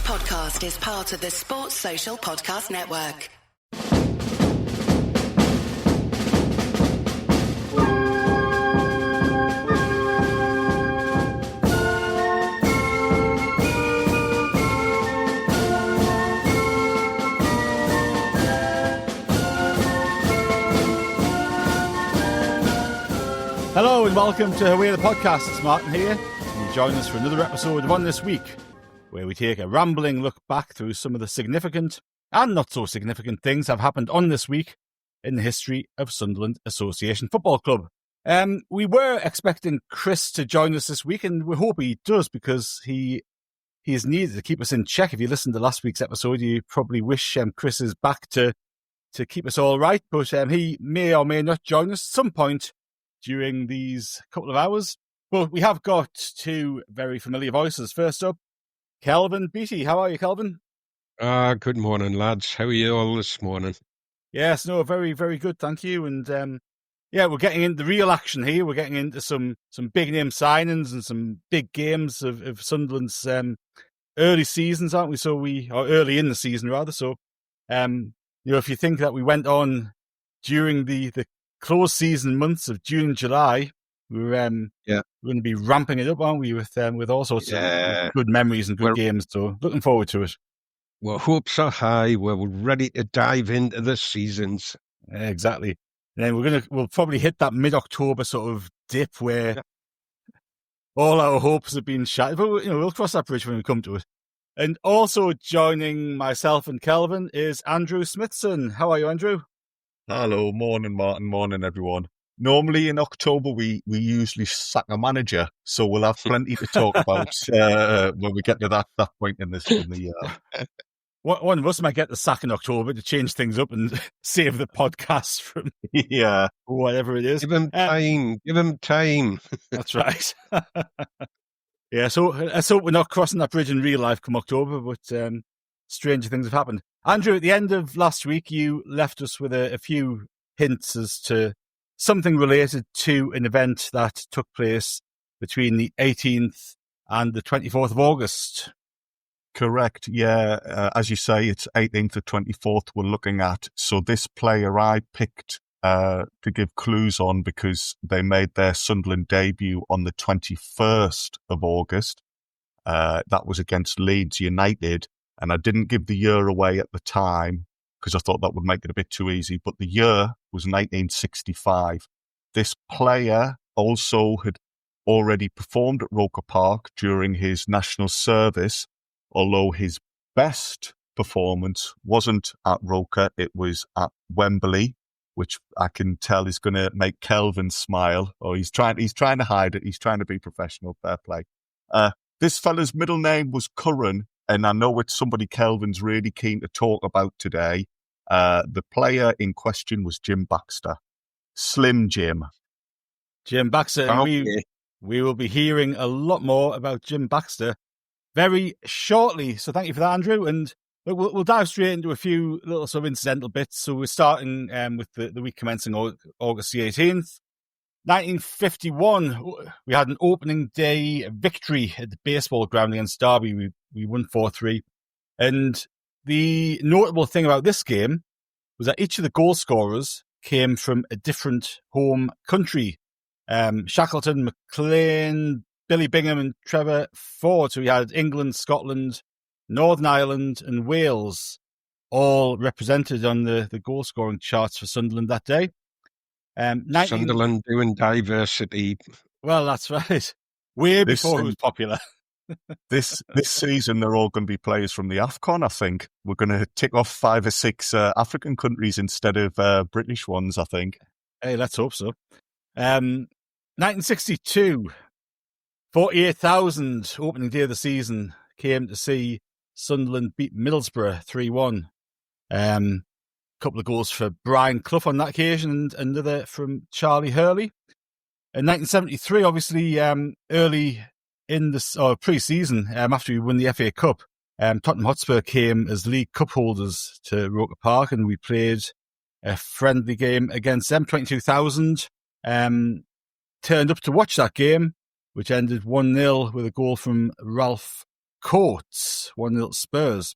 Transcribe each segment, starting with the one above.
podcast is part of the Sports Social Podcast Network. Hello and welcome to Haway The Podcast. It's Martin here. You join us for another episode of On This Week, where we take a rambling look back through some of the significant and not so significant things that have happened on this week in the history of Sunderland Association Football Club. We were expecting Chris to join us this week, and we hope he does, because he is needed to keep us in check. If you listened to last week's episode, you probably wish Chris is back to keep us all right, but he may or may not join us at some point during these couple of hours. But we have got two very familiar voices. First up, Kelvin Beattie. How are you, Kelvin? Good morning, lads. How are you all this morning? Yes, no, very, very good, thank you. And we're getting into the real action here. We're getting into some big name signings and some big games of Sunderland's early seasons, aren't we? Or early in the season rather. So, if you think that we went on during the close season months of June and July, we're going to be ramping it up, aren't we, with all sorts of good memories and good games. So looking forward to it. Well, hopes are high. We're ready to dive into the seasons. Exactly. And then we'll probably hit that mid-October sort of dip where all our hopes have been shattered. But we'll cross that bridge when we come to it. And also joining myself and Kelvin is Andrew Smithson. How are you, Andrew? Hello, morning Martin, morning everyone. Normally in October we usually sack a manager, so we'll have plenty to talk about when we get to that point in the year. One of us might get the sack in October to change things up and save the podcast from whatever it is. Give him time. That's right. So let's hope we're not crossing that bridge in real life come October, but stranger things have happened. Andrew, at the end of last week, you left us with a few hints as to something related to an event that took place between the 18th and the 24th of August. Correct, yeah. As you say, it's 18th to 24th we're looking at. So this player I picked to give clues on because they made their Sunderland debut on the 21st of August. That was against Leeds United. And I didn't give the year away at the time because I thought that would make it a bit too easy. But the year was 1965. This player also had already performed at Roker Park during his national service, although his best performance wasn't at Roker, it was at Wembley, which I can tell is going to make Kelvin smile. Or he's trying to hide it. He's trying to be professional. Fair play. This fella's middle name was Curran. And I know it's somebody Kelvin's really keen to talk about today. The player in question was Jim Baxter. Slim Jim. Jim Baxter. Okay. We will be hearing a lot more about Jim Baxter very shortly. So thank you for that, Andrew. And we'll dive straight into a few little sort of incidental bits. So we're starting with the week commencing August the 18th. 1951, we had an opening day victory at the baseball ground against Derby. We won 4-3. And the notable thing about this game was that each of the goal scorers came from a different home country. Shackleton, McLean, Billy Bingham and Trevor Ford. So we had England, Scotland, Northern Ireland and Wales all represented on the goal scoring charts for Sunderland that day. Sunderland doing diversity. Well, that's right. Way before it was popular. This season, they're all going to be players from the AFCON, I think. We're going to tick off 5 or 6 African countries instead of British ones, I think. Hey, let's hope so. 1962, 48,000 opening day of the season came to see Sunderland beat Middlesbrough 3-1. Couple of goals for Brian Clough on that occasion and another from Charlie Hurley. In 1973, obviously, early in the pre-season, after we won the FA Cup, Tottenham Hotspur came as League Cup holders to Roker Park and we played a friendly game against them. 22,000 turned up to watch that game, which ended 1-0 with a goal from Ralph Coates 1-0 Spurs.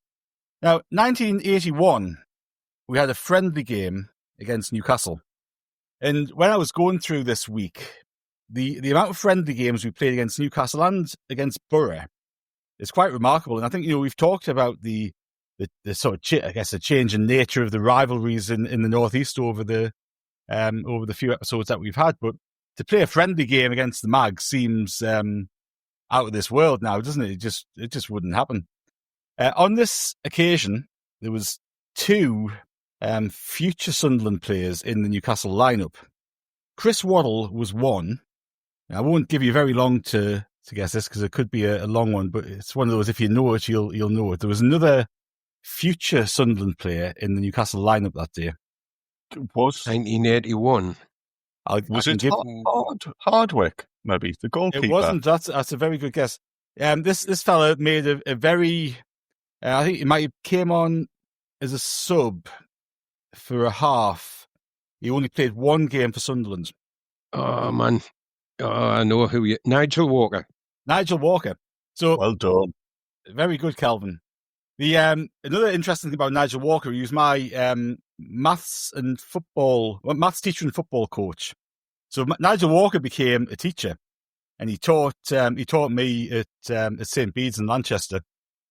Now, 1981, we had a friendly game against Newcastle. And when I was going through this week, the amount of friendly games we played against Newcastle and against Borough is quite remarkable. And I think, we've talked about the sort of, the change in nature of the rivalries in the Northeast over the few episodes that we've had. But to play a friendly game against the Mags seems out of this world now, doesn't it? It just wouldn't happen. On this occasion, there was two future Sunderland players in the Newcastle lineup. Chris Waddle was one. I won't give you very long to guess this because it could be a long one, but it's one of those, if you know it, you'll know it. There was another future Sunderland player in the Newcastle lineup that day. It was 1981. Was it Hardwick, maybe, the goalkeeper? It wasn't. That's a very good guess. This fella made a very... I think he might have came on as a sub for a half. He only played one game for Sunderland. Oh, man. Oh, I know who you... Nigel Walker. Nigel Walker. So well done. Very good, Kelvin. The another interesting thing about Nigel Walker, he was my maths teacher and football coach. So Nigel Walker became a teacher, and he taught me at St Bede's in Manchester.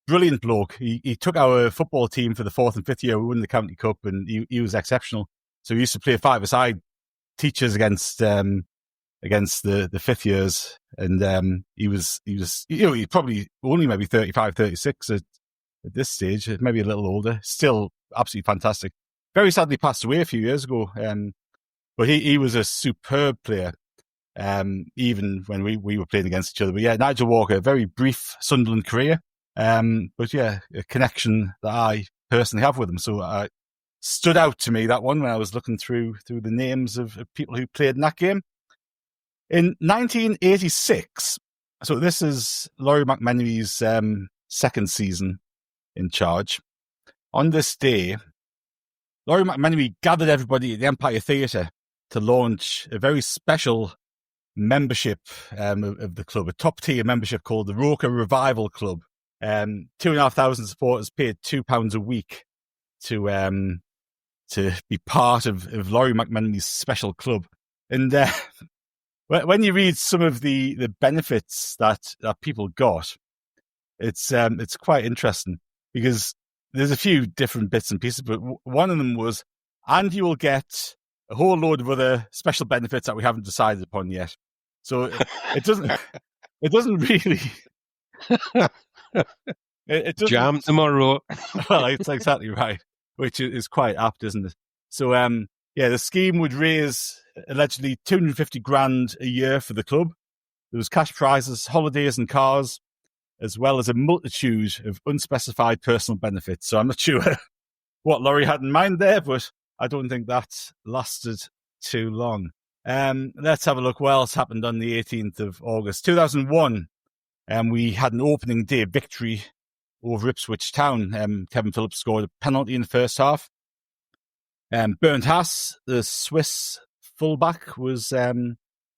Brilliant bloke. He took our football team for the 4th and 5th year. We won the county cup, and he was exceptional. So we used to play five-a-side teachers against the 5th years, and he was he probably only maybe 35, 36 at this stage, maybe a little older. Still absolutely fantastic. Very sadly passed away a few years ago, but he was a superb player, even when we were playing against each other. But yeah, Nigel Walker, very brief Sunderland career, but yeah, a connection that I personally have with him. So stood out to me, that one, when I was looking through the names of people who played in that game. In 1986, so this is Laurie McMenary's second season in charge. On this day, Laurie McMenary gathered everybody at the Empire Theatre to launch a very special membership of the club, a top-tier membership called the Roker Revival Club. 2,500 supporters paid £2 a week to be part of Laurie McMenary's special club. And when you read some of the benefits that people got, it's quite interesting, because there's a few different bits and pieces, but one of them was, and you will get a whole load of other special benefits that we haven't decided upon yet. So it doesn't really. it doesn't, Jam tomorrow. Well, it's exactly right, which is quite apt, isn't it? So the scheme would raise allegedly 250 grand a year for the club. There was cash prizes, holidays and cars, as well as a multitude of unspecified personal benefits. So I'm not sure what Laurie had in mind there, but I don't think that lasted too long. Let's have a look what else happened on the 18th of August 2001. We had an opening day victory over Ipswich Town. Kevin Phillips scored a penalty in the first half. Bernd Haas, the Swiss fullback, was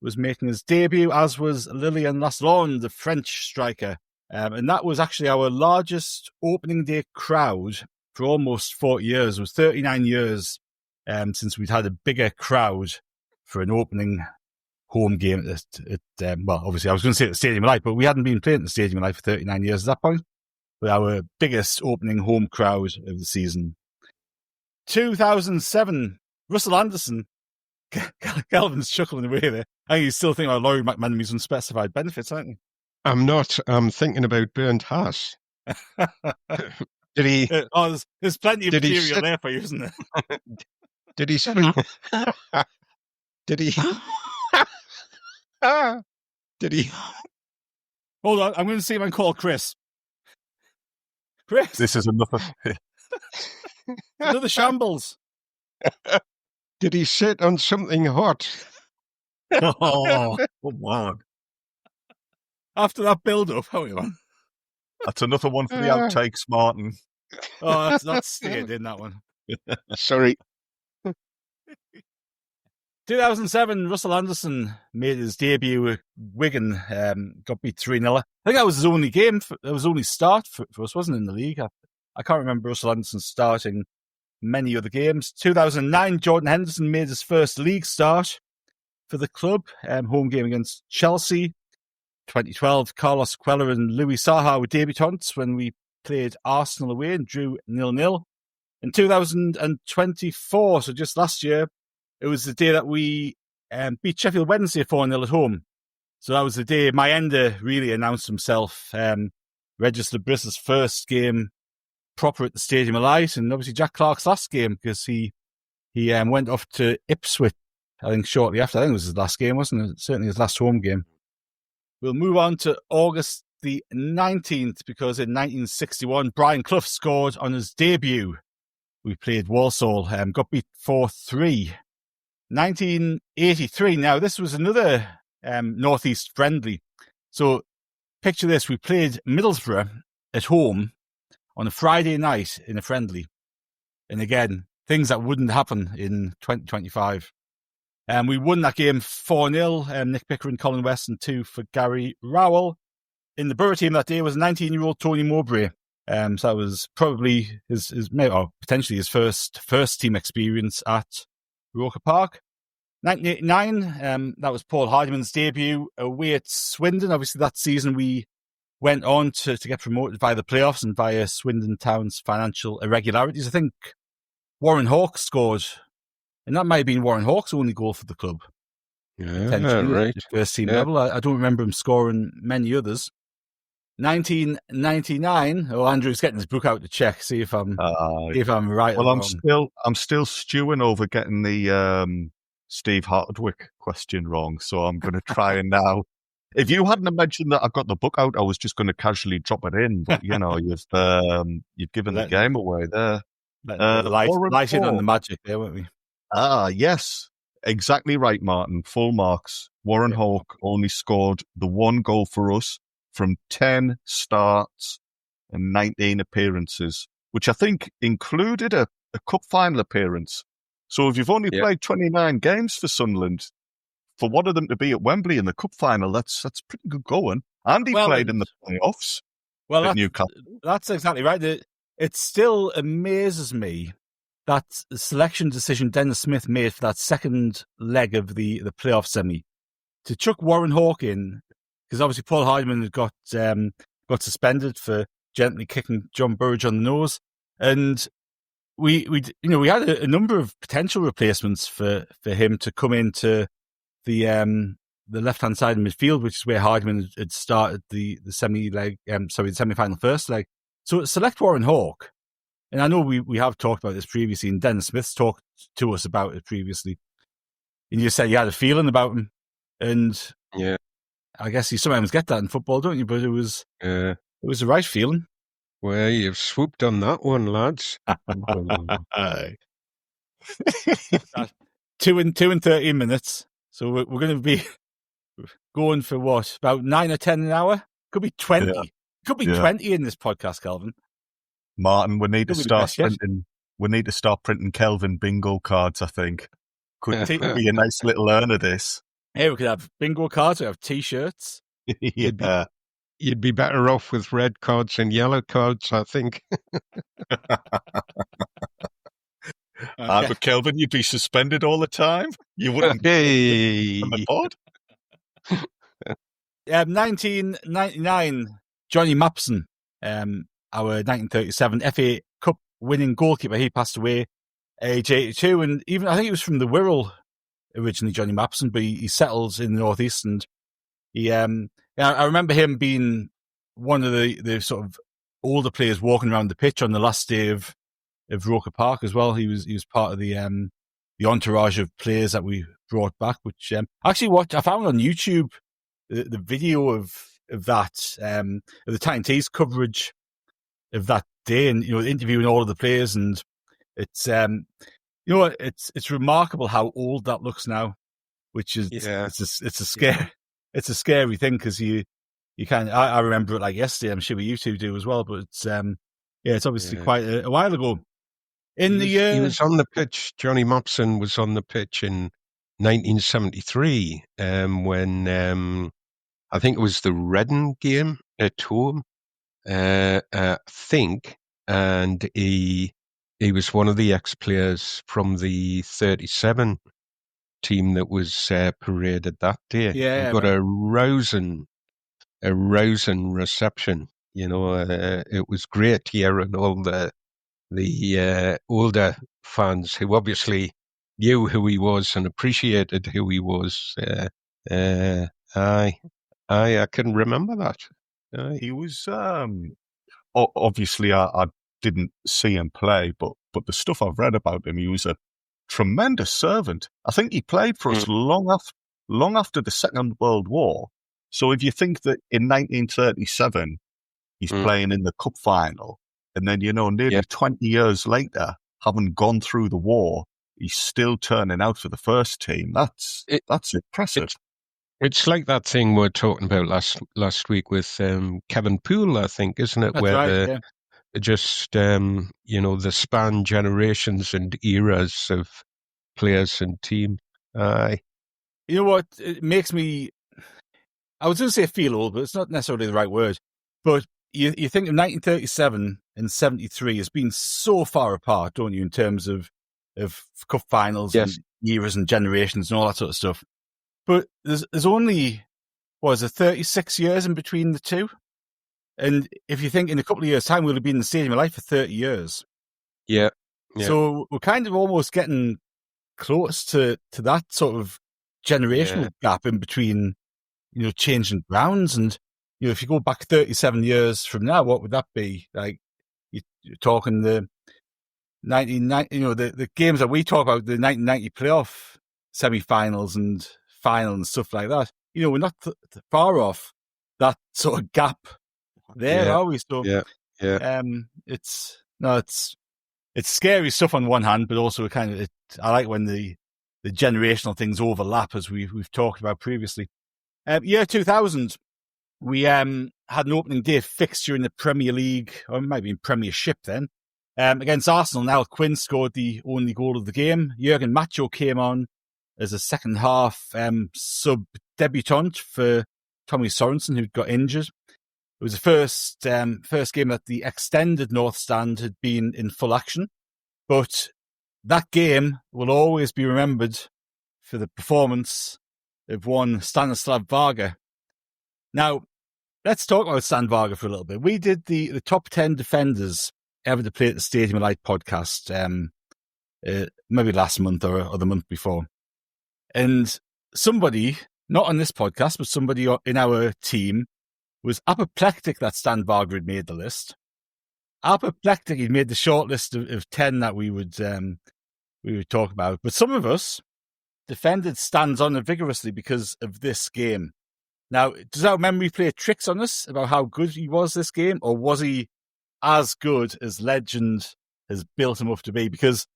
making his debut, as was Lilian Lassalon, the French striker. And that was actually our largest opening day crowd for almost 40 years. It was 39 years since we'd had a bigger crowd for an opening home game well, obviously I was going to say at the Stadium of Light, but we hadn't been playing at the Stadium of Light for 39 years at that point. But our biggest opening home crowd of the season. 2007, Russell Anderson. Kelvin's chuckling away there. I think he's still thinking about Laurie McMenary's unspecified benefits, aren't you? I'm not. I'm thinking about Bernd Haas. Did he? There's plenty of material there for you, isn't there? Did he? Did he? Did he? Hold on, I'm going to see if I can call Chris. Chris, this is another shambles. Did he sit on something hot? Oh, wow. After that build-up, how are you on? That's another one for the outtakes, Martin. Oh, that's stayed in, that one. Sorry. 2007, Russell Anderson made his debut at Wigan, got beat 3-0. I think that was his only game, that was his only start for us, wasn't it, in the league? I can't remember Russell Anderson starting many other games. 2009, Jordan Henderson made his first league start for the club, home game against Chelsea. 2012, Carlos Cuellar and Louis Saha were debutants when we played Arsenal away and drew 0-0. In 2024, so just last year, it was the day that we beat Sheffield Wednesday 4-0 at home. So that was the day Mayenda really announced himself, registered Bristol's first game proper at the Stadium of Light, and obviously Jack Clarke's last game because he went off to Ipswich, I think, shortly after. I think it was his last game, wasn't it? Certainly his last home game. We'll move on to August the 19th because in 1961, Brian Clough scored on his debut. We played Walsall, got beat 4-3. 1983. Now, this was another Northeast friendly. So, picture this. We played Middlesbrough at home on a Friday night in a friendly. And again, things that wouldn't happen in 2025. We won that game 4-0. Nick Pickering, Colin Weston, 2 for Gary Rowell. In the Borough team that day was 19-year-old Tony Mowbray. So that was probably potentially his first team experience at Roker Park. 1989, that was Paul Hardiman's debut away at Swindon. Obviously, that season we went on to get promoted via the playoffs and via Swindon Town's financial irregularities. I think Warren Hawke scored, and that might have been Warren Hawke's only goal for the club. Yeah, right. First team level. I don't remember him scoring many others. 1999. Oh, Andrew's getting his book out to check, see if I'm right. Well, I'm still stewing over getting the Steve Hardwick question wrong, so I'm going to try and now. If you hadn't mentioned that I've got the book out, I was just going to casually drop it in. But you've given the game away there. Light in on the magic there, weren't we? Yes, exactly right, Martin. Full marks. Warren Hawke only scored the one goal for us from 10 starts and 19 appearances, which I think included a cup final appearance. So if you've only played 29 games for Sunderland, for one of them to be at Wembley in the cup final, that's pretty good going. And he played in the playoffs at Newcastle. That's exactly right. It still amazes me that selection decision Dennis Smith made for that second leg of the playoff semi to chuck Warren Hawke in, because obviously Paul Hardiman had got suspended for gently kicking John Burridge on the nose, and we had a number of potential replacements for him to come into the left hand side of midfield, which is where Hardiman had started the semi-final first leg. So select Warren Hawke, and I know we have talked about this previously, and Dennis Smith's talked to us about it previously, and you said you had a feeling about him, and I guess you sometimes get that in football, don't you? But it was the right feeling. Well, you've swooped on that one, lads. 2 and 13 minutes. So we're going to be going for what, about 9 or 10 an hour? Could be 20. Could be 20 in this podcast, Kelvin. Martin, we need to start printing. We need to start printing Kelvin bingo cards, I think. Could be a nice little earn of this. Hey, we could have bingo cards, we have T-shirts. You'd be better off with red cards and yellow cards, I think. But Kelvin, you'd be suspended all the time. You wouldn't come aboard. 1999, Johnny Mapson, our 1937 FA Cup winning goalkeeper, he passed away age 82, and even I think he was from the Wirral originally, Johnny Mapson, but he settled in the Northeast, and he I remember him being one of the sort of older players walking around the pitch on the last day of Roker Park as well. He was part of the entourage of players that we brought back, which actually I found on YouTube the video of that of the Titans coverage of that day, and interviewing all of the players, and it's it's remarkable how old that looks now, which is it's a scary thing, because you can. I remember it like yesterday. I'm sure you two do as well. But it's it's obviously quite a while ago. He was on the pitch. Johnny Mopson was on the pitch in 1973, when I think it was the Reading game at home, I think, and he was one of the ex-players from the 37 team that was paraded that day. Yeah, He got a rousing reception. It was great hearing all the older fans who obviously knew who he was and appreciated who he was. I can remember that. Aye. He was obviously I didn't see him play, but the stuff I've read about him, he was a tremendous servant. I think he played for us long after the Second World War. So if you think that in 1937 he's playing in the cup final, and then nearly 20 years later, having gone through the war, he's still turning out for the first team. That's impressive. It's like that thing we were talking about last week with Kevin Poole, I think, isn't it? that's Where right. just the span generations and eras of players and team. Aye. You know what? It makes me, I was going to say feel old, but it's not necessarily the right word. But you think of 1937 and 73 as being so far apart, don't you, in terms of cup finals and eras and generations and all that sort of stuff. But there's only, 36 years in between the two? And if you think in a couple of years' time, we'll have been in the Stadium of Life for 30 years. Yeah. So we're kind of almost getting close to that sort of generational gap in between, changing grounds. And, if you go back 37 years from now, what would that be? Like, you're talking the 1990, the games that we talk about, the 1990 playoff semi-finals and final and stuff like that. We're not far off that sort of gap there, are we? So, it's scary stuff on one hand, but also I like when the generational things overlap, as we've talked about previously. Year 2000, we had an opening day fixture in the Premier League, or it might be in Premiership then, against Arsenal. Now Quinn scored the only goal of the game. Jurgen Macho came on as a second half sub-debutant for Tommy Sorensen, who'd got injured. It was the first game that the extended North Stand had been in full action. But that game will always be remembered for the performance of one Stanislav Varga. Now, let's talk about Stan Varga for a little bit. We did the top 10 defenders ever to play at the Stadium of Light podcast, maybe last month or the month before. And somebody, not on this podcast, but somebody in our team, was apoplectic that Stan Varga had made the list. Apoplectic, he'd made the short list of 10 that we would talk about. But some of us defended Stan's honour vigorously because of this game. Now, does our memory play tricks on us about how good he was this game, or was he as good as legend has built him up to be? Because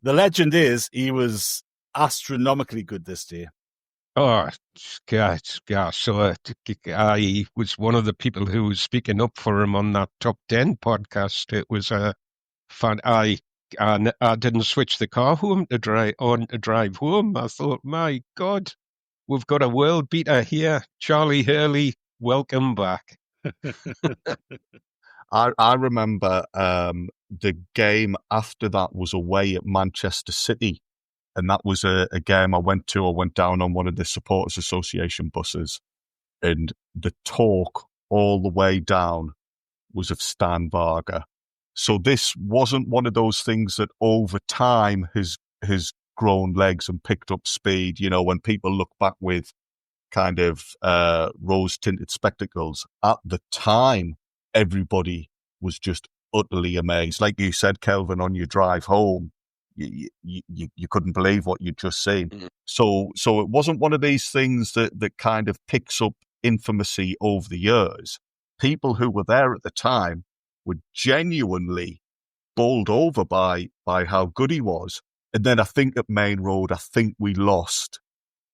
the legend is he was astronomically good this day. Oh, God. So I was one of the people who was speaking up for him on that top 10 podcast. It was a fun. I didn't switch the car home to drive home. I thought, my God, we've got a world beater here. Charlie Hurley, welcome back. I remember the game after that was away at Manchester City. And that was a game I went to. I went down on one of the Supporters Association buses, and the talk all the way down was of Stan Varga. So this wasn't one of those things that over time has grown legs and picked up speed. When people look back with kind of rose-tinted spectacles, at the time, everybody was just utterly amazed. Like you said, Kelvin, on your drive home, you couldn't believe what you'd just seen. Mm-hmm. So it wasn't one of these things that kind of picks up infamousy over the years. People who were there at the time were genuinely bowled over by how good he was. And then I think at Maine Road, we lost.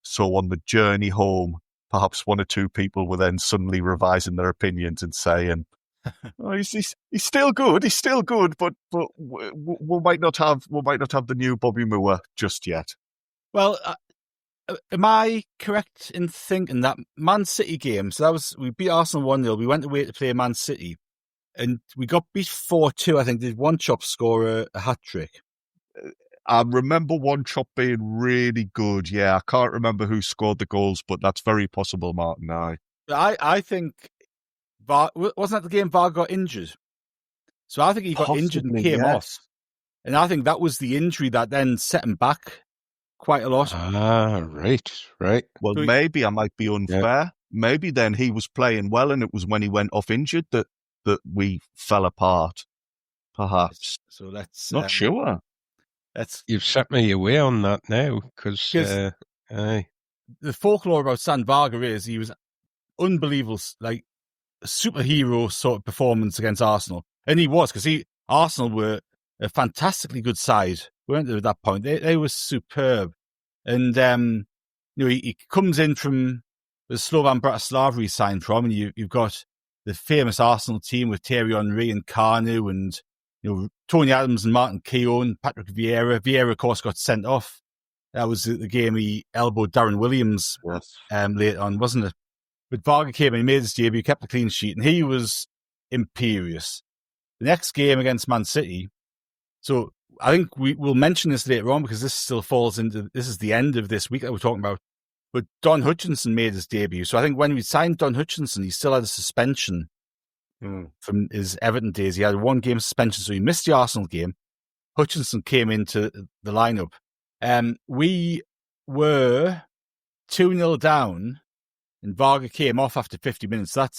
So on the journey home, perhaps one or two people were then suddenly revising their opinions and saying, oh, he's still good. He's still good, but we might not have the new Bobby Moore just yet. Well, am I correct in thinking that Man City game, so we beat Arsenal 1-0, we went away to play Man City, and we got beat 4-2, I think. Did One Chop score a hat-trick? I remember One Chop being really good. Yeah, I can't remember who scored the goals, but that's very possible, Martin. I think, wasn't that the game Varga got injured? So I think he got injured and came off. And I think that was the injury that then set him back quite a lot. Right. Well, maybe I might be unfair. Yeah. Maybe then he was playing well, and it was when he went off injured that we fell apart. Perhaps. So let's not sure. You've set me away on that now, because the folklore about Stan Varga is he was unbelievable, like a superhero sort of performance against Arsenal, and he was, because Arsenal were a fantastically good side, weren't they? At that point, they were superb, and he comes in from the Slovan Bratislava he signed from, and you've got the famous Arsenal team with Thierry Henry and Carnu and Tony Adams and Martin Keown, Patrick Vieira. Vieira, of course, got sent off. That was the game he elbowed Darren Williams later on, wasn't it? But Varga came in, he made his debut, kept the clean sheet, and he was imperious. The next game against Man City, so I think we'll mention this later on because this still falls into, this is the end of this week that we're talking about. But Don Hutchinson made his debut. So I think when we signed Don Hutchinson, he still had a suspension from his Everton days. He had a 1-game suspension, so he missed the Arsenal game. Hutchinson came into the lineup. We were 2-0 down, and Varga came off after 50 minutes. That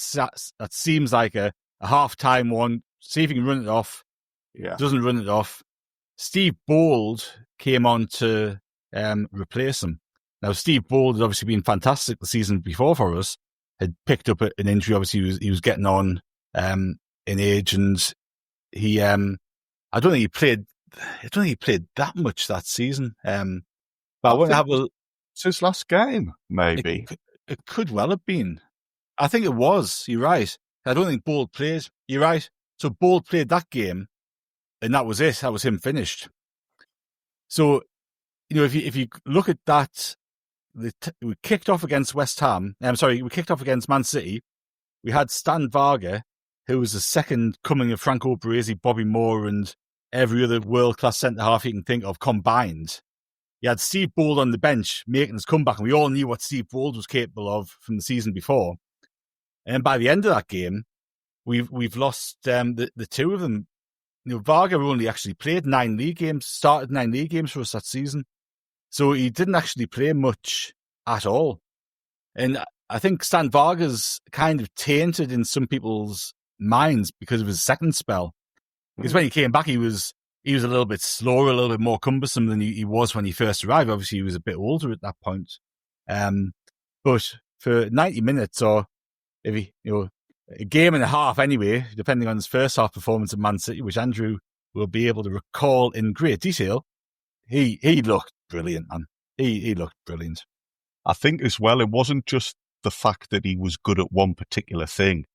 seems like a half-time one. See if he can run it off. Yeah. Doesn't run it off. Steve Bold came on to replace him. Now, Steve Bold had obviously been fantastic the season before for us. Had picked up an injury. Obviously, he was getting on in age, and he I don't think he played that much that season. But I want to have it's his last game, maybe. It could well have been. I think it was. You're right. I don't think Bold played. You're right. So Bold played that game, and that was it. That was him finished. So, if you look at that, we kicked off against West Ham. We kicked off against Man City. We had Stan Varga, who was the second coming of Franco Baresi, Bobby Moore, and every other world-class centre-half you can think of combined. You had Steve Bold on the bench making his comeback, and we all knew what Steve Bold was capable of from the season before. And by the end of that game, we've lost the two of them. Varga only actually played 9 league games, started 9 league games for us that season. So he didn't actually play much at all. And I think Stan Varga's kind of tainted in some people's minds because of his second spell. Because when he came back, he was a little bit slower, a little bit more cumbersome than he was when he first arrived. Obviously, he was a bit older at that point. But for 90 minutes, or if a game and a half anyway, depending on his first half performance at Man City, which Andrew will be able to recall in great detail, he looked brilliant, man. He looked brilliant. I think as well, it wasn't just the fact that he was good at one particular thing.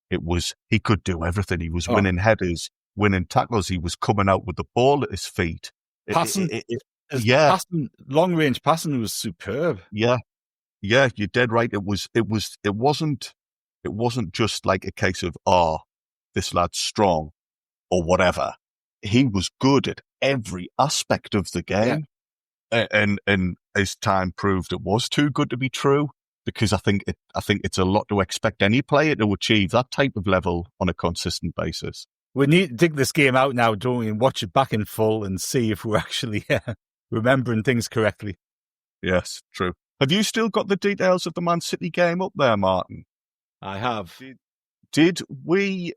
It was, he could do everything. He was winning headers, winning tackles. He was coming out with the ball at his feet. Passing, long-range passing was superb. Yeah, you're dead right. It wasn't just like a case of, this lad's strong or whatever. He was good at every aspect of the game. Yeah. And as time proved, it was too good to be true, because I think it's a lot to expect any player to achieve that type of level on a consistent basis. We need to dig this game out now, don't we, and watch it back in full and see if we're actually remembering things correctly. Yes, true. Have you still got the details of the Man City game up there, Martin? I have. Did we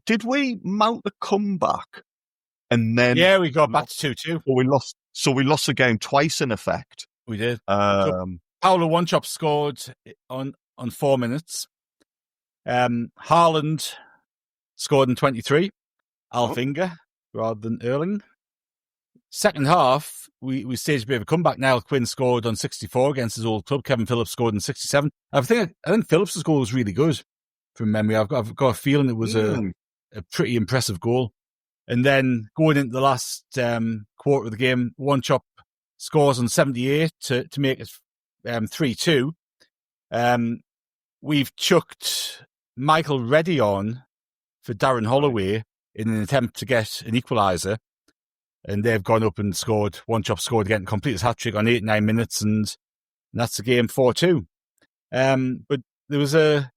mount the comeback? And then we got back to 2-2. We lost the game twice in effect. We did. Paulo One Chop scored on 4 minutes. Haaland scored in 23. Alfinga rather than Erling. Second half, we staged a bit of a comeback. Niall Quinn scored on 64 against his old club. Kevin Phillips scored in 67. I think Phillips' goal was really good from memory. I've got a feeling it was a pretty impressive goal. And then going into the last quarter of the game, One Chop scores on 78 to make it 3-2. We've chucked Michael Reddy on for Darren Holloway in an attempt to get an equaliser. And they've gone up and scored, one chop scored again, complete his hat-trick on 8-9 minutes, and that's the game 4-2. But there was an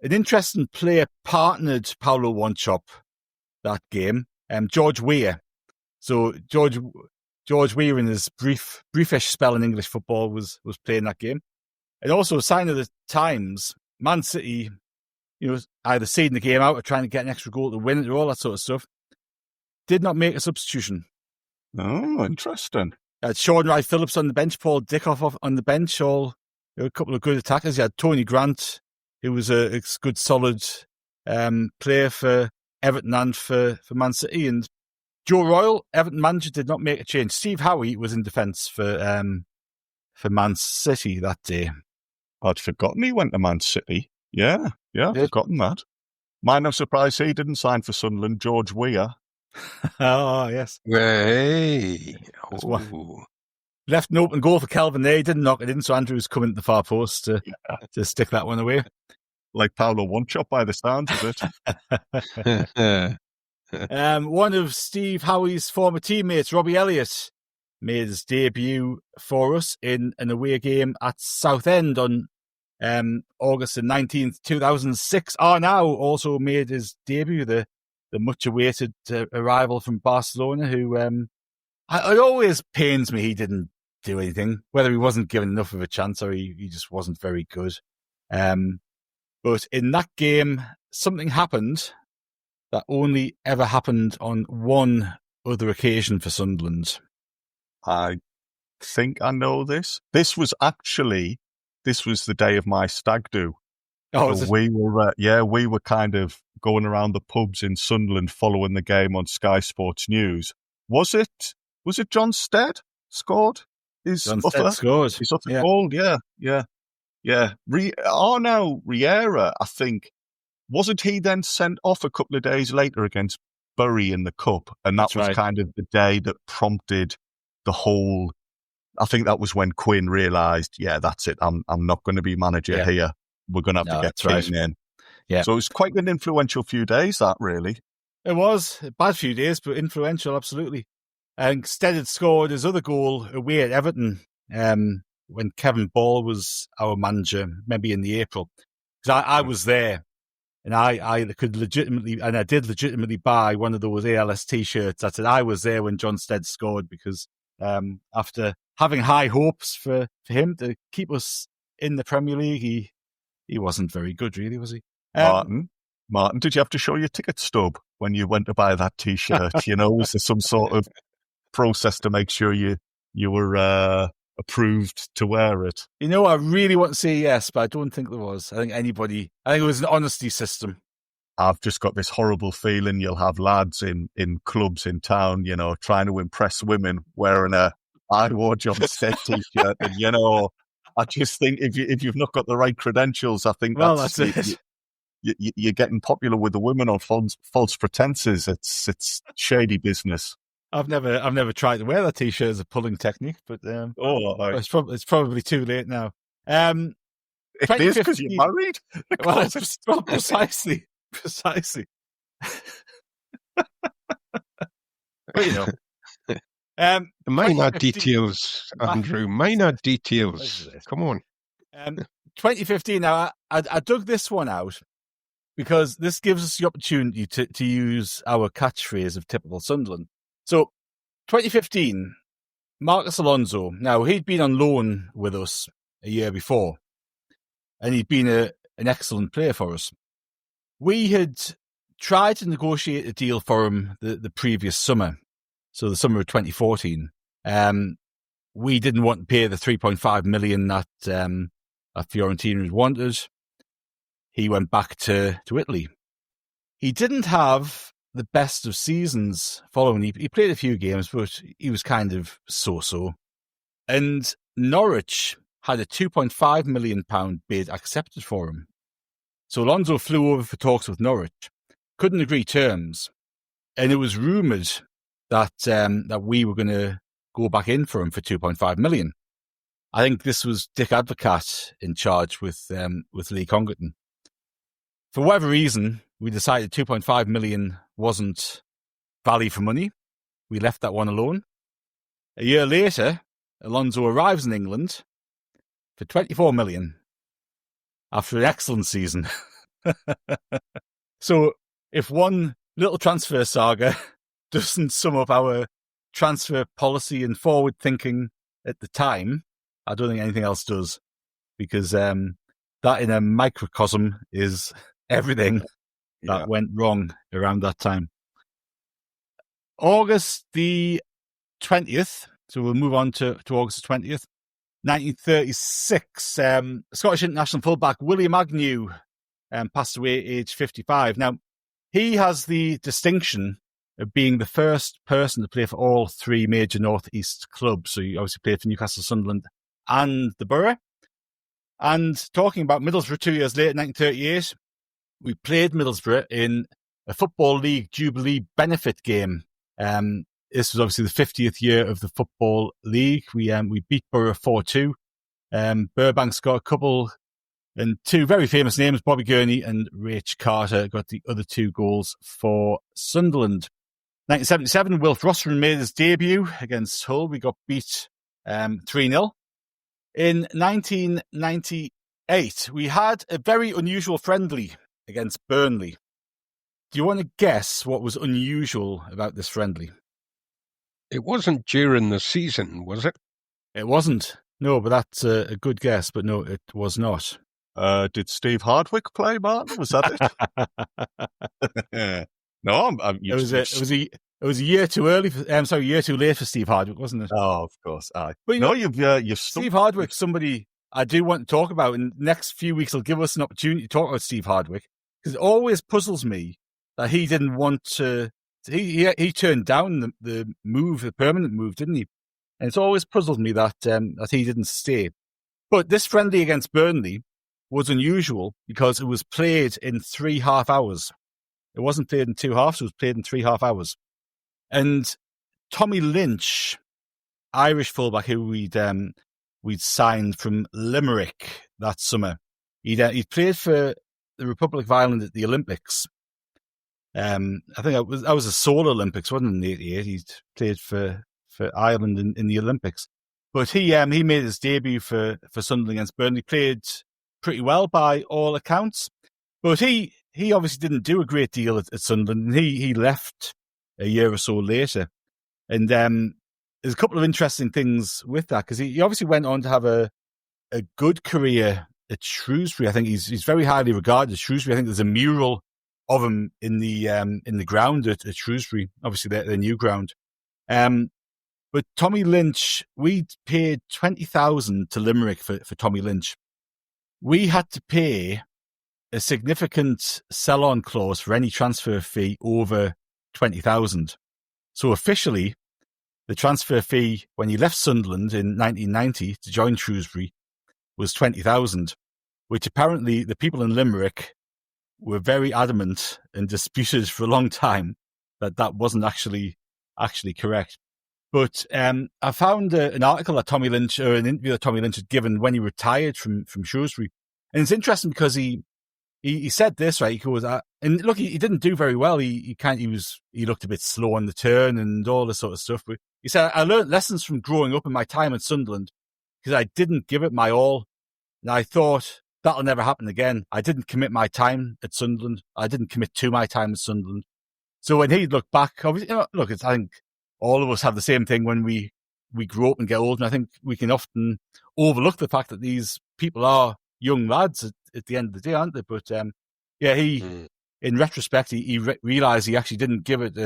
interesting player partnered Paulo One-Chop that game, George Weah. So George Weah in his briefish spell in English football was playing that game. And also a sign of the times, Man City, either seeding the game out or trying to get an extra goal to win it or all that sort of stuff, did not make a substitution. Oh, interesting. Sean Wright-Phillips on the bench, Paul Dickoff on the bench, a couple of good attackers. You had Tony Grant, who was a good, solid player for Everton and for Man City. And Joe Royle, Everton manager, did not make a change. Steve Howey was in defence for Man City that day. I'd forgotten he went to Man City. Yeah, I'd forgotten that. Mine, I'm surprised he didn't sign for Sunderland, George Weah. Oh, yes. Hey. Left an open goal for Kelvin there. He didn't knock it in, so Andrew's coming to the far post to stick that one away. Like Paulo One-Chop by the sounds of it. One of Steve Howey's former teammates, Robbie Elliott, made his debut for us in an away game at Southend on August the 19th, 2006. Arnau also made his debut, the much-awaited arrival from Barcelona, who it always pains me he didn't do anything, whether he wasn't given enough of a chance or he just wasn't very good. But in that game, something happened that only ever happened on one other occasion for Sunderland. I think I know this. This was the day of my stag do. Oh, so we were kind of going around the pubs in Sunderland following the game on Sky Sports News. Was it John Stead scored? John Stead scored. His other goal, yeah. Arnau Riera, I think, wasn't he then sent off a couple of days later against Bury in the Cup? And that was kind of the day that prompted the whole. I think that was when Quinn realised, that's it. I'm not going to be manager here. We're going to have to get Kane in. Yeah. So it was quite an influential few days, that really. It was a bad few days, but influential, absolutely. And Stead had scored his other goal away at Everton when Kevin Ball was our manager, maybe in the April. Because I was there, and I did legitimately buy one of those ALS T-shirts that said I was there when John Stead scored, because after having high hopes for him to keep us in the Premier League, he wasn't very good, really, was he? Martin, did you have to show your ticket stub when you went to buy that T-shirt? Was there some sort of process to make sure you were approved to wear it? I really want to say yes, but I don't think there was. I think it was an honesty system. I've just got this horrible feeling you'll have lads in clubs in town, trying to impress women wearing I wore John Stead T-shirt, and I just think if you've not got the right credentials, I think that's it. You're getting popular with the women on false pretenses. It's shady business. I've never tried to wear that T-shirt as a pulling technique, but it's probably too late now. It is because you're married. Well, precisely. Well, minor details, Andrew. Minor details. Come on. 2015. Now, I dug this one out because this gives us the opportunity to use our catchphrase of typical Sunderland. So, 2015, Marcus Alonso. Now, he'd been on loan with us a year before, and he'd been an excellent player for us. We had tried to negotiate a deal for him the previous summer, so the summer of 2014. We didn't want to pay the 3.5 million that Fiorentina had wanted. He went back to Italy. He didn't have the best of seasons following. He played a few games, but he was kind of so-so. And Norwich had a £2.5 million bid accepted for him. So Alonso flew over for talks with Norwich, couldn't agree terms, and it was rumoured that we were going to go back in for him for 2.5 million. I think this was Dick Advocat in charge with Lee Congerton. For whatever reason, we decided 2.5 million wasn't value for money. We left that one alone. A year later, Alonso arrives in England for 24 million after an excellent season. So if one little transfer saga doesn't sum up our transfer policy and forward thinking at the time, I don't think anything else does, because that in a microcosm is everything that went wrong around that time. August the 20th, so we'll move on to August the 20th, 1936, Scottish international fullback William Agnew passed away at age 55. Now, he has the distinction of being the first person to play for all three major North East clubs. So he obviously played for Newcastle, Sunderland and the Borough. And talking about Middlesbrough 2 years later, 1938, we played Middlesbrough in a Football League Jubilee benefit game. This was obviously the 50th year of the Football League. We beat Borough 4-2. Burbank's got a couple and two very famous names, Bobby Gurney and Rach Carter, got the other two goals for Sunderland. 1977, Wilf Rossman made his debut against Hull. We got beat 3-0. In 1998, we had a very unusual friendly against Burnley. Do you want to guess what was unusual about this friendly? It wasn't during the season, was it? It wasn't. No, but that's a good guess. But no, it was not. Did Steve Hardwick play, Martin? Was that it? No, it was a year too early. A year too late for Steve Hardwick, wasn't it? Oh, of course. Aye. But you've Steve Hardwick, somebody I do want to talk about, and the next few weeks will give us an opportunity to talk about Steve Hardwick, because it always puzzles me that he didn't want to. He turned down the move, the permanent move, didn't he? And it's always puzzled me that he didn't stay. But this friendly against Burnley was unusual because it was played in 3.5 hours. It wasn't played in 2 halves; it was played in 3.5 hours. And Tommy Lynch, Irish fullback who we'd signed from Limerick that summer, he'd played for the Republic of Ireland at the Olympics. I think that was a solo Olympics, wasn't it, in the 88? He played for Ireland in the Olympics. But he made his debut for Sunderland against Burnley, played pretty well by all accounts. But he obviously didn't do a great deal at Sunderland, and he left a year or so later. And there's a couple of interesting things with that, because he obviously went on to have a good career at Shrewsbury. I think he's very highly regarded at Shrewsbury. I think there's a mural of him in the ground at Shrewsbury, obviously their new ground. But Tommy Lynch, we paid 20,000 to Limerick for Tommy Lynch. We had to pay a significant sell-on clause for any transfer fee over 20,000. So officially, the transfer fee when he left Sunderland in 1990 to join Shrewsbury was 20,000, which apparently the people in Limerick were very adamant and disputed for a long time that wasn't actually correct. But I found an article that Tommy Lynch, or an interview that Tommy Lynch had given when he retired from Shrewsbury. And it's interesting because he said this, right? He goes, and look, he didn't do very well. He looked a bit slow on the turn and all this sort of stuff. But he said, I learned lessons from growing up in my time at Sunderland because I didn't give it my all. And I thought that'll never happen again. I didn't commit my time at Sunderland. I didn't commit to my time at Sunderland. So when he looked back, obviously, look, I think all of us have the same thing when we grow up and get old. And I think we can often overlook the fact that these people are young lads at the end of the day, aren't they? But in retrospect, he realised he actually didn't give it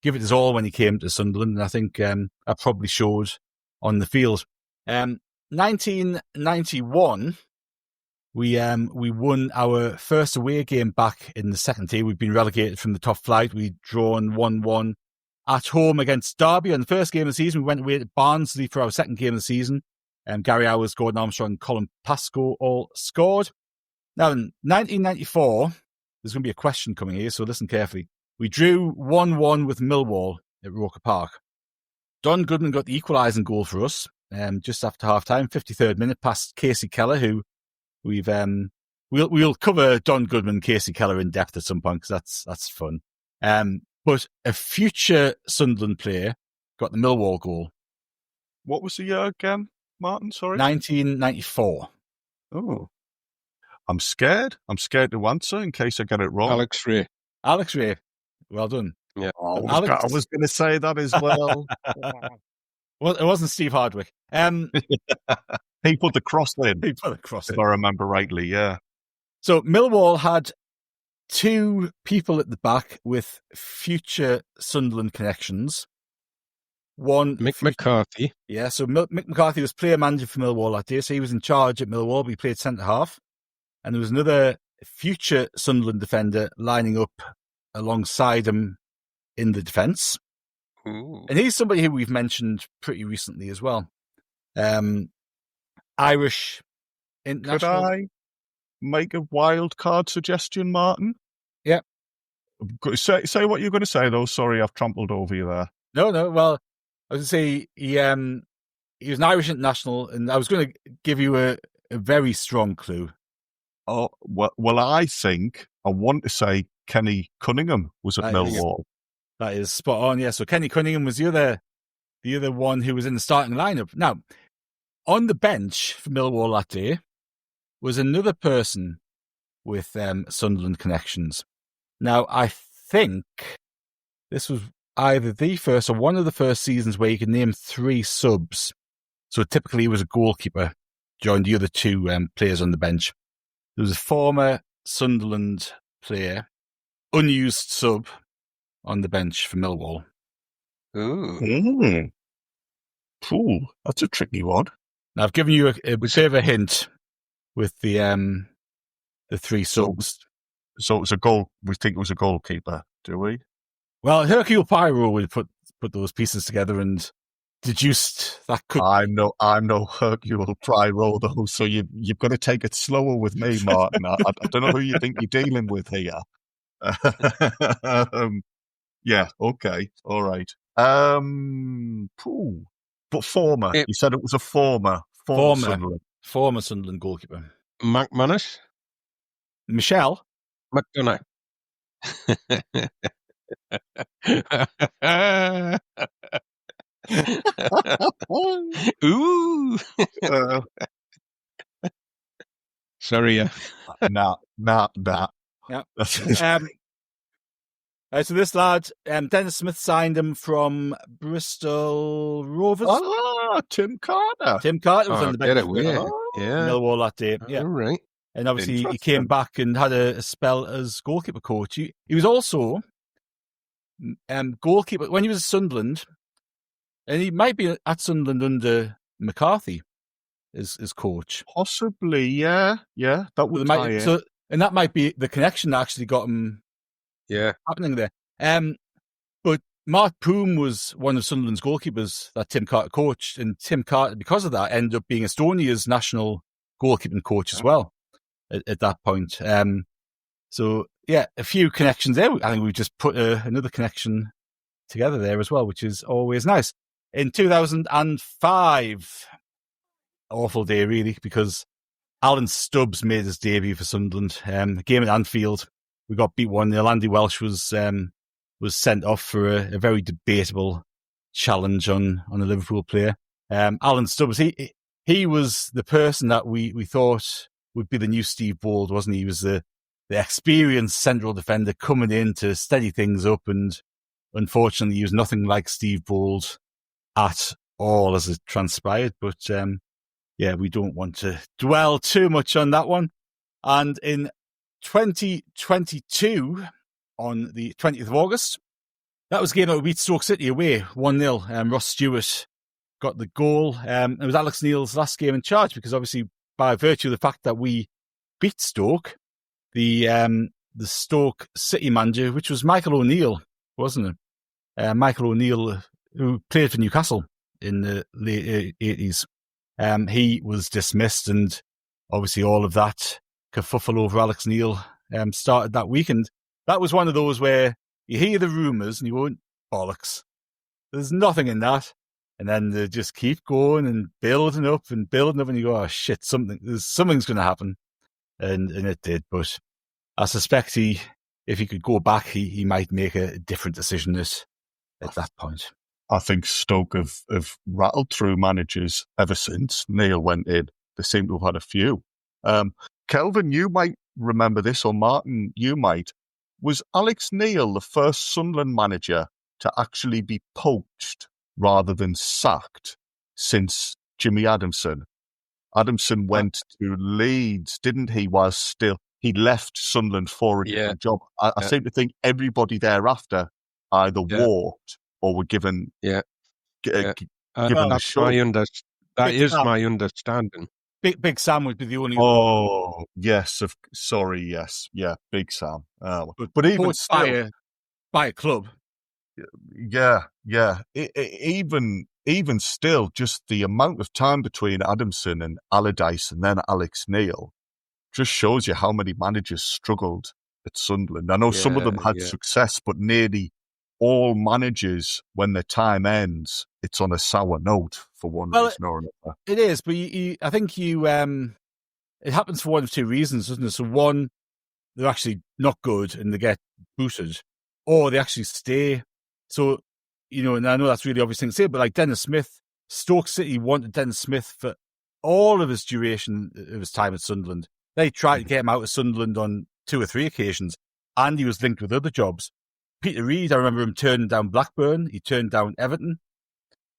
his all when he came to Sunderland, and I think that probably showed on the field. 1991, we won our first away game back in the second tier. We'd been relegated from the top flight. We'd drawn 1-1 at home against Derby on the first game of the season. We went away to Barnsley for our second game of the season. Gary Howers, Gordon Armstrong, and Colin Pascoe all scored. Now, in 1994, there's going to be a question coming here, so listen carefully. We drew 1-1 with Millwall at Roker Park. Don Goodman got the equalising goal for us, just after half-time, 53rd minute, past Casey Keller, who we'll cover Don Goodman, Casey Keller in depth at some point because that's fun. But a future Sunderland player got the Millwall goal. What was the year again, Martin? Sorry? 1994. Oh. I'm scared. I'm scared to answer in case I get it wrong. Alex Ray. Alex Ray. Well done. Yeah. I was going to say that as well. Well, it wasn't Steve Hardwick. He put the cross in. He put the cross in. If I remember rightly, yeah. So Millwall had two people at the back with future Sunderland connections. One, Mick McCarthy. Yeah, so Mick McCarthy was player manager for Millwall that day, so he was in charge at Millwall, but he played centre-half. And there was another future Sunderland defender lining up alongside him in the defence. Ooh. And he's somebody who we've mentioned pretty recently as well. Irish international. Could I make a wild card suggestion, Martin? Yeah. Say what you're going to say, though. Sorry, I've trampled over you there. No. Well, I was going to say he was an Irish international, and I was going to give you a very strong clue. Oh, well, I think I want to say Kenny Cunningham was at Millwall. That is spot on, yeah. So Kenny Cunningham was the other one who was in the starting lineup. Now, on the bench for Millwall that day was another person with Sunderland connections. Now, I think this was either the first or one of the first seasons where you could name three subs. So typically it was a goalkeeper joined the other two players on the bench. There was a former Sunderland player, unused sub, on the bench for Millwall. Ooh. Ooh, that's a tricky one. Now, I've given you a bit of a hint with the three subs. So it was a goal. We think it was a goalkeeper, do we? Well, Hercule Poirot would put those pieces together and deduced that could. I'm no Hercule Poirot though, so you've got to take it slower with me, Martin. I don't know who you think you're dealing with here. Yeah, okay, all right. But former. You said it was a former Sunderland goalkeeper. McManus? Michelle? McDonough. Ooh. Sorry. Nah. Yeah. So this lad, Dennis Smith signed him from Bristol Rovers. Ah, Tim Carter. Tim Carter was on the bench for Yeah. Millwall that day. Yeah. All right. And obviously he came back and had a spell as goalkeeper coach. He was also goalkeeper when he was at Sunderland, and he might be at Sunderland under McCarthy as coach. Possibly, yeah. That would tie in. So, and that might be the connection that actually got him happening there. But Mark Poom was one of Sunderland's goalkeepers that Tim Carter coached, and Tim Carter, because of that, ended up being Estonia's national goalkeeping coach as well at that point. So, yeah, a few connections there. I think we just put another connection together there as well, which is always nice. In 2005, awful day, really, because Alan Stubbs made his debut for Sunderland. Game at Anfield, we got beat 1-0. Andy Welsh was sent off for a very debatable challenge on a Liverpool player. Alan Stubbs, he was the person that we thought would be the new Steve Bould, wasn't he? He was the experienced central defender coming in to steady things up, and unfortunately he was nothing like Steve Bould at all as it transpired. But we don't want to dwell too much on that one. And in 2022, on the 20th of August, that was a game that we beat Stoke City away 1-0. Ross Stewart got the goal. It was Alex Neil's last game in charge, because obviously by virtue of the fact that we beat Stoke, the Stoke City manager, which was Michael O'Neill, wasn't it? Michael O'Neill, who played for Newcastle in the late 80s. He was dismissed, and obviously all of that kerfuffle over Alex Neil started that week. And that was one of those where you hear the rumours and you won't, bollocks. There's nothing in that. And then they just keep going and building up, and you go, oh shit, something's going to happen. And it did. But I suspect if he could go back, he might make a different decision at that point. I think Stoke have rattled through managers ever since Neil went in. They seem to have had a few. Kelvin, you might remember this, or Martin, you might. Was Alex Neil the first Sunderland manager to actually be poached rather than sacked since Jimmy Adamson? Adamson went to Leeds, didn't he? He left Sunderland for a different job. I seem to think everybody thereafter either walked or were given given a shove. That is my understanding. Big Sam would be the only. Oh yes, yes, yeah, Big Sam. But even still, by a club. Yeah. Even still, just the amount of time between Adamson and Allardyce and then Alex Neil just shows you how many managers struggled at Sunderland. I know some of them had success, but nearly all managers, when their time ends, it's on a sour note for one reason or another. It is, but I think it happens for one of two reasons, doesn't it? So one, they're actually not good and they get booted, or they actually stay. So, and I know that's really obvious thing to say, but like Dennis Smith, Stoke City wanted Dennis Smith for all of his duration of his time at Sunderland. They tried to get him out of Sunderland on 2 or 3 occasions, and he was linked with other jobs. Peter Reid, I remember him turning down Blackburn. He turned down Everton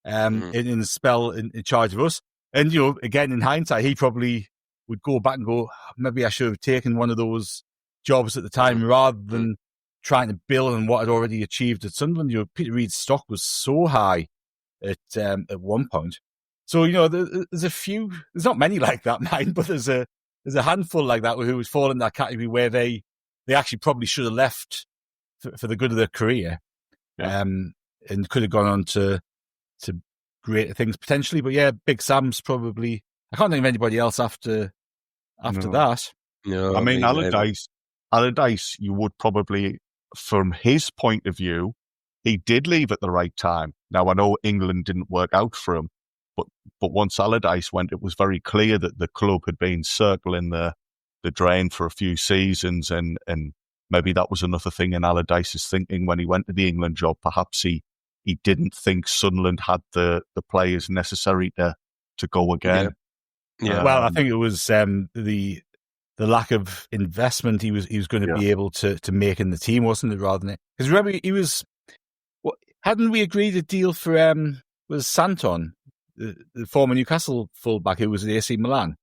in a spell in charge of us. And, again, in hindsight, he probably would go back and go, maybe I should have taken one of those jobs at the time rather than trying to build on what I'd already achieved at Sunderland. Peter Reid's stock was so high at one point. So, there's a few, there's not many like that, mind, but there's a handful like that who would fall in that category where they actually probably should have left for the good of their career, and could have gone on to greater things potentially. But yeah, Big Sam's probably. I can't think of anybody else after that. No, I mean Allardyce, you would probably, from his point of view, he did leave at the right time. Now I know England didn't work out for him, but once Allardyce went, it was very clear that the club had been circling the drain for a few seasons, and maybe that was another thing in Allardyce's thinking when he went to the England job. Perhaps he didn't think Sunderland had the players necessary to go again. Yeah. Well, I think it was the lack of investment he was going to be able to make in the team, wasn't it? Rather than because remember he was. Hadn't we agreed a deal for was Santon, the former Newcastle fullback who was at AC Milan?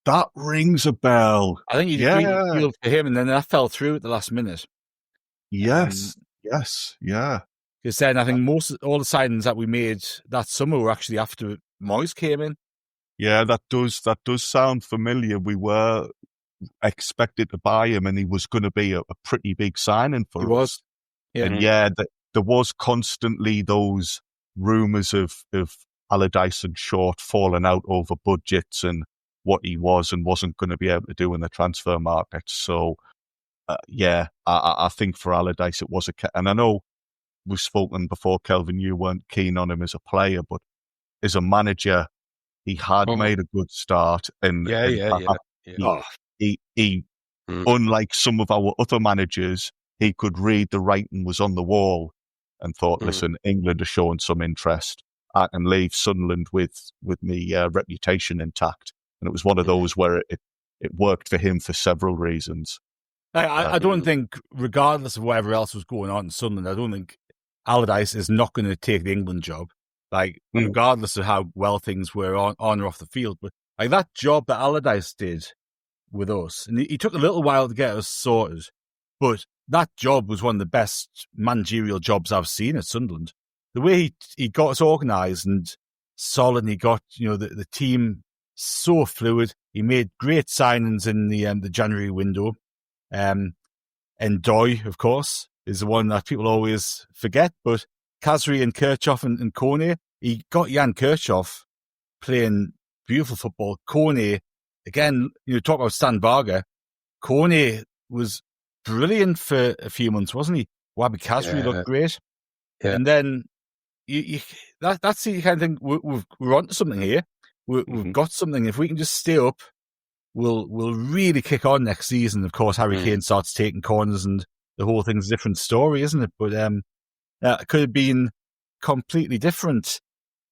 That rings a bell. I think he agreed a deal for him, and then that fell through at the last minute. Yes. Because then I think all the signings that we made that summer were actually after Moyes came in. Yeah, that does sound familiar. We were expected to buy him, and he was going to be a pretty big signing for us. He was. Yeah. And there was constantly those rumours of Allardyce and Short falling out over budgets and what he was and wasn't going to be able to do in the transfer market. So, I think for Allardyce it was and I know we've spoken before, Kelvin, you weren't keen on him as a player, but as a manager, he had made a good start. And he unlike some of our other managers, he could read the writing was on the wall and thought, listen, England are showing some interest. I can leave Sunderland with me reputation intact. And it was one of those where it worked for him for several reasons. I don't think, regardless of whatever else was going on in Sunderland, I don't think Allardyce is not going to take the England job. Like, regardless of how well things were on or off the field. But like that job that Allardyce did with us, and he took a little while to get us sorted, but that job was one of the best managerial jobs I've seen at Sunderland. The way he got us organised and solid, and he got the team so fluid. He made great signings in the January window. And Doy, of course, is the one that people always forget. But Kazri and Kirchhoff and Kone, he got Jan Kirchhoff playing beautiful football. Kone, again, talk about Stan Varga. Kone was brilliant for a few months, wasn't he? Wabi Kazri looked great. Yeah. And then that's the kind of thing. We're onto something here. We've got something. If we can just stay up, we'll really kick on next season. Of course, Harry Kane starts taking corners, and the whole thing's a different story, isn't it? But it could have been completely different.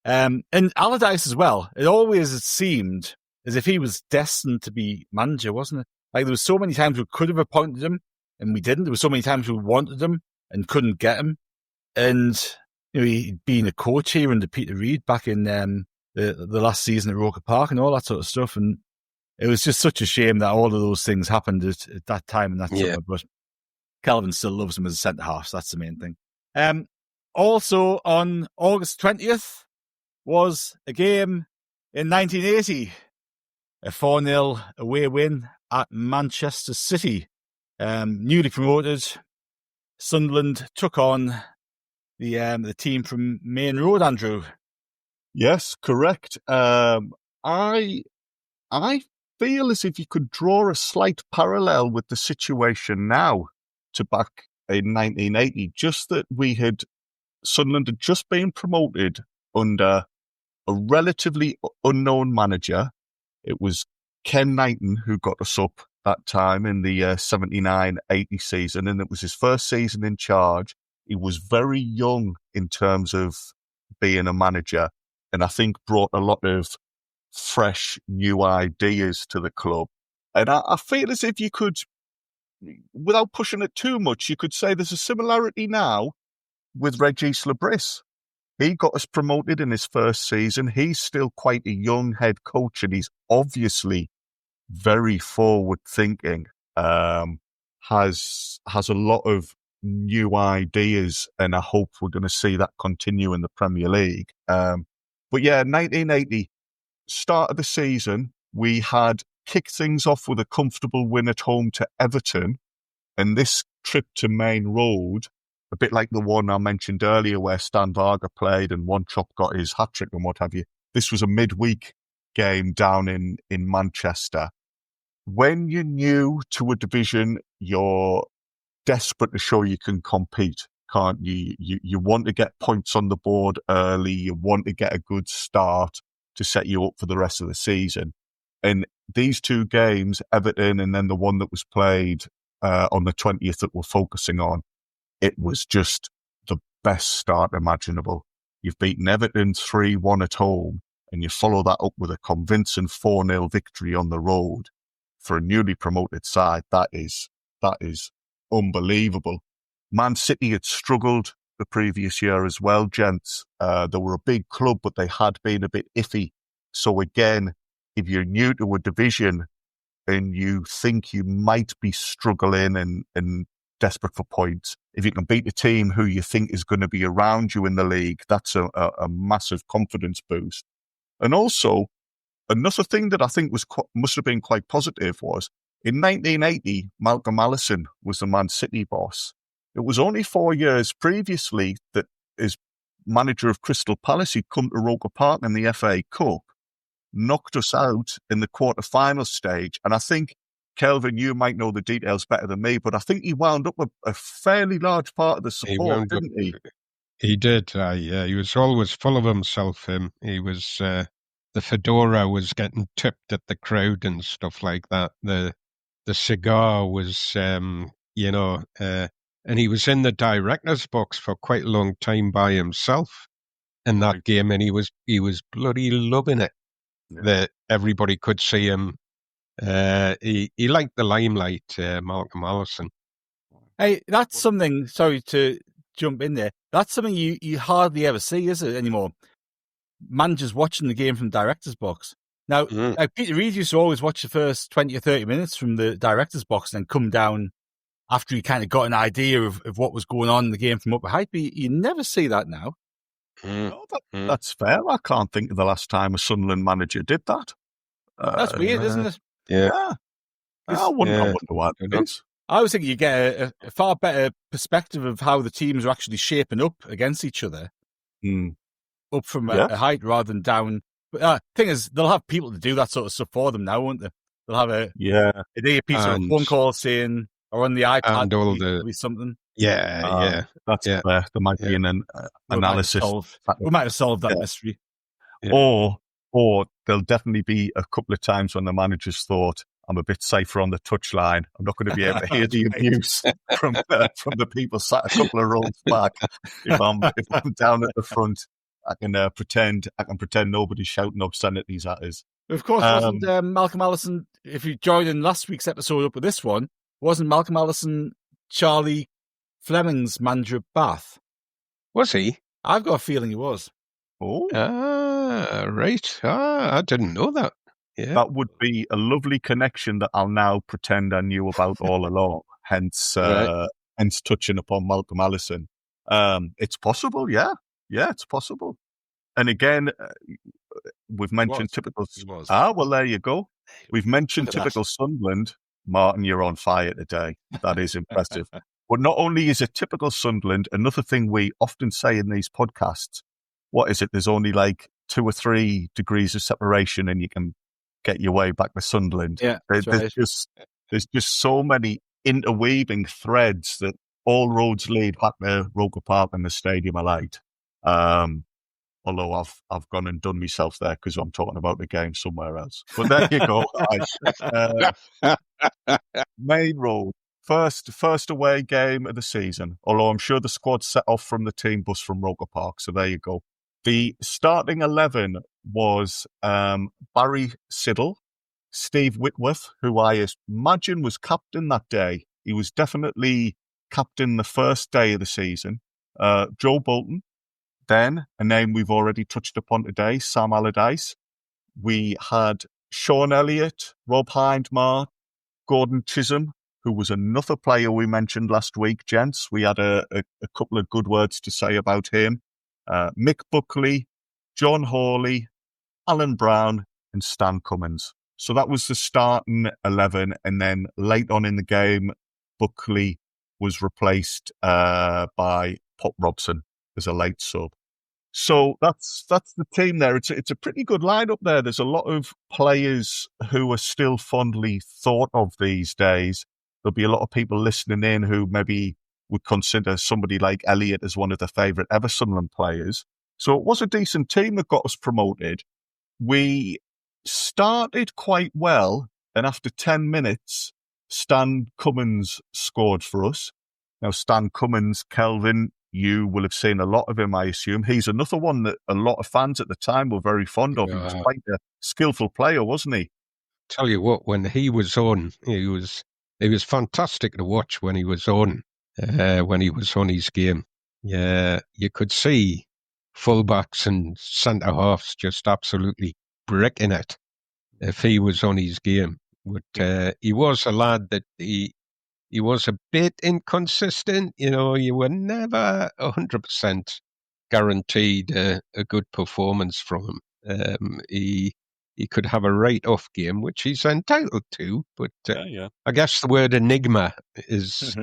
And Allardyce as well. It always seemed as if he was destined to be manager, wasn't it? Like there was so many times we could have appointed him, and we didn't. There were so many times we wanted him and couldn't get him. And he'd been a coach here under Peter Reid back in the last season at Roker Park and all that sort of stuff. And it was just such a shame that all of those things happened at that time and that summer. But Kelvin still loves him as a centre half, so that's the main thing. Also on August 20th was a game in 1980, a 4-0 away win at Manchester City. Newly promoted, Sunderland took on the team from Maine Road, Andrew. Yes, correct. I feel as if you could draw a slight parallel with the situation now to back in 1980, just that Sunderland had just been promoted under a relatively unknown manager. It was Ken Knighton who got us up that time in the 79-80 season, and it was his first season in charge. He was very young in terms of being a manager, and I think brought a lot of fresh new ideas to the club. And I feel as if you could, without pushing it too much, you could say there's a similarity now with Regis Labris. He got us promoted in his first season. He's still quite a young head coach, and he's obviously very forward thinking, has a lot of new ideas, and I hope we're going to see that continue in the Premier League. But yeah, 1980, start of the season, we had kicked things off with a comfortable win at home to Everton, and this trip to Maine Road, a bit like the one I mentioned earlier where Stan Varga played and One Chop got his hat-trick and what have you. This was a midweek game down in Manchester. When you're new to a division, you're desperate to show you can compete, can't you? You want to get points on the board early. You want to get a good start to set you up for the rest of the season. And these two games, Everton and then the one that was played on the 20th that we're focusing on, it was just the best start imaginable. You've beaten Everton 3-1 at home, and you follow that up with a convincing 4-0 victory on the road. For a newly promoted side, that is unbelievable. Man City had struggled the previous year as well, gents. They were a big club, but they had been a bit iffy. So again, if you're new to a division and you think you might be struggling and desperate for points, if you can beat a team who you think is going to be around you in the league, that's a massive confidence boost. And also, another thing that I think must have been quite positive was, in 1980, Malcolm Allison was the Man City boss. It was only 4 years previously that, as manager of Crystal Palace, he'd come to Roker Park in the FA Cup, knocked us out in the quarter-final stage. And I think, Kelvin, you might know the details better than me, but I think he wound up a fairly large part of the support, didn't he? He did. He was always full of himself. He was... the fedora was getting tipped at the crowd and stuff like that. The cigar was, and he was in the director's box for quite a long time by himself in that game, and he was bloody loving it. Yeah. That everybody could see him. He liked the limelight, Malcolm Allison. Hey, that's something. Sorry to jump in there. That's something you hardly ever see, is it, anymore? Managers watching the game from director's box. Now, Peter Reid used to always watch the first 20 or 30 minutes from the director's box and then come down after he kind of got an idea of what was going on in the game from up height. But you never see that now. No, that's fair. I can't think of the last time a Sunderland manager did that. That's weird, isn't it? Yeah. I wonder what it is. I always think you get a far better perspective of how the teams are actually shaping up against each other. Up from a height rather than down. But thing is, they'll have people to do that sort of stuff for them now, won't they? They'll have a piece of a phone call saying, or on the iPad, and all something. That's fair. There might be an analysis. We might have solved that Yeah. mystery. Yeah. Or there'll definitely be a couple of times when the managers thought, I'm a bit safer on the touchline. I'm not going to be able to hear the abuse from the people sat a couple of rows back. If I'm down at the front, I can pretend nobody's shouting obscenities at us. Of course, wasn't Malcolm Allison, if you joined in last week's episode up with this one, wasn't Malcolm Allison Charlie Fleming's manager at Bath? Was he? I've got a feeling he was. Oh. Right. I didn't know that. Yeah. That would be a lovely connection that I'll now pretend I knew about all along. Hence touching upon Malcolm Allison. It's possible, yeah. Yeah, it's possible. And again, we've mentioned typical... well, there you go. We've mentioned typical Sunderland. Martin, you're on fire today. That is impressive. But not only is it typical Sunderland, another thing we often say in these podcasts, what is it? There's only like 2 or 3 degrees of separation and you can get your way back to Sunderland. Yeah, there's just so many interweaving threads that all roads lead back to Roker Park and the Stadium of Light. Although I've gone and done myself there because I'm talking about the game somewhere else. But there you go. Maine Road, first away game of the season. Although I'm sure the squad set off from the team bus from Roker Park. So there you go. The starting 11 was Barry Siddle, Steve Whitworth, who I imagine was captain that day. He was definitely captain the first day of the season. Joe Bolton. Then, a name we've already touched upon today, Sam Allardyce. We had Sean Elliott, Rob Hindmark, Gordon Chisholm, who was another player we mentioned last week, gents. We had a couple of good words to say about him. Mick Buckley, John Hawley, Alan Brown, and Stan Cummins. So that was the starting 11. And then late on in the game, Buckley was replaced by Pop Robson as a late sub. So that's the team there. It's a pretty good lineup there. There's a lot of players who are still fondly thought of these days. There'll be a lot of people listening in who maybe would consider somebody like Elliott as one of their favourite ever Sunderland players. So it was a decent team that got us promoted. We started quite well, and after 10 minutes, Stan Cummins scored for us. Now, Stan Cummins, Kelvin, you will have seen a lot of him, I assume. He's another one that a lot of fans at the time were very fond of. He was quite a skillful player, wasn't he? Tell you what, when he was on, he was fantastic to watch when he was on his game. Yeah, you could see fullbacks and centre halves just absolutely bricking it if he was on his game. But he was a lad that he was a bit inconsistent. You know, you were never 100% guaranteed a good performance from him. He could have a right-off game, which he's entitled to. But I guess the word enigma is,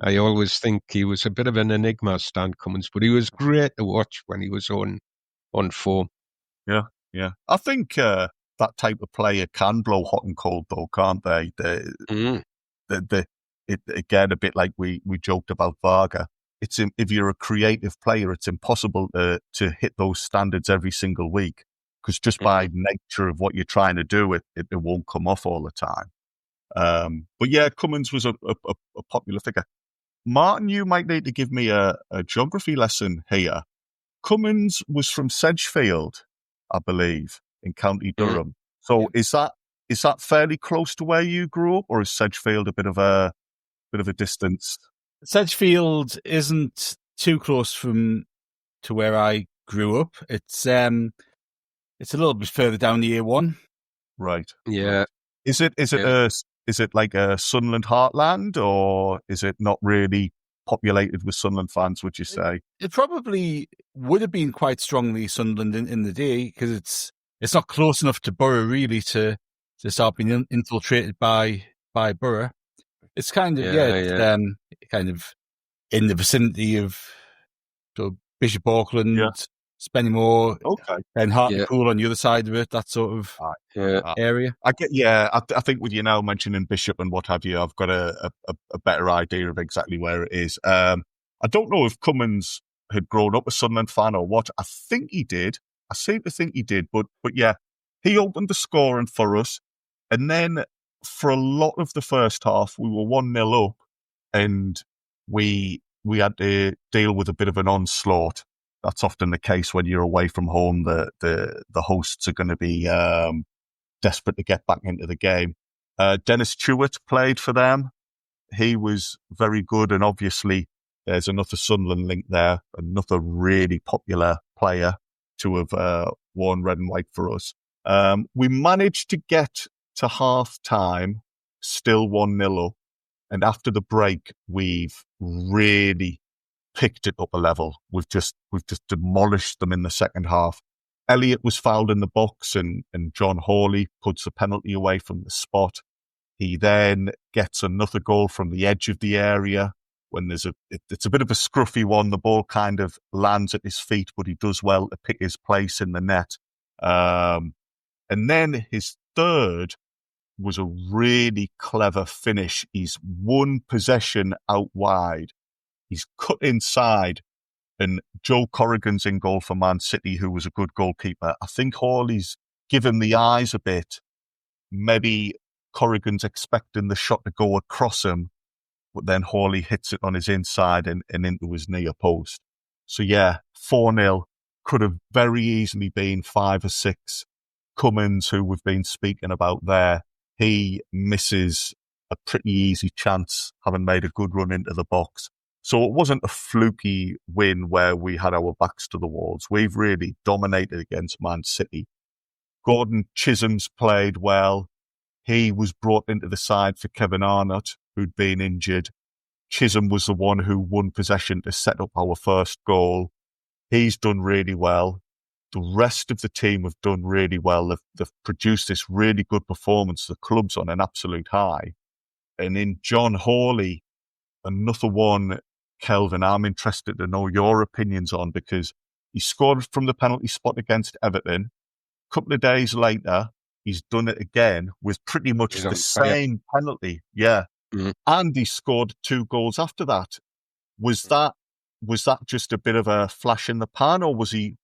I always think he was a bit of an enigma, Stan Cummins, but he was great to watch when he was on form. Yeah. I think that type of player can blow hot and cold, though, can't they? Again, a bit like we joked about Varga. If you're a creative player, it's impossible to hit those standards every single week because just by nature of what you're trying to do, it won't come off all the time. But yeah, Cummins was a popular figure. Martin, you might need to give me a geography lesson here. Cummins was from Sedgefield, I believe, in County Durham. So is that fairly close to where you grew up, or is Sedgefield a bit of a distance? Sedgefield isn't too close to where I grew up. It's a little bit further down the A1. Right. Yeah. Is it like a Sunderland heartland, or is it not really populated with Sunderland fans, would you say? It probably would have been quite strongly Sunderland in the day because it's not close enough to Borough really to start being infiltrated by Borough. It's kind of kind of in the vicinity of Bishop Auckland, Spennymoor, Okay. and Hartlepool on the other side of it, that sort of area. I think with you now mentioning Bishop and what have you, I've got a better idea of exactly where it is. I don't know if Cummins had grown up a Sunderland fan or what. I think he did. I seem to think he did, but yeah, he opened the scoring for us, and then for a lot of the first half, we were 1-0 up, and we had to deal with a bit of an onslaught. That's often the case when you're away from home. The hosts are going to be desperate to get back into the game. Dennis Stewart played for them. He was very good, and obviously there's another Sunderland link there, another really popular player to have worn red and white for us. We managed to get to half-time, still 1-0 up, and after the break, we've really picked it up a level. We've just demolished them in the second half. Elliott was fouled in the box, and John Hawley puts a penalty away from the spot. He then gets another goal from the edge of the area when it's a bit of a scruffy one. The ball kind of lands at his feet, but he does well to pick his place in the net. And then his third was a really clever finish. He's one possession out wide. He's cut inside, and Joe Corrigan's in goal for Man City, who was a good goalkeeper. I think Hawley's given the eyes a bit. Maybe Corrigan's expecting the shot to go across him, but then Hawley hits it on his inside and into his near post. So yeah, 4-0. Could have very easily been 5 or 6. Cummins, who we've been speaking about there, he misses a pretty easy chance, having made a good run into the box. So it wasn't a fluky win where we had our backs to the walls. We've really dominated against Man City. Gordon Chisholm's played well. He was brought into the side for Kevin Arnott, who'd been injured. Chisholm was the one who won possession to set up our first goal. He's done really well. The rest of the team have done really well. They've produced this really good performance. The club's on an absolute high. And in John Hawley, another one, Kelvin, I'm interested to know your opinions on, because he scored from the penalty spot against Everton. A couple of days later, he's done it again with pretty much the same penalty. Yeah. Mm-hmm. And he scored 2 goals after that. Was that just a bit of a flash in the pan, or was he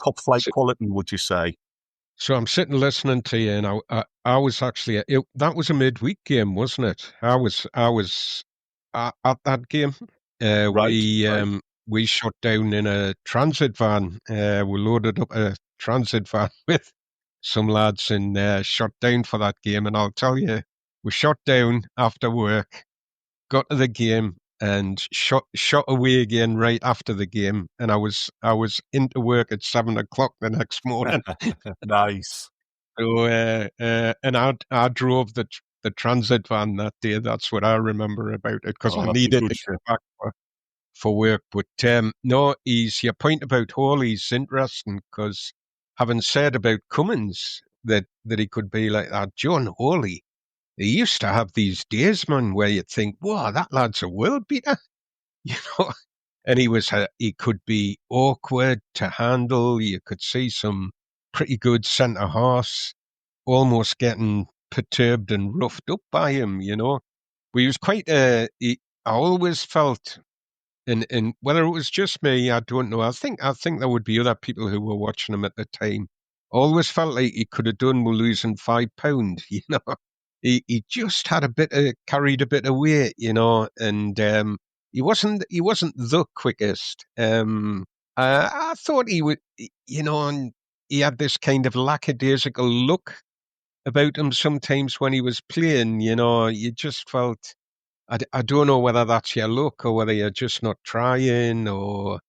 top flight quality, would you say? So I'm sitting listening to you, and I was actually that was a midweek game, wasn't it? I was at that game. We shot down in a transit van. We loaded up a transit van with some lads and shot down for that game. And I'll tell you, we shot down after work, got to the game, and shot away again right after the game. And I was into work at 7 o'clock the next morning. Nice. So and I drove the transit van that day. That's what I remember about it, because I needed to get back for work. But no, your point about Hawley's interesting, because having said about Cummins that he could be like that, John Hawley, he used to have these days, man, where you'd think, wow, that lad's a world beater, and he could be awkward to handle. You could see some pretty good centre halves almost getting perturbed and roughed up by him, But he was quite I always felt, and whether it was just me, I don't know. I think there would be other people who were watching him at the time. Always felt like he could have done with losing £5, He just had carried a bit of weight, and he wasn't the quickest. I thought he would, and he had this kind of lackadaisical look about him sometimes when he was playing. You just felt, I don't know whether that's your look or whether you're just not trying, or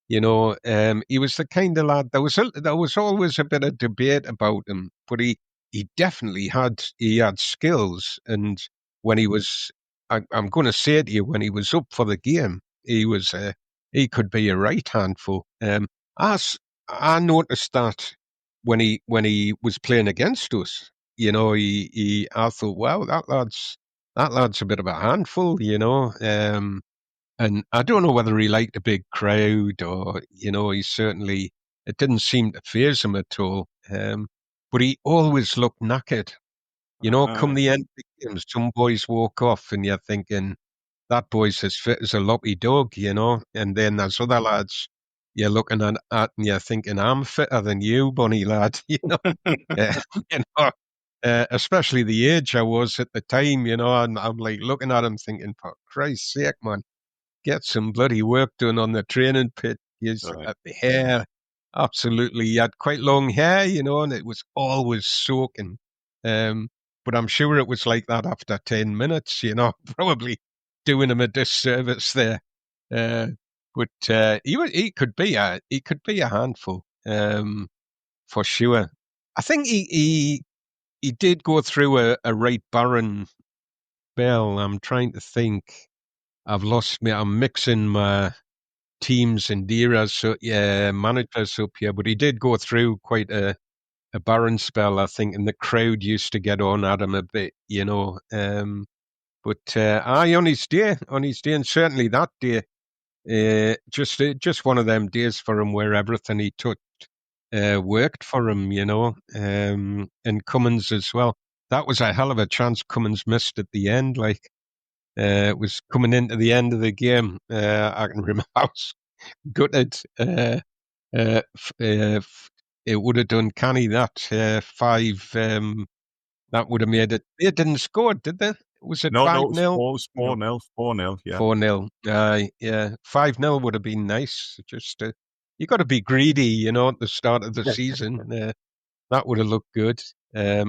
he was the kind of lad. There was always a bit of debate about him, but he definitely had skills. And when he was, I'm going to say to you, when he was up for the game, he could be a right handful. I noticed that when he was playing against us, I thought, wow, that lad's a bit of a handful, and I don't know whether he liked a big crowd, or he certainly it didn't seem to faze him at all. But he always looked knackered. Come the end of the game, some boys walk off and you're thinking, that boy's as fit as a loppy dog, and then there's other lads you're looking at and you're thinking, I'm fitter than you, bunny lad, especially the age I was at the time, and I'm like looking at him thinking, for Christ's sake, man, get some bloody work done on the training pit. The hair, absolutely, he had quite long hair, and it was always soaking. But I'm sure it was like that after 10 minutes, probably doing him a disservice there. But he could be a handful, for sure. I think he did go through a right barren spell. I'm trying to think. I've lost me. I'm mixing my teams and eras, managers up here. But he did go through quite a barren spell, I think, and the crowd used to get on at him a bit, But on his day, and certainly that day, just one of them days for him where everything he touched worked for him, and Cummins as well. That was a hell of a chance Cummins missed at the end. It was coming into the end of the game. I can remember I was gutted. It would have done canny that 5. That would have made it. They didn't score, did they? Was it 5-0? No, it was 4-0. 4-0, yeah. 4-0. Yeah. 5-0 would have been nice. Just you got to be greedy, at the start of the season. That would have looked good. I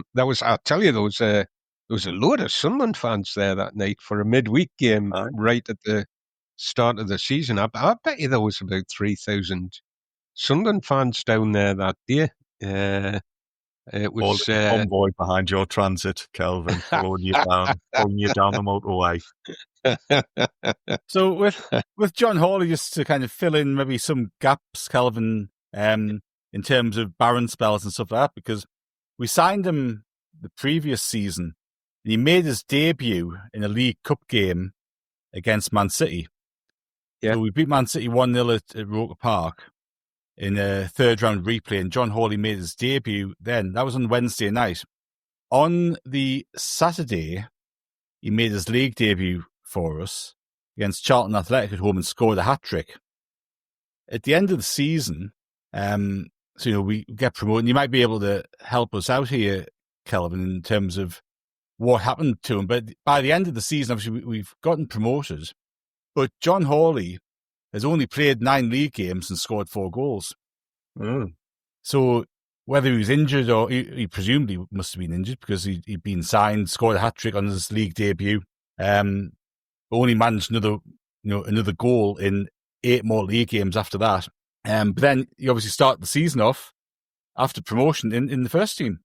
tell you, there was a load of Sunderland fans there that night for a midweek game, right at the start of the season. I bet you there was about 3,000 Sunderland fans down there that day. It was convoy behind your transit, Kelvin, pulling you down the motorway. So with John Hawley, just to kind of fill in maybe some gaps, Kelvin, in terms of barren spells and stuff like that, because we signed him the previous season, and he made his debut in a League Cup game against Man City. Yeah. So we beat Man City 1-0 at Roker Park in a third round replay, and John Hawley made his debut then. That was on Wednesday night. On the Saturday, he made his league debut for us against Charlton Athletic at home and scored a hat-trick. At the end of the season, we get promoted, and you might be able to help us out here, Kelvin, in terms of what happened to him. But by the end of the season, obviously, we've gotten promoted, but John Hawley has only played 9 league games and scored 4 goals. So whether he was injured or he presumably must have been injured because he'd been signed, scored a hat-trick on his league debut, only managed another goal in 8 more league games after that. But then you obviously start the season off after promotion in the first team.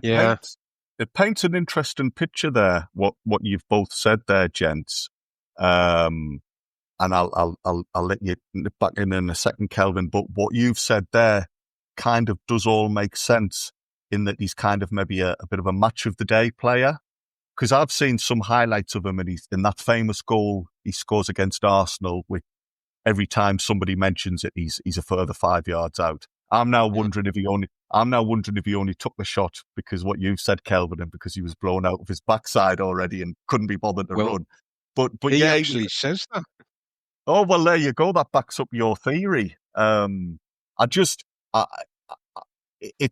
It paints an interesting picture there, what you've both said there, gents. And I'll let you nip back in a second, Kelvin. But what you've said there kind of does all make sense in that he's kind of maybe a bit of a match of the day player. Because I've seen some highlights of him, and he's in that famous goal he scores against Arsenal. With every time somebody mentions it, he's a further 5 yards out. I'm now wondering if he only took the shot because what you've said, Kelvin, and because he was blown out of his backside already and couldn't be bothered to run. But he actually says that. Oh, well, there you go. That backs up your theory. It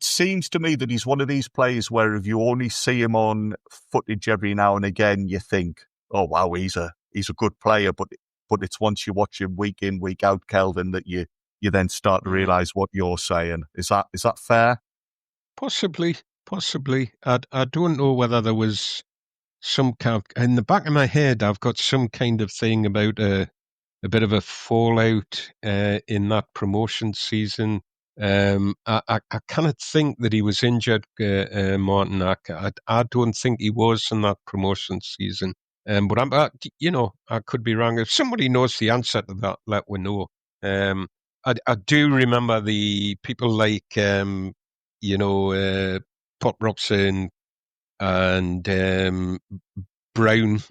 seems to me that he's one of these players where if you only see him on footage every now and again, you think, oh, wow, he's a good player. But it's once you watch him week in, week out, Kelvin, that you then start to realise what you're saying. Is that fair? Possibly. I don't know whether there was some kind of, in the back of my head, I've got some kind of thing about a bit of a fallout in that promotion season. I cannot think that he was injured, Martin. I don't think he was in that promotion season. But I could be wrong. If somebody knows the answer to that, let me know. I do remember the people like Pop Robson and Brown,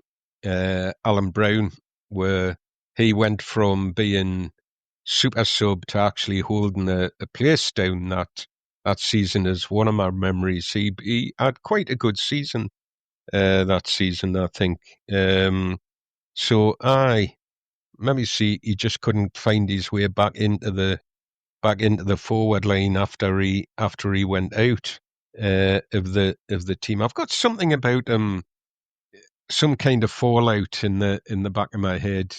Alan Brown, where he went from being super sub to actually holding a place down that season is one of my memories. He had quite a good season that season, I think. So maybe see he just couldn't find his way back into the forward line after he went out of the team. I've got something about some kind of fallout in the back of my head.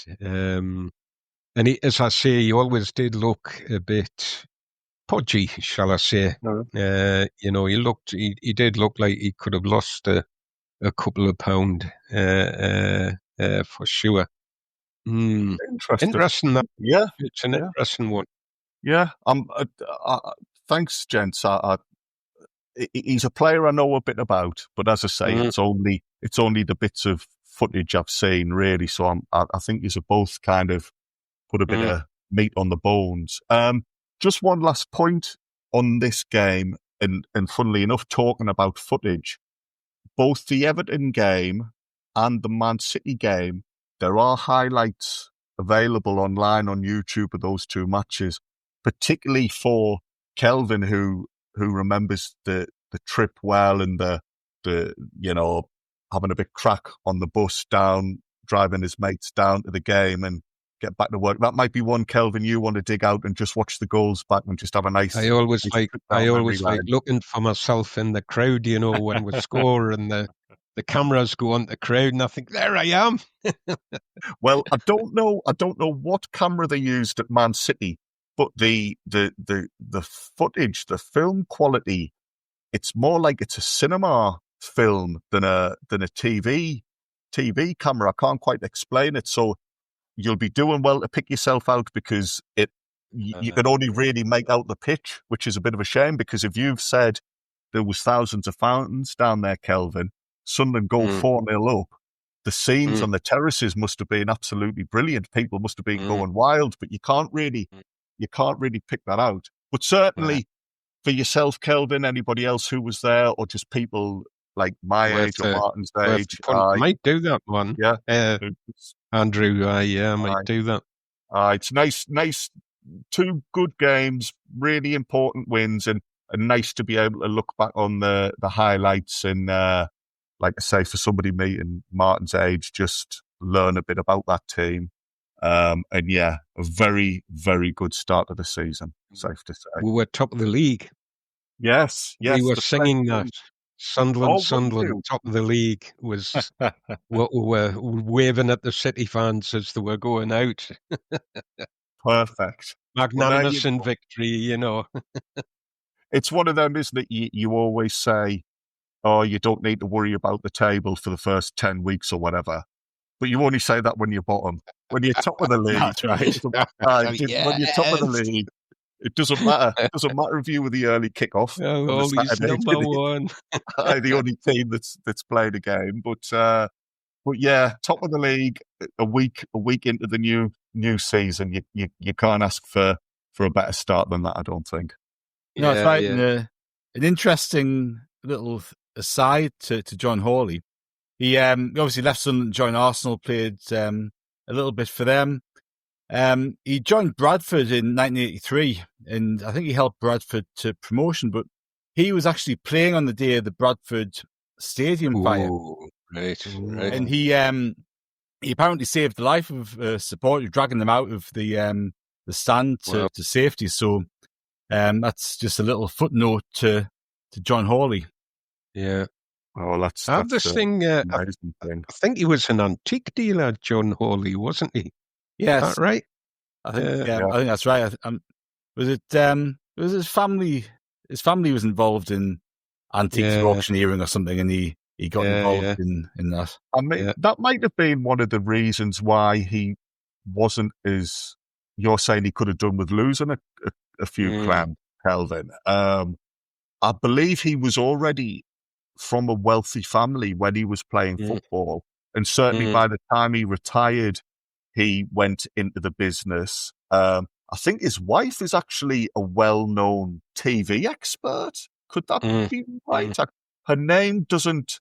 And he, as I say, he always did look a bit podgy, shall I say? He did look like he could have lost a couple of pound for sure. Interesting. Yeah, it's an interesting one. Yeah. Thanks, gents. He's a player I know a bit about, but as I say, it's only the bits of footage I've seen, really. So I think these are both kind of put a bit of meat on the bones. Just one last point on this game, and funnily enough, talking about footage, both the Everton game and the Man City game, there are highlights available online on YouTube of those two matches, particularly for Kelvin, who remembers the trip well and the having a bit crack on the bus down, driving his mates down to the game and get back to work. That might be one, Kelvin, you want to dig out and just watch the goals back and just have a nice. I always like looking for myself in the crowd, when we score and the cameras go on the crowd, and I think, there I am. Well, I don't know what camera they used at Man City, but the footage, the film quality, it's more like it's a cinema film than a TV camera. I can't quite explain it. So you'll be doing well to pick yourself out, because you can only really make out the pitch, which is a bit of a shame, because if you've said there was thousands of fountains down there, Kelvin, Sunderland go 4-0 up, the scenes on the terraces must have been absolutely brilliant. People must have been going wild, but you can't really pick that out. But certainly for yourself, Kelvin, anybody else who was there, or just people like my age or Martin's age, I might do that one. Yeah, Andrew, I might do that. It's nice. Two good games, really important wins, and nice to be able to look back on the highlights and, like I say, for somebody meeting Martin's age, just learn a bit about that team. And yeah, a very, very good start of the season, safe to say. We were top of the league. Yes. We were singing that. Sunderland, top of the league was what we were waving at the City fans as they were going out. Perfect. Magnanimous in victory, It's one of them, isn't it? You always say, oh, you don't need to worry about the table for the first 10 weeks or whatever. But you only say that when you're bottom. When you're top of the league. That's right. When you're top of the league, it doesn't matter. It doesn't matter if you were the early kickoff. Always number one. The only team that's played a game. But yeah, top of the league, a week into the new season, you can't ask for a better start than that, I don't think. No, it's right. Yeah. An interesting little aside to John Hawley. He obviously left Sunderland, joined Arsenal, played a little bit for them. He joined Bradford in 1983, and I think he helped Bradford to promotion, but he was actually playing on the day of the Bradford Stadium fire. Right. And he apparently saved the life of a supporter, dragging them out of the stand to safety. So that's just a little footnote to John Hawley. Yeah. Oh, that's this thing. amazing thing. I think he was an antique dealer, John Hawley, wasn't he? Yes. Is that right? I think that's right. Was it his family? His family was involved in antiques auctioneering or something, and he got involved in that. I mean, that might have been one of the reasons why he wasn't as you're saying he could have done with losing a few grand, Kelvin. I believe he was already from a wealthy family when he was playing football, and certainly by the time he retired, he went into the business. I think his wife is actually a well-known TV expert. Could that be right? Her name doesn't.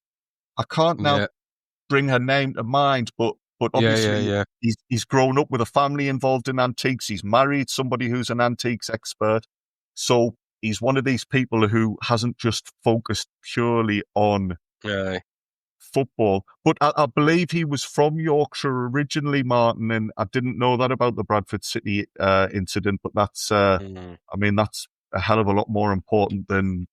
I can't now bring her name to mind, but But obviously, yeah. he's grown up with a family involved in antiques. He's married somebody who's an antiques expert. So he's one of these people who hasn't just focused purely on football. But I believe he was from Yorkshire originally, Martin, and I didn't know that about the Bradford City incident. But that's, I mean, that's a hell of a lot more important than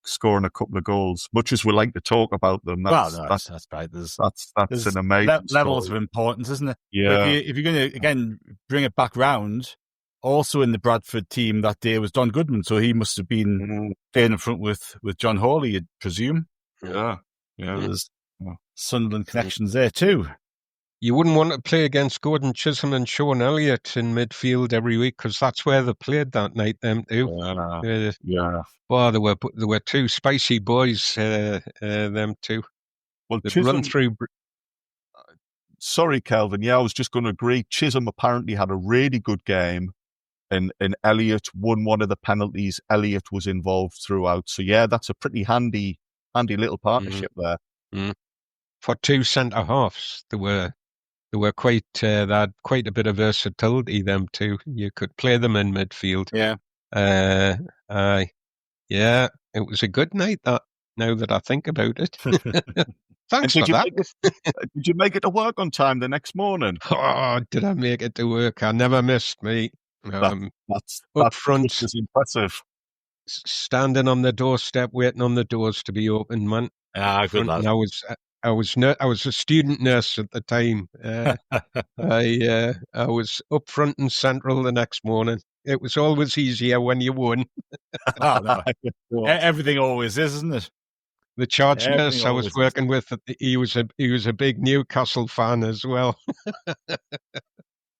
scoring a couple of goals. Much as we like to talk about them, that's right. That's an amazing levels story. of importance, isn't it? Yeah. But if you're going to again bring it back round, also in the Bradford team that day was Don Goodman, so he must have been playing in front with John Hawley, I'd presume. Yeah. There's Sunderland connections there too. You wouldn't want to play against Gordon Chisholm and Sean Elliott in midfield every week, because that's where they played that night, them two. Yeah. Well, they were two spicy boys, them two. Well, They'd Chisholm, run through... Sorry, Kelvin. Yeah, I was just going to agree. Chisholm apparently had a really good game, and Elliott won one of the penalties. Elliott was involved throughout. So, yeah, that's a pretty handy little partnership there. For two centre-halves, they were quite... they had quite a bit of versatility, them two. You could play them in midfield. Yeah. Yeah, it was a good night, that, now that I think about it. Thanks for that. Did you make it to work on time the next morning? Oh, did I make it to work? I never missed, mate. That's up front, just as impressive. Standing on the doorstep, waiting on the doors to be opened, man. Good lad. I was a student nurse at the time. I was up front and central the next morning. It was always easier when you won. No. Everything always is, isn't it? The charge nurse I was working with, he was a big Newcastle fan as well.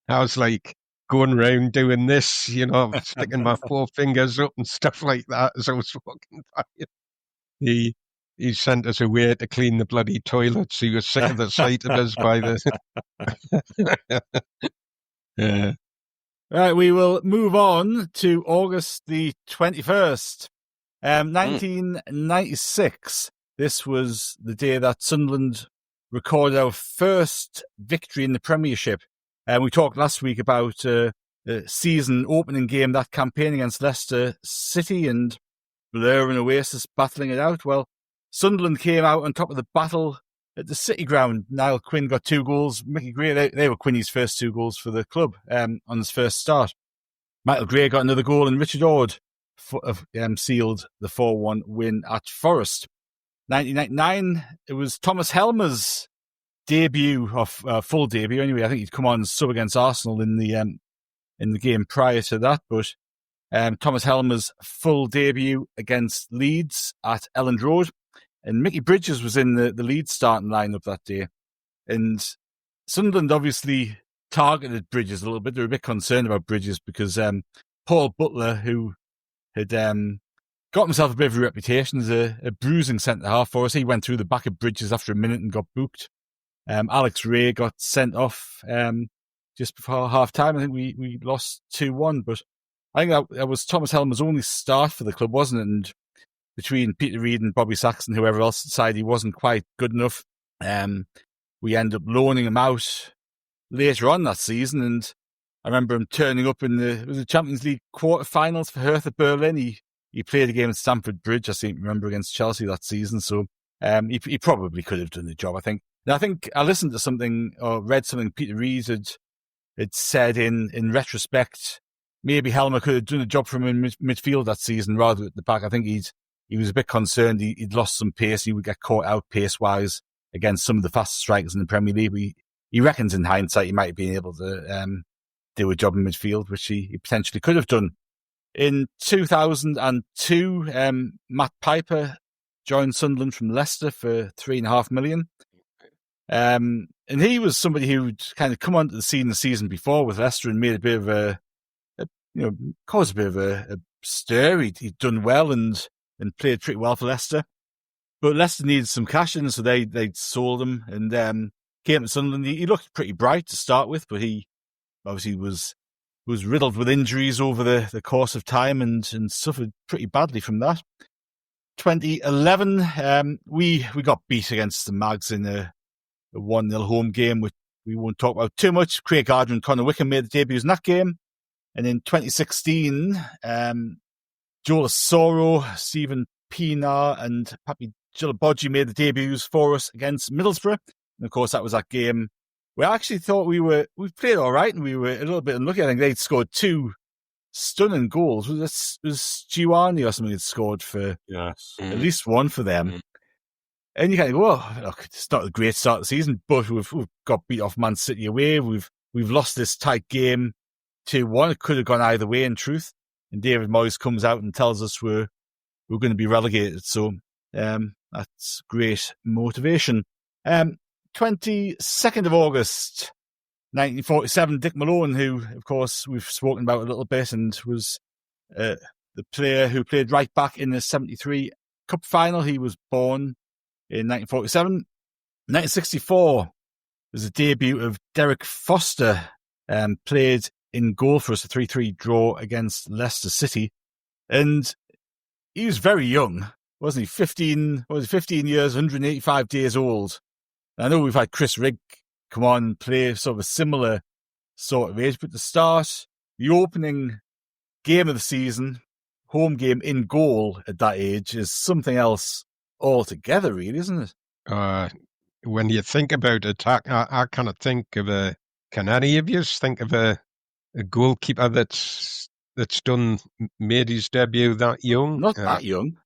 I was like going around doing this, sticking my four fingers up and stuff like that as I was walking by. He sent us away to clean the bloody toilets. He was sick of the sight of us by the... Right, we will move on to August the 21st. 1996. This was the day that Sunderland recorded our first victory in the Premiership. We talked last week about the season opening game, that campaign against Leicester City, and Blur and Oasis battling it out. Well, Sunderland came out on top of the battle at the City Ground. Niall Quinn got 2 goals. Mickey Gray, they were Quinny's first 2 goals for the club on his first start. Michael Gray got another goal, and Richard Ord sealed the 4-1 win at Forest. 1999, it was Thomas Helmer's debut, full debut anyway. I think he'd come on sub against Arsenal in the game prior to that, but Thomas Helmer's full debut against Leeds at Elland Road. And Mickey Bridges was in the Leeds starting lineup that day. And Sunderland obviously targeted Bridges a little bit. They were a bit concerned about Bridges because Paul Butler, who had got himself a bit of a reputation as a bruising centre-half for us, he went through the back of Bridges after a minute and got booked. Alex Ray got sent off just before half-time. I think we lost 2-1, but I think that was Thomas Helmer's only start for the club, wasn't it? And between Peter Reid and Bobby Saxton, whoever else decided he wasn't quite good enough, we ended up loaning him out later on that season. And I remember him turning up in the Champions League quarterfinals for Hertha Berlin. He played a game at Stamford Bridge, I seem to remember, against Chelsea that season. So he probably could have done the job, I think. And I think I listened to something or read something Peter Reid had said in retrospect. Maybe Helmer could have done the job from in midfield that season rather than at the back. I think he was a bit concerned. He'd lost some pace. He would get caught out pace-wise against some of the fastest strikers in the Premier League. He reckons in hindsight he might have been able to do a job in midfield, which he potentially could have done. In 2002, Matt Piper joined Sunderland from Leicester for $3.5 million. And he was somebody who'd kind of come onto the scene the season before with Leicester and made a bit of caused a bit of a stir. He'd done well and played pretty well for Leicester. But Leicester needed some cash in, so they'd sold him and came to Sunderland. He looked pretty bright to start with, but he obviously was riddled with injuries over the course of time and suffered pretty badly from that. 2011, we got beat against the Mags in a 1-0 home game with we won't talk about too much. Craig Gardner and Conor Wickham made the debuts in that game. And in 2016, Joel Asoro, Stephen Pienaar and Papi Gilabodji made the debuts for us against Middlesbrough. And of course, that was that game where I actually thought we played all right and we were a little bit unlucky. I think they'd scored 2 stunning goals. Was Giovanni or something that scored for at least one for them? And you kind of go, well, look, it's not a great start of the season, but we've got beat off Man City away. We've lost this tight game 2-1. It could have gone either way, in truth. And David Moyes comes out and tells us we're going to be relegated. So that's great motivation. 22nd of August, 1947, Dick Malone, who, of course, we've spoken about a little bit and was the player who played right back in the 73 Cup final. He was born in 1947. 1964 was the debut of Derek Foster, played in goal for us, a 3-3 draw against Leicester City. And he was very young, wasn't he? 15 years, 185 days old. I know we've had Chris Rigg come on and play sort of a similar sort of age, but to start the opening game of the season, home game in goal at that age, is something else altogether, really, isn't it? When you think about attack, I kind of think of can any of you think of a goalkeeper that's made his debut that young? Not that young.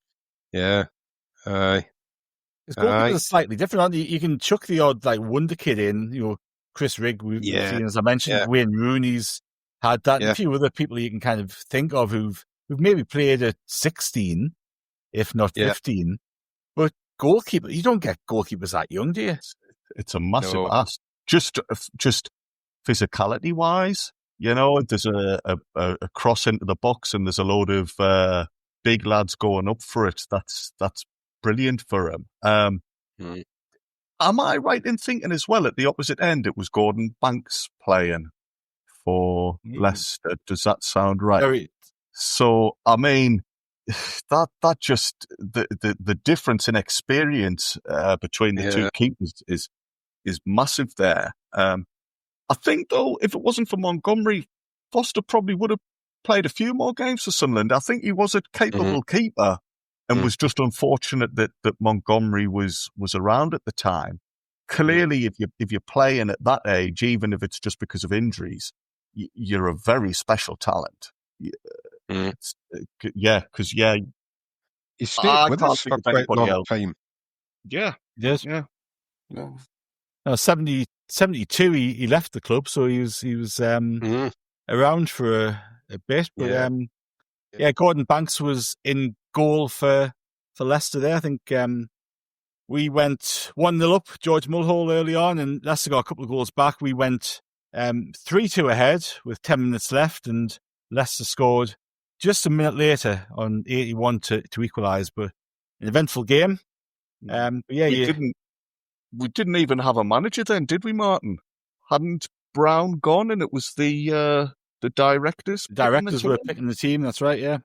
Yeah. His goalkeepers are slightly different, aren't they? You can chuck the odd wonder kid in, Chris Rigg, we've seen, as I mentioned, Wayne Rooney's had that, and a few other people you can kind of think of who've maybe played at 16, if not 15. But goalkeeper, you don't get goalkeepers that young, do you? It's a massive ask. Just physicality wise, there's a cross into the box and there's a load of big lads going up for it. That's brilliant for him. Am I right in thinking as well at the opposite end it was Gordon Banks playing for Leicester? Does that sound right? So I mean, that just the difference in experience between the two keepers is massive there. I think though, if it wasn't for Montgomery, Foster probably would have played a few more games for Sunderland. I think he was a capable keeper. And was just unfortunate that Montgomery was around at the time. Clearly, if you're playing at that age, even if it's just because of injuries, you're a very special talent. Because he stayed with us for quite a long time. Yeah, yes, yeah. 72, he left the club, so he was around for a bit. But Gordon Banks was in goal for Leicester there. I think we went 1-0 up, George Mulhall early on, and Leicester got a couple of goals back. We went 3-2 ahead with 10 minutes left, and Leicester scored just a minute later on 81 to equalise. But an eventful game. We didn't even have a manager then, did we, Martin? Hadn't Brown gone, and it was the directors? The directors were picking the team, that's right, yeah.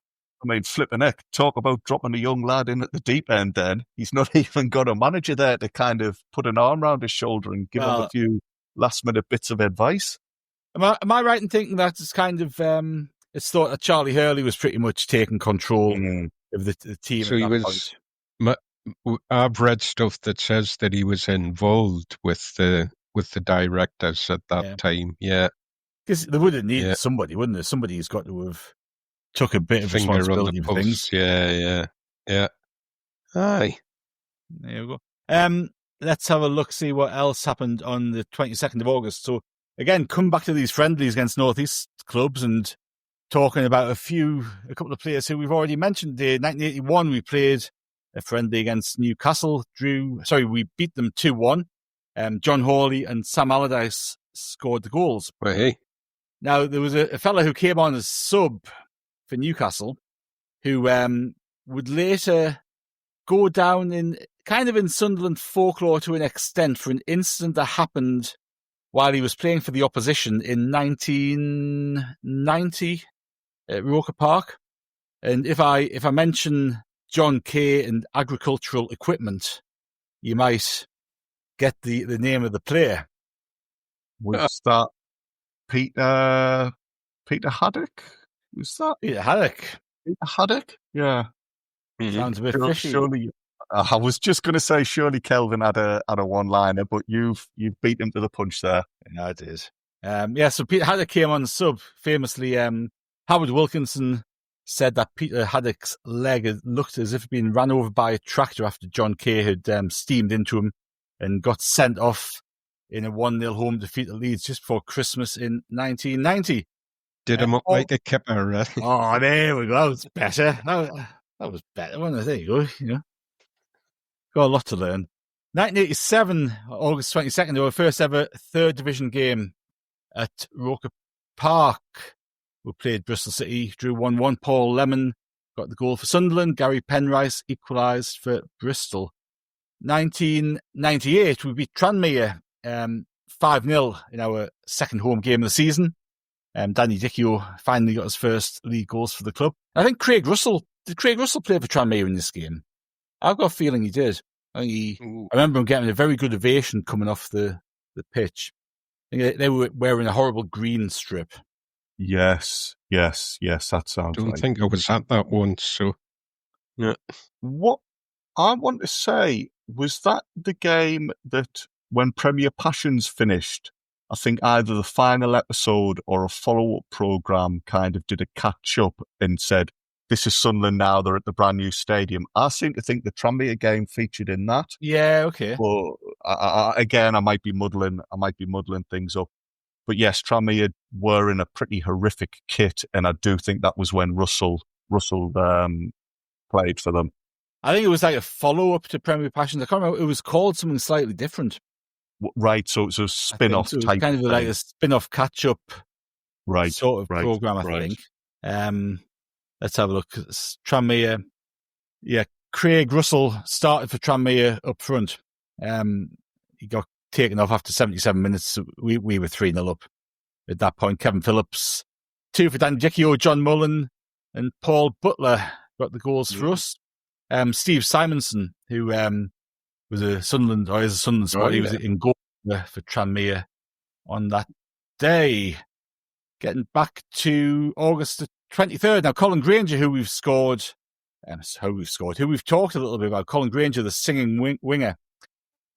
I mean, flipping heck, talk about dropping a young lad in at the deep end then. He's not even got a manager there to kind of put an arm around his shoulder and give him a few last-minute bits of advice. Am I right in thinking that it's kind of, it's thought that Charlie Hurley was pretty much taking control of the team so at he that was, point? I've read stuff that says that he was involved with the directors at that time, Because they would have needed somebody, wouldn't there? Somebody who's got to have took a bit of finger responsibility on the for pulse. things. Yeah. Aye. There you go. Let's have a look, see what else happened on the 22nd of August. So, again, come back to these friendlies against North East clubs and talking about a couple of players who we've already mentioned. In 1981, we played a friendly against Newcastle. We beat them 2-1. John Hawley and Sam Allardyce scored the goals. Well, hey. Now, there was a fellow who came on as sub for Newcastle who would later go down in Sunderland folklore to an extent for an incident that happened while he was playing for the opposition in 1990 at Roker Park. And if I mention John Kay and agricultural equipment, you might get the name of the player. Was that Peter Haddock? Was that Peter Haddock. Peter Haddock? Yeah. Sounds a bit fishy. Surely, I was just going to say, surely Kelvin had a one-liner, but you've beat him to the punch there. Yeah, I did. So Peter Haddock came on sub. Famously, Howard Wilkinson said that Peter Haddock's leg looked as if it had been ran over by a tractor after John Kay had steamed into him and got sent off in a 1-0 home defeat at Leeds just before Christmas in 1990. Did him up like a kipper, right? Oh, there we go. That was better. That was better, wasn't it? There you go. You know, got a lot to learn. 1987, August 22nd, our first ever third division game at Roker Park. We played Bristol City, drew 1-1. Paul Lemon got the goal for Sunderland. Gary Penrice equalised for Bristol. 1998, we beat Tranmere 5-0 in our second home game of the season. Danny Dichio finally got his first league goals for the club. I think Craig Russell play for Tranmere in this game? I've got a feeling he did. I remember him getting a very good ovation coming off the pitch. I think they were wearing a horrible green strip. Yes, that sounds right. I don't think I was at that once, so... Yeah. What I want to say, was that the game that when Premier Passions finished, I think either the final episode or a follow-up programme kind of did a catch-up and said, this is Sunderland now, they're at the brand new stadium. I seem to think the Tranmere game featured in that. Yeah, okay. But I might be muddling things up. But yes, Tranmere were in a pretty horrific kit, and I do think that was when Russell played for them. I think it was like a follow-up to Premier Passions. I can't remember. It was called something slightly different. Right, so it's a spin-off so type kind of like a spin-off catch-up sort of programme, I think. Let's have a look. Tranmere. Yeah, Craig Russell started for Tranmere up front. He got taken off after 77 minutes. We were 3-0 up at that point. Kevin Phillips, 2 for Dan Dichio, John Mullen and Paul Butler got the goals for us. Steve Simonson, who was a Sunderland, or is a Sunderland spot, he was in goal for Tranmere on that day. Getting back to August the 23rd. Now, Colin Granger, who we've talked a little bit about. Colin Granger, the singing winger,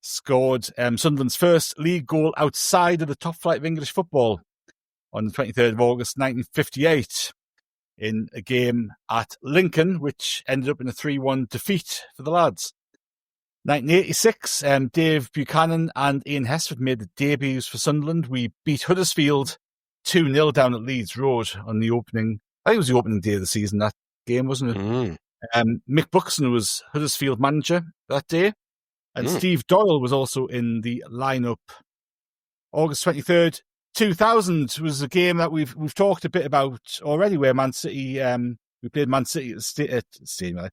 scored Sunderland's first league goal outside of the top flight of English football on the 23rd of August, 1958, in a game at Lincoln, which ended up in a 3-1 defeat for the lads. 1986, Dave Buchanan and Ian Hesford made the debuts for Sunderland. We beat Huddersfield 2-0 down at Leeds Road on the opening, I think it was the opening day of the season, that game, wasn't it? Mick Buxton was Huddersfield manager that day, and Steve Doyle was also in the lineup. August 23rd, 2000 was a game that we've talked a bit about already, where Man City, we played Man City at stadium.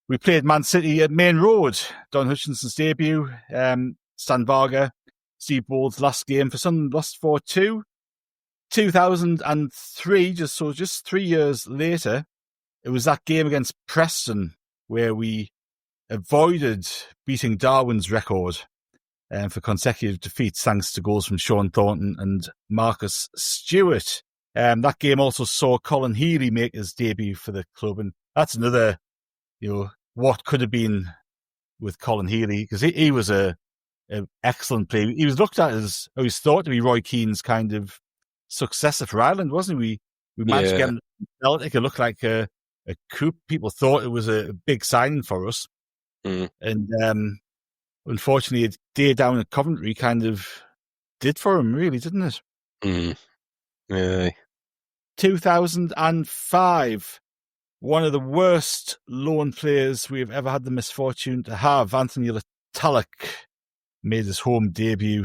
We played Man City at Maine Road. Don Hutchinson's debut, Stan Varga, Steve Bould's last game for Sunderland, lost 4-2. 2003, just 3 years later, it was that game against Preston where we avoided beating Darwin's record for consecutive defeats, thanks to goals from Sean Thornton and Marcus Stewart. That game also saw Colin Healy make his debut for the club, and that's another, what could have been with Colin Healy, because he was an excellent player. He was looked at as, he was thought to be Roy Keane's kind of successor for Ireland, wasn't he? We managed to get him to Celtic. It looked like a coup. People thought it was a big signing for us. And unfortunately, a day down at Coventry kind of did for him, really, didn't it? 2005, one of the worst loan players we have ever had the misfortune to have, Anthony Latalik, made his debut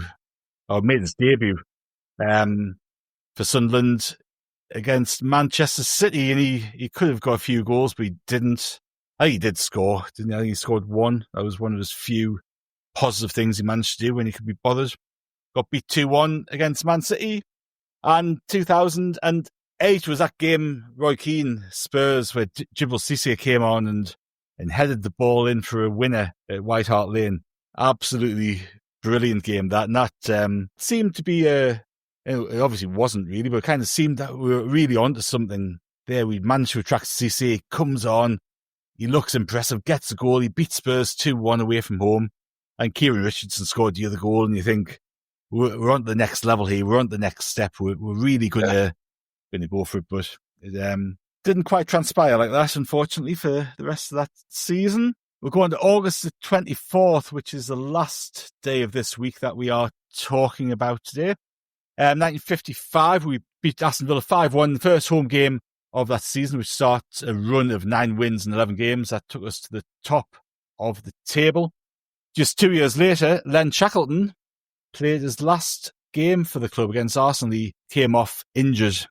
for Sunderland against Manchester City, and he could have got a few goals, but he didn't. I think he did score, didn't he? I think he scored one. That was one of his few positive things he managed to do when he could be bothered. Got beat 2-1 against Man City. And 2008 was that game, Roy Keane, Spurs, where Djibril Cissé came on and headed the ball in for a winner at White Hart Lane. Absolutely brilliant game, that. And that seemed to be a It obviously wasn't really, but it kind of seemed that we were really onto something there. We managed to attract Cisse, comes on, he looks impressive, gets the goal, he beats Spurs 2-1 away from home, and Kieran Richardson scored the other goal, and you think, we're on the next level here, we're on the next step, we're really going to go for it, but it didn't quite transpire like that, unfortunately, for the rest of that season. We're going to August the 24th, which is the last day of this week that we are talking about today. 1955, we beat Aston Villa 5-1, the first home game of that season, which starts a run of 9 wins in 11 games. That took us to the top of the table. Just 2 years later, Len Shackleton played his last game for the club against Arsenal. He came off injured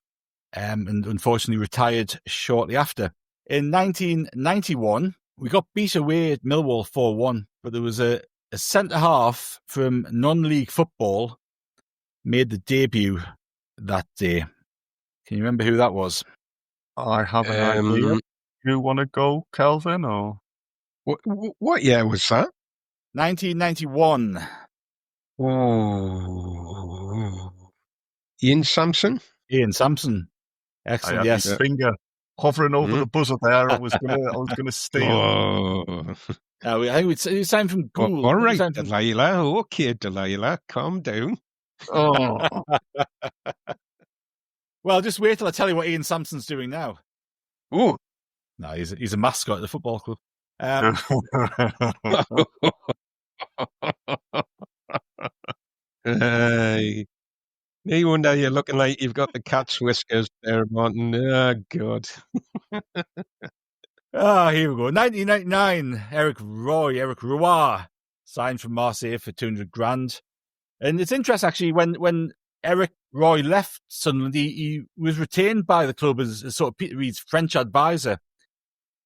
and unfortunately retired shortly after. In 1991, we got beat away at Millwall 4-1, but there was a centre-half from non-league football made the debut that day. Can you remember who that was? I have an idea. You want to go, Kelvin? Or what year was that? 1991. Oh, Ian Sampson. Ian Sampson. Excellent. I had Yes. his finger hovering over the buzzer there. I was gonna steal. Oh. I think it's time from Gould. All right, Delilah. Okay, Delilah, calm down. Oh, Well, just wait till I tell you what Ian Sampson's doing now. Oh. No, he's a mascot at the football club. No wonder you're looking like you've got the cat's whiskers there, Martin. Oh, God. Here we go. 1999, Eric Roy, signed from Marseille for 200 grand. And it's interesting, actually, when Eric Roy left Sunderland, he was retained by the club as sort of Peter Reid's French advisor.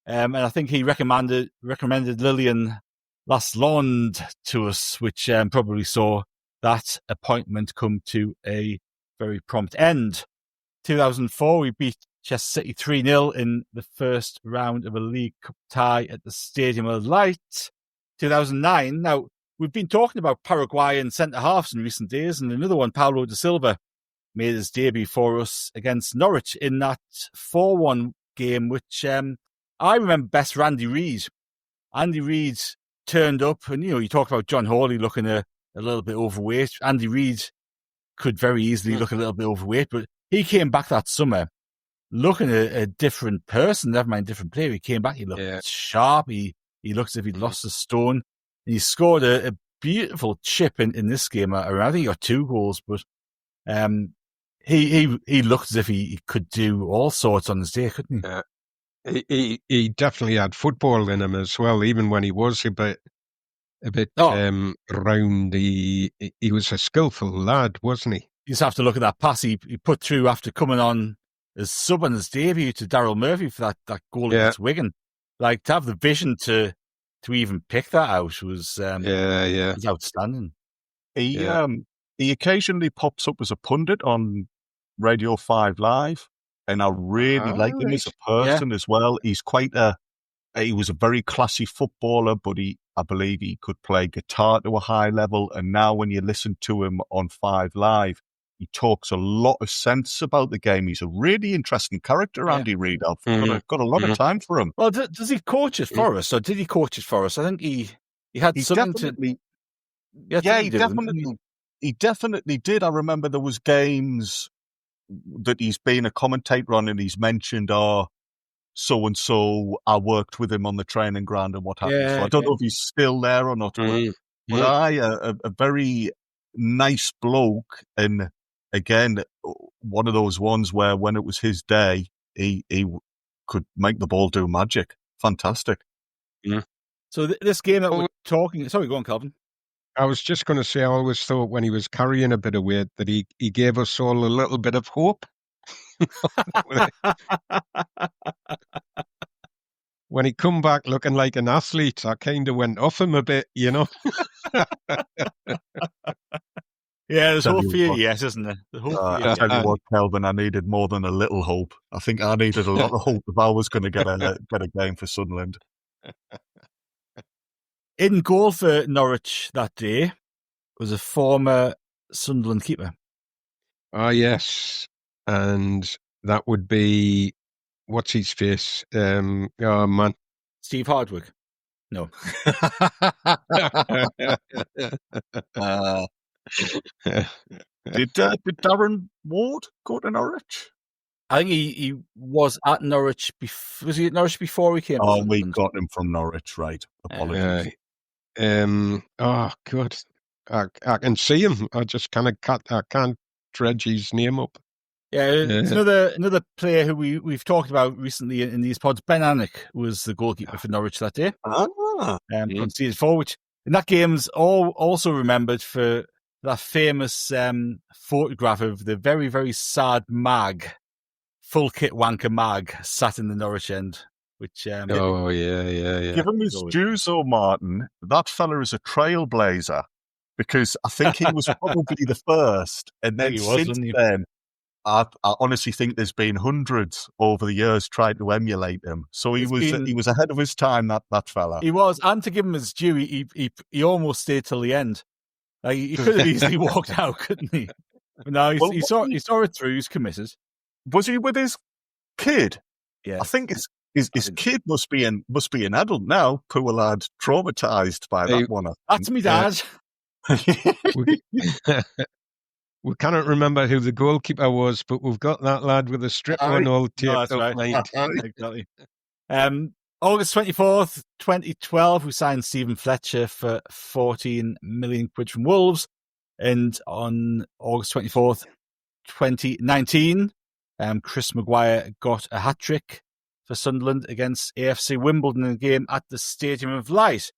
And I think he recommended Lilian Lasland to us, which probably saw that appointment come to a very prompt end. 2004, we beat Chester City 3-0 in the first round of a League Cup tie at the Stadium of Light. 2009, now, we've been talking about Paraguayan centre-halves in recent days, and another one, Paulo da Silva, made his debut for us against Norwich in that 4-1 game, which I remember best for Andy Reid. Andy Reid turned up, and, you talk about John Hawley looking a little bit overweight. Andy Reid could very easily look a little bit overweight, but he came back that summer looking a different person, never mind different player. He came back, he looked sharp, he looked as if he'd lost a stone. And he scored a beautiful chip in this game. I think he got 2 goals, but he looked as if he could do all sorts on his day, couldn't he? He definitely had football in him as well, even when he was a bit round. He was a skillful lad, wasn't he? You just have to look at that pass he put through after coming on as sub on his debut to Daryl Murphy for that goal against Wigan. Like, to have the vision to even pick that out was outstanding. He occasionally pops up as a pundit on Radio 5 Live, and I really like him as a person as well. He's he was a very classy footballer, but I believe he could play guitar to a high level. And now when you listen to him on 5 Live, he talks a lot of sense about the game. He's a really interesting character, Andy Reid. I've got a lot of time for him. Well, does he coach it for us, or did he coach it for us? I think he had something definitely, to... he definitely did. I remember there was games that he's been a commentator on, and he's mentioned, so-and-so, I worked with him on the training ground and what have you. So I don't know if he's still there or not. But a very nice bloke, and again, one of those ones where when it was his day, he could make the ball do magic. Fantastic. Yeah. So this game that we're talking... Sorry, go on, Kelvin. I was just going to say, I always thought when he was carrying a bit of weight that he gave us all a little bit of hope. When he come back looking like an athlete, I kind of went off him a bit, Yeah, there's hope for you, yes, isn't there? I tell you what, Kelvin, I needed more than a little hope. I think I needed a lot of hope if I was going to get a game for Sunderland. In goal for Norwich that day was a former Sunderland keeper. Yes. And that would be, what's his face? Oh, man. Steve Hardwick. No. Did Darren Ward go to Norwich? I think he was at Norwich. Was he at Norwich before he came? Oh, we got him from Norwich, right? Apologies. Oh God, I can see him. I just kind of can't dredge his name up. Yeah, it's another player who we've talked about recently in these pods. Ben Annick was the goalkeeper for Norwich that day. Conceded for, which in that game's also remembered for that famous photograph of the very, very sad Mag, full kit wanker Mag, sat in the Norwich end. Which yeah. Give him his dues, though, Martin. That fella is a trailblazer, because I think he was probably the first, and then since then, I honestly think there's been hundreds over the years trying to emulate him. So he was ahead of his time. That fella. He was, and to give him his due, he almost stayed till the end. He could have easily walked out, couldn't he? But no, he saw it through. He's committed. Was he with his kid? Yeah, I think his kid must be an adult now. Poor lad, traumatized by that one. That's me dad. We cannot remember who the goalkeeper was, but we've got that lad with a strip on all taped up. Right. Exactly. August 24th, 2012, we signed Stephen Fletcher for 14 million quid from Wolves. And on August 24th, 2019, Chris Maguire got a hat-trick for Sunderland against AFC Wimbledon in a game at the Stadium of Light.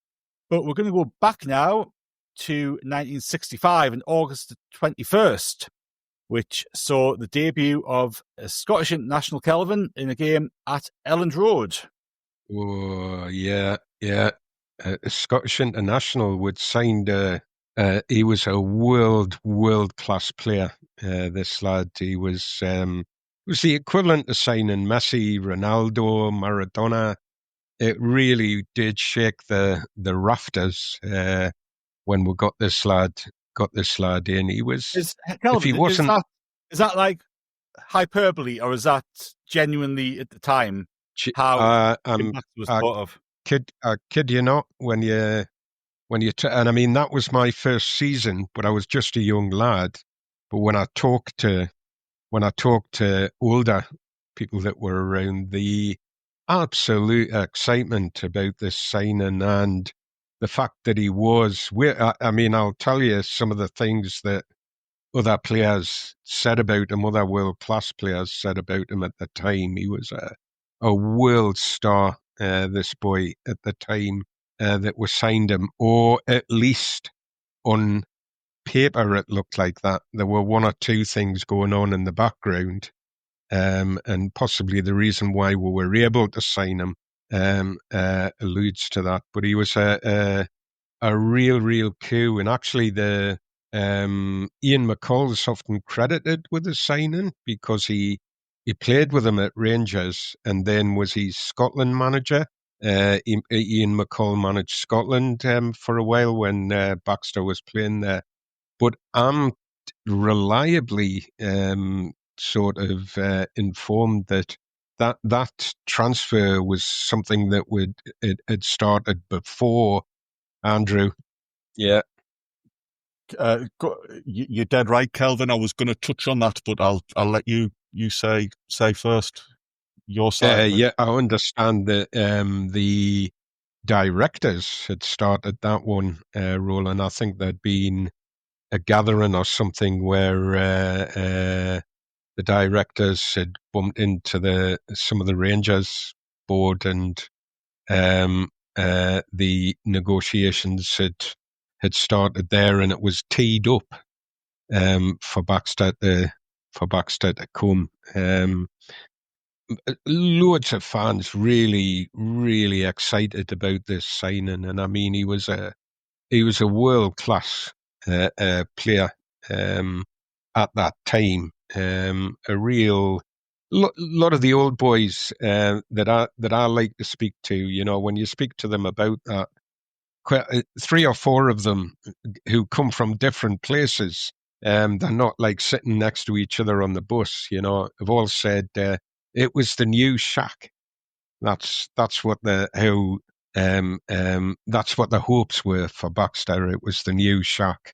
But we're going to go back now to 1965 and August 21st, which saw the debut of a Scottish international Kelvin in a game at Elland Road. Oh, yeah. A Scottish international would signed. He was a world class player. This lad, he was the equivalent to signing Messi, Ronaldo, Maradona. It really did shake the rafters when we got this lad in. He was. Kelvin, if he wasn't, is that like hyperbole, or is that genuinely at the time how was thought of? Kid you not, when you and I mean, that was my first season, but I was just a young lad. But when I talked to older people that were around, the absolute excitement about this signing and the fact that he was, I mean, I'll tell you some of the things that other players said about him, other world-class players said about him at the time. He was a world star, this boy, at the time that we signed him, or at least on paper it looked like that. There were one or two things going on in the background, and possibly the reason why we were able to sign him alludes to that. But he was a real coup, and actually the Ian McCall's often credited with his signing because he played with him at Rangers and then was his Scotland manager. Ian McCall managed Scotland for a while when Baxter was playing there. But I'm reliably sort of informed that transfer was something that had started before Andrew. Yeah. You're dead right, Kelvin. I was going to touch on that, but I'll let you say first your side. Yeah, I understand that the directors had started that one, Roland. I think there'd been a gathering or something where the directors had bumped into some of the Rangers board, and the negotiations had started there, and it was teed up for Baxter to come. Loads of fans really excited about this signing, and I mean he was a world class player at that time. A real lot of the old boys that I like to speak to, you know, when you speak to them about that, 3 or 4 of them who come from different places They're not like sitting next to each other on the bus, you know. Have all said it was the new Shaq. That's what that's what the hopes were for Baxter. It was the new Shaq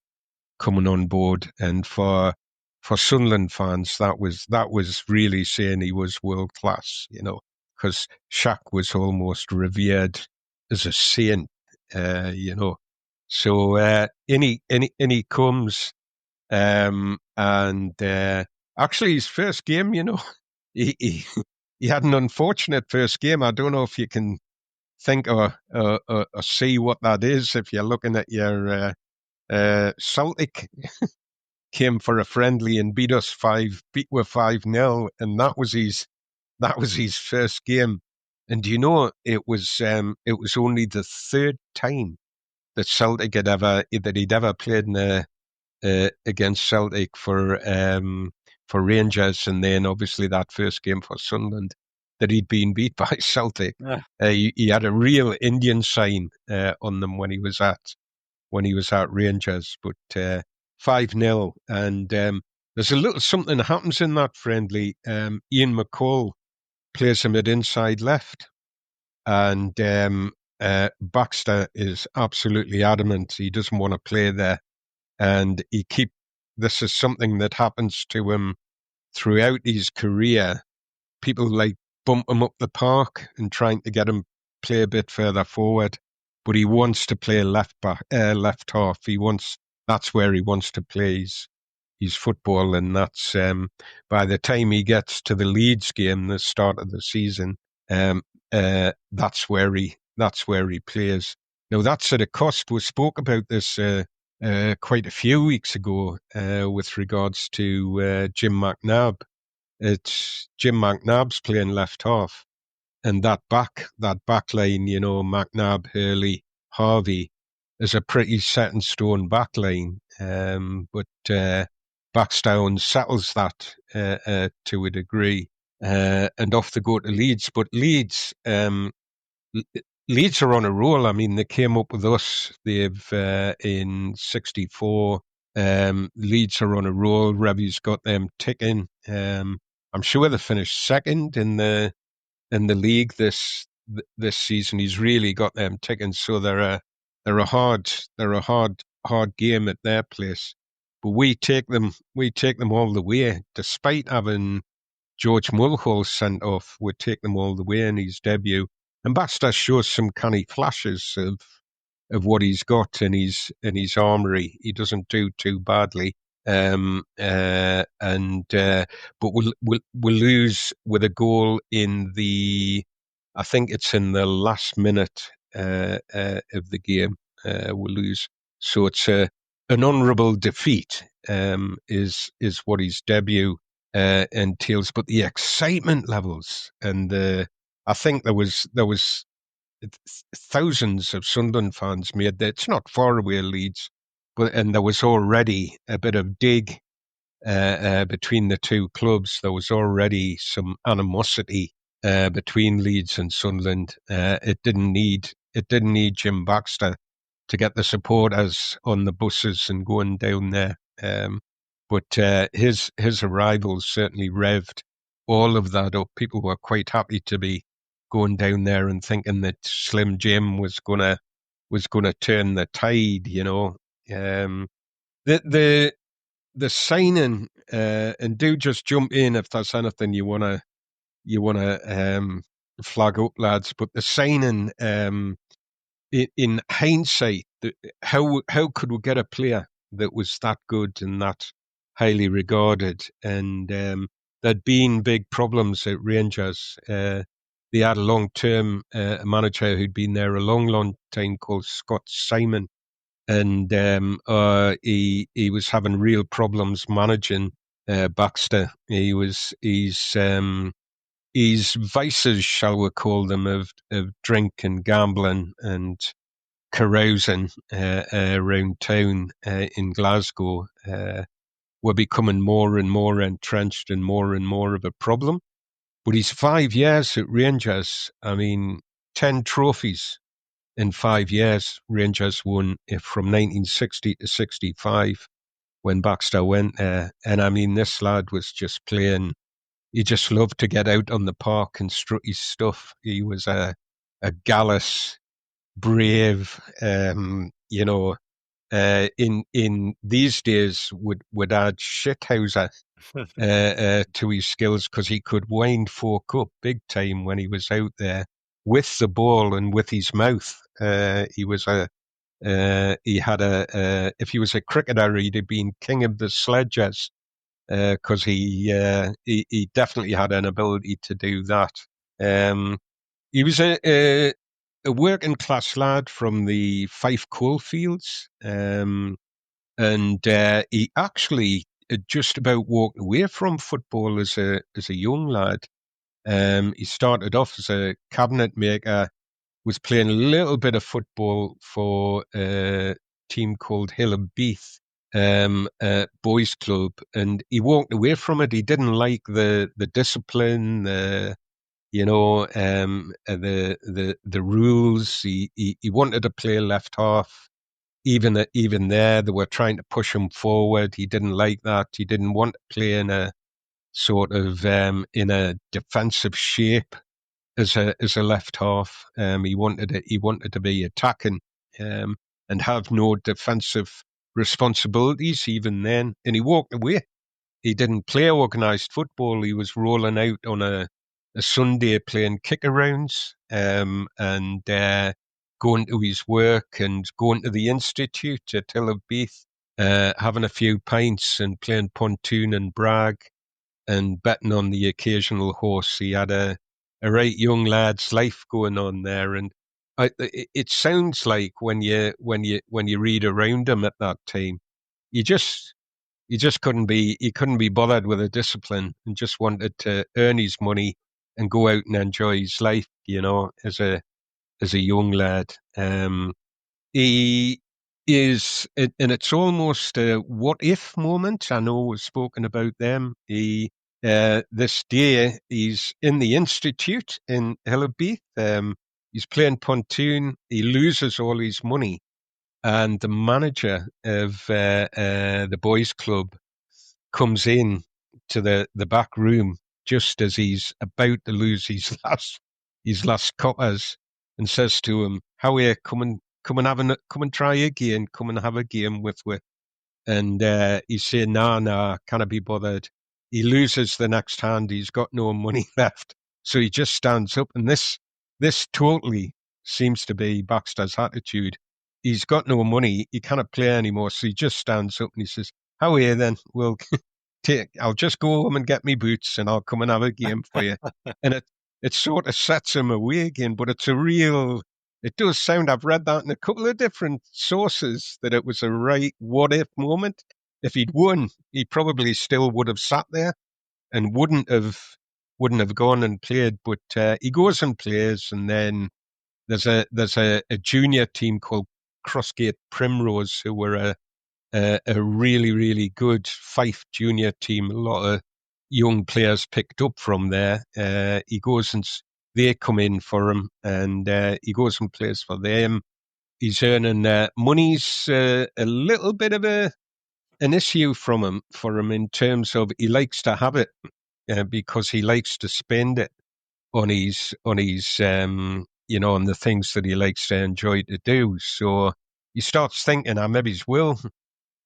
coming on board, and for Sunderland fans, that was really saying he was world class, you know, because Shaq was almost revered as a saint, you know. So in he comes, and actually his first game, you know, he had an unfortunate first game. I don't know if you can think or see what that is if you're looking at your Celtic came for a friendly and beat us 5-0, and that was his first game. And do you know it was only the third time that he'd ever played in against Celtic for Rangers, and then obviously that first game for Sunderland that he'd been beat by Celtic. Yeah. He had a real Indian sign on them when he was at Rangers, but 5-0, and there's a little something that happens in that friendly. Ian McCall plays him at inside left, and Baxter is absolutely adamant he doesn't want to play there, and this is something that happens to him throughout his career. People like bump him up the park and trying to get him play a bit further forward, but he wants to play left half. That's where he wants to play his football, and that's by the time he gets to the Leeds game, the start of the season, that's where he plays. Now that's at a cost. We spoke about this quite a few weeks ago with regards to Jim McNabb. It's Jim McNabb's playing left half, and that back line, you know, McNabb, Hurley, Harvey, is a pretty set in stone back line. But Baxter settles that to a degree, and off they go to Leeds. But Leeds are on a roll. I mean, they came up with us. They've in '64. Leeds are on a roll. Revy's got them ticking. I'm sure they finished second in the league this season. He's really got them ticking. So they're a hard game at their place. But we take them all the way, despite having George Mulhall sent off. We take them all the way in his debut. And Baxter shows some canny flashes of what he's got in his armoury. He doesn't do too badly. But we'll lose with a goal in I think it's in the last minute of the game. We'll lose, so it's an honourable defeat. Is what his debut entails, but the excitement levels, and I think there was thousands of Sunderland fans made that. It's not far away, Leeds. And there was already a bit of dig between the two clubs. There was already some animosity between Leeds and Sunderland. It didn't need Jim Baxter to get the supporters on the buses and going down there. But his arrival certainly revved all of that up. People were quite happy to be going down there and thinking that Slim Jim was gonna turn the tide, you know. The signing, and do just jump in if there's anything you wanna flag up, lads. But the signing, in hindsight, how could we get a player that was that good and that highly regarded? And there'd been big problems at Rangers. They had a long-term manager who'd been there a long time called Scott Simon. And he was having real problems managing Baxter. His vices, shall we call them, of drink and gambling and carousing around town in Glasgow were becoming more and more entrenched and more of a problem. But his 5 years at Rangers, I mean, 10 trophies. In 5 years, Rangers won from 1960 to 65. when Baxter went there. And I mean, this lad was just playing. He just loved to get out on the park and strut his stuff. He was a gallus, brave, in these days would add shithouser to his skills, because he could wind folk up big time when he was out there with the ball and with his mouth. He had if he was a cricketer, he'd have been king of the sledges, because he definitely had an ability to do that. He was a working class lad from the Fife coalfields, and he actually just about walked away from football as a young lad. He started off as a cabinet maker, was playing a little bit of football for a team called Hill of Beath, boys club, and he walked away from it. He didn't like the discipline, the rules. He wanted to play left half. Even there, they were trying to push him forward. He didn't like that. He didn't want to play in a sort of in a defensive shape as a left half. He wanted to be attacking and have no defensive responsibilities even then. And he walked away. He didn't play organised football. He was rolling out on a Sunday playing kick-arounds, and going to his work and going to the institute at Hill of Beath, having a few pints and playing pontoon and brag and betting on the occasional horse. He had a right young lad's life going on there, and it sounds like when you read around him at that time, he just couldn't be bothered with the discipline, and just wanted to earn his money and go out and enjoy his life, as a young lad. He is, and it's almost a what if moment. I know we've spoken about them. This day he's in the institute in Hill of Beath. He's playing pontoon. He loses all his money, and the manager of the boys' club comes in to the back room just as he's about to lose his last coppers, and says to him, "Haway, come and try again. Come and have a game with me." And he's saying, "Nah, can't be bothered." He loses the next hand. He's got no money left, so he just stands up. And this totally seems to be Baxter's attitude. He's got no money. He cannot play anymore, so he just stands up and he says, "Haway, then we'll." I'll just go home and get me boots, and I'll come and have a game for you. And it sort of sets him away again, but it does sound, I've read that in a couple of different sources, that it was a right what if moment. If he'd won, he probably still would have sat there and wouldn't have gone and played. But he goes and plays, and then there's a junior team called Crossgate Primrose, who were a really, really good Fife junior team. A lot of young players picked up from there. He goes and they come in for him, and he goes and plays for them. He's earning money's a little bit of an issue for him in terms of he likes to have it because he likes to spend it on his on the things that he likes to enjoy to do. So he starts thinking, I maybe will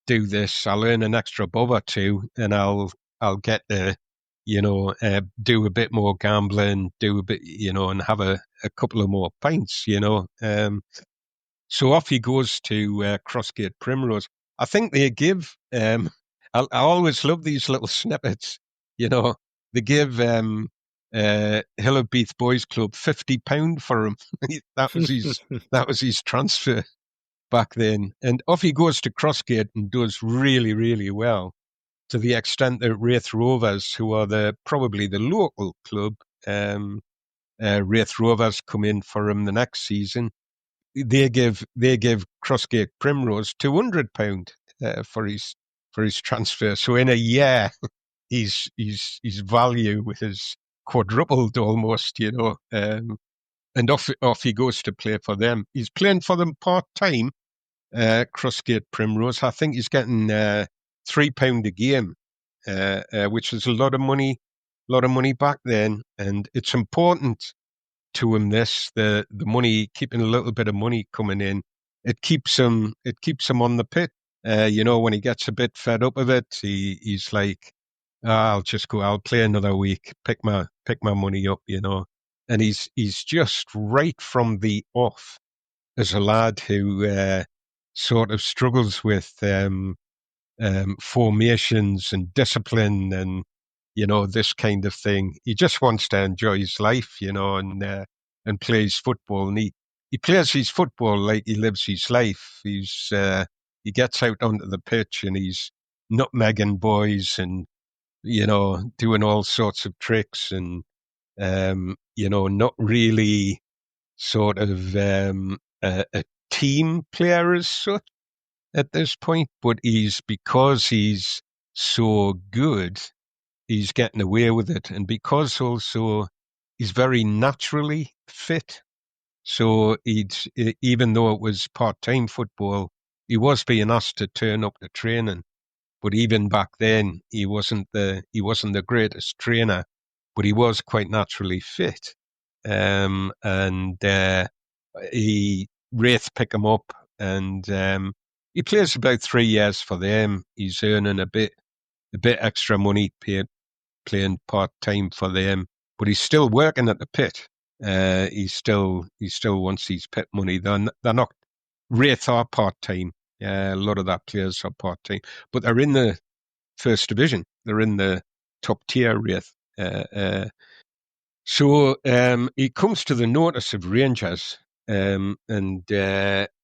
do this. I'll earn an extra bob or two, and I'll get to, do a bit more gambling, do a bit, and have a couple of more pints, So off he goes to Crossgate Primrose. I think they give, I always love these little snippets, they give Hill of Beath Boys Club £50 for him. That was his transfer back then. And off he goes to Crossgate and does really, really well, to the extent that Wraith Rovers, who are probably the local club, Wraith Rovers come in for him the next season. They give Crossgate Primrose £200 for his transfer. So in a year, his value is quadrupled almost, and off he goes to play for them. He's playing for them part time. Crossgate Primrose. I think he's getting £3 a game, which is a lot of money back then. And it's important to him, the money, keeping a little bit of money coming in. It keeps him on the pit. When he gets a bit fed up of it, he's like, I'll play another week, pick my money up, And he's just right from the off as a lad who sort of struggles with formations and discipline and, this kind of thing. He just wants to enjoy his life, and plays football. And he plays his football like he lives his life. He gets out onto the pitch and he's nutmegging boys and, doing all sorts of tricks and, not really sort of a team player as such at this point, but because he's so good, he's getting away with it. And because also he's very naturally fit. So even though it was part-time football, he was being asked to turn up to training. But even back then, he wasn't the greatest trainer, but he was quite naturally fit. Wraith pick him up, and he plays about 3 years for them. He's earning a bit extra money playing part-time for them, but he's still working at the pit. He still wants his pit money. They're not. Wraith are part-time. A lot of that players are part-time, but they're in the first division. They're in the top tier, Wraith. So he comes to the notice of Rangers, and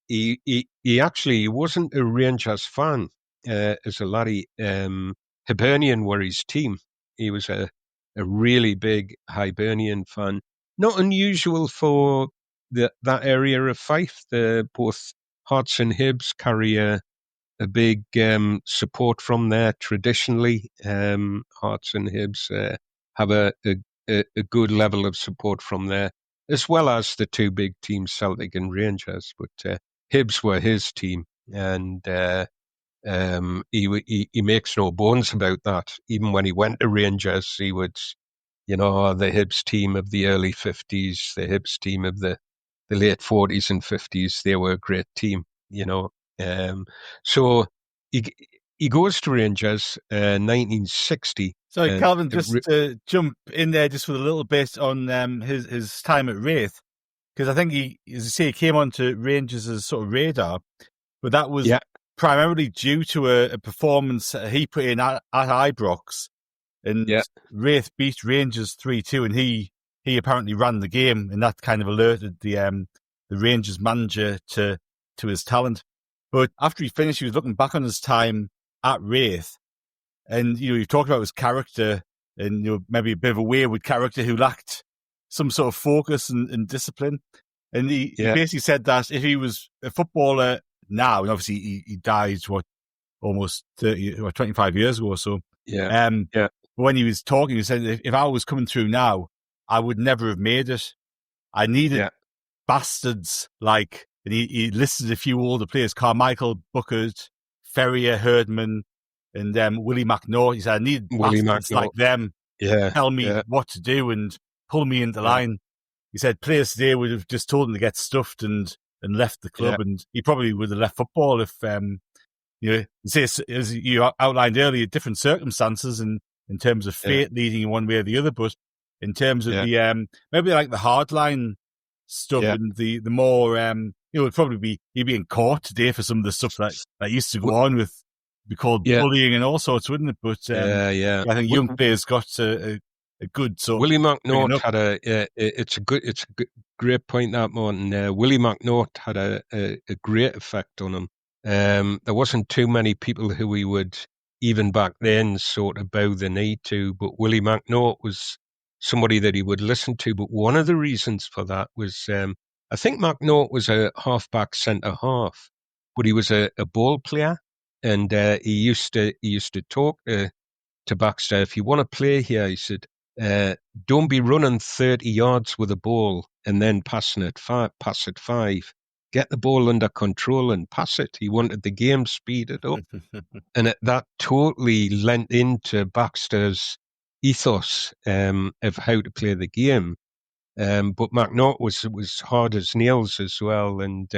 he actually wasn't a Rangers fan as a laddie. Hibernian were his team. He was a really big Hibernian fan. Not unusual for that area of Fife. Both Hearts and Hibs carry a big support from there traditionally. Hearts and Hibs have a good level of support from there, as well as the two big teams, Celtic and Rangers. But Hibs were his team, and he makes no bones about that. Even when he went to Rangers, he would, the Hibs team of the early 50s, the Hibs team of the late 40s and 50s, they were a great team, So he goes to Rangers 1960. Sorry, Kelvin, just to jump in there just with a little bit on his time at Wraith, because I think he, as you say, he came onto Rangers' sort of radar, but that was primarily due to a performance he put in at Ibrox, and Wraith beat Rangers 3-2, and he apparently ran the game, and that kind of alerted the Rangers manager to his talent. But after he finished, he was looking back on his time at Wraith, and you talked about his character, and maybe a bit of a wayward character who lacked some sort of focus and discipline. And he basically said that if he was a footballer now, and obviously he died almost 30 or 25 years ago or so. But when he was talking, he said, if I was coming through now, I would never have made it. I needed bastards like, and he listed a few older players: Carmichael, Buckard, Ferrier, Herdman, and Willie McNaught. He said, I need bastards like them to tell me what to do and pull me into line. He said players today would have just told him to get stuffed and left the club, and he probably would have left football if, as you outlined earlier, different circumstances and in terms of fate leading you one way or the other, but in terms of the maybe like the hardline stuff and the more it would probably be he'd be in court today for some of the stuff that used to go on with be called bullying and all sorts, wouldn't it? But I think young players got a good sort. Willie McNaught had it's a great point that Martin. Willie McNaught had a great effect on him. There wasn't too many people who he would even back then sort of bow the knee to, but Willie McNaught was somebody that he would listen to. But one of the reasons for that was I think McNaught was a half-back centre-half, but he was a ball player, and he used to talk to Baxter. If you want to play here, he said, don't be running 30 yards with a ball and then pass it 5. get the ball under control and pass it. He wanted the game speeded up. And that totally lent into Baxter's ethos of how to play the game. But McNaught was hard as nails as well, and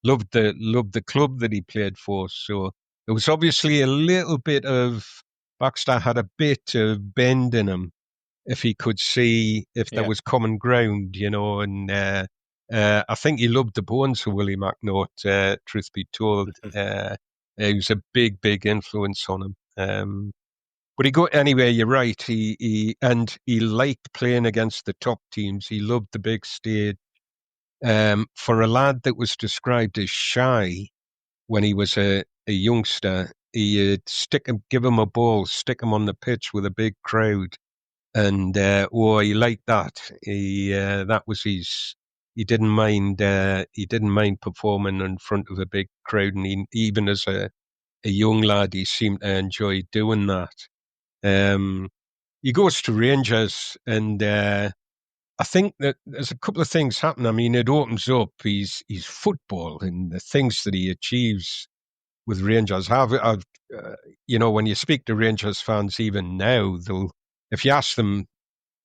loved the club that he played for. So there was obviously a little bit of Baxter had a bit of bend in him if he could see if there was common ground, and I think he loved the bones of Willie McNaught. Truth be told, he was a big influence on him. But anyway, you're right. He liked playing against the top teams. He loved the big stage. For a lad that was described as shy when he was a youngster, he'd give him a ball, stick him on the pitch with a big crowd, and he liked that. That was his. He didn't mind. He didn't mind performing in front of a big crowd, and even as a young lad, he seemed to enjoy doing that. He goes to Rangers, and I think that there's a couple of things happen. I mean, it opens up his football and the things that he achieves with Rangers. When you speak to Rangers fans even now, if you ask them,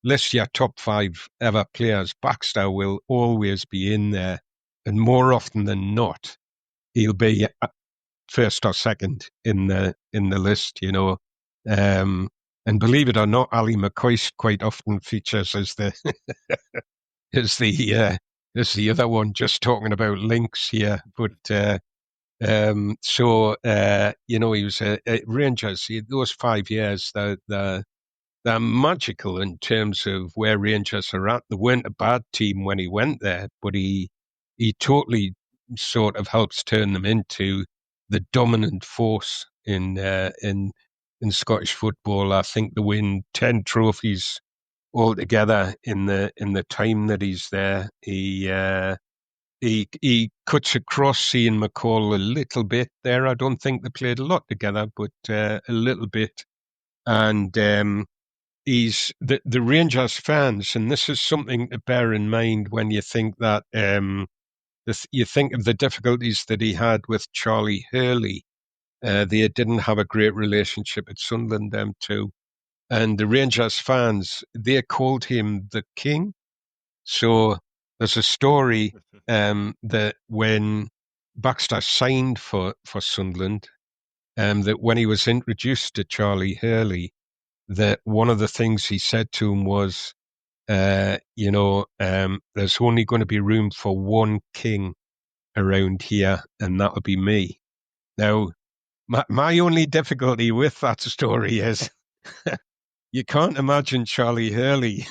list your top 5 ever players, Baxter will always be in there, and more often than not, he'll be first or second in the list. And believe it or not, Ali McCoy quite often features as the as the other one. Just talking about links here, but he was at Rangers. Those 5 years, they're magical in terms of where Rangers are at. They weren't a bad team when he went there, but he totally sort of helps turn them into the dominant force in Scottish football. I think they win 10 trophies altogether in the time that he's there. He cuts across seeing McCall a little bit there. I don't think they played a lot together, but a little bit. And he's the Rangers fans, and this is something to bear in mind when you think that you think of the difficulties that he had with Charlie Hurley. They didn't have a great relationship at Sunderland, them two. And the Rangers fans, they called him the King. So there's a story that when Baxter signed for Sunderland, that when he was introduced to Charlie Hurley, that one of the things he said to him was, there's only going to be room for one king around here, and that'll be me. Now, my only difficulty with that story is you can't imagine Charlie Hurley.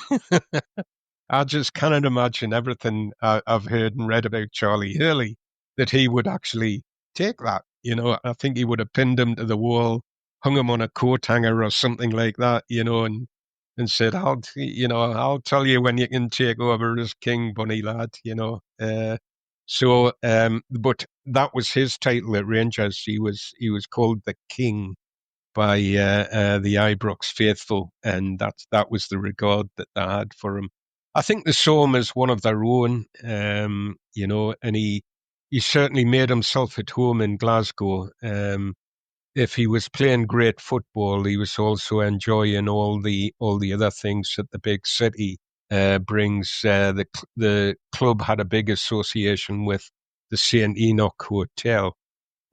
I just cannot imagine everything I've heard and read about Charlie Hurley, that he would actually take that. I think he would have pinned him to the wall, hung him on a coat hanger or something like that, and said, I'll tell you when you can take over as king, bunny lad, but that was his title at Rangers. He was called the King by the Ibrox faithful, and that was the regard that they had for him. I think they saw him as one of their own, and he certainly made himself at home in Glasgow. If he was playing great football, he was also enjoying all the other things that the big city brings. The club had a big association with the St. Enoch Hotel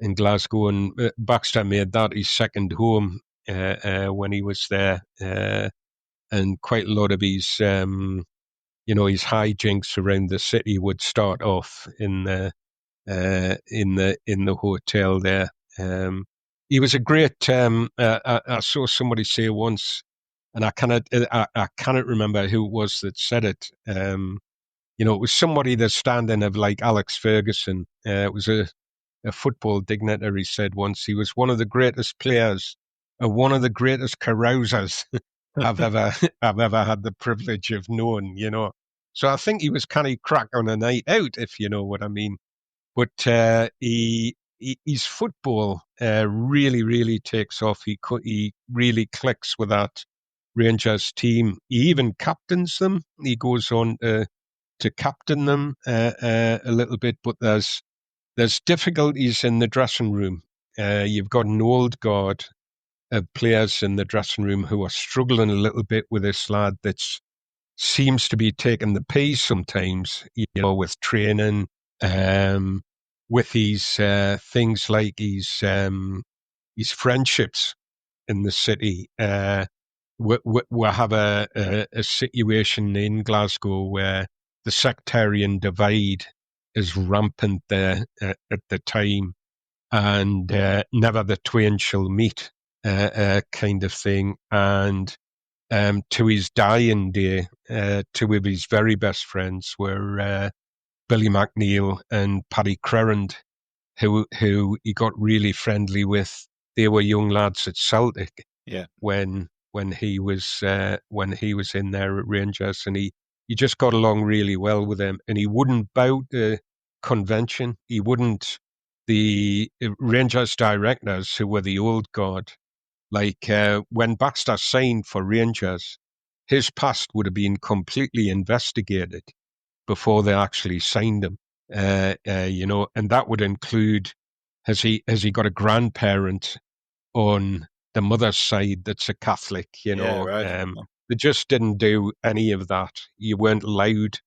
in Glasgow, and Baxter made that his second home when he was there. And quite a lot of his hijinks around the city would start off in the hotel there. He was a great. I saw somebody say once, and I cannot remember who it was that said it. It was somebody that's standing of like Alex Ferguson. It was a football dignitary said once he was one of the greatest players, one of the greatest carousers I've ever had the privilege of knowing. So I think he was kind of crack on a night out, if you know what I mean. But his football really, really takes off. He really clicks with that Rangers team. He even captains them. He goes on to captain them a little bit, but there's difficulties in the dressing room. You've got an old guard of players in the dressing room who are struggling a little bit with this lad that seems to be taking the piece sometimes, with training, with his things like his friendships in the city. We have a situation in Glasgow where the sectarian divide is rampant there at the time, and never the twain shall meet kind of thing. And to his dying day, two of his very best friends were Billy McNeil and Paddy Crerand, who he got really friendly with. They were young lads at Celtic when he was in there at Rangers, and he just got along really well with them. And he wouldn't bow to convention. He wouldn't. The Rangers directors, who were the old guard, like when Baxter signed for Rangers, his past would have been completely investigated before they actually signed him. And that would include, has he got a grandparent on the mother's side that's a Catholic? They just didn't do any of that. You weren't allowed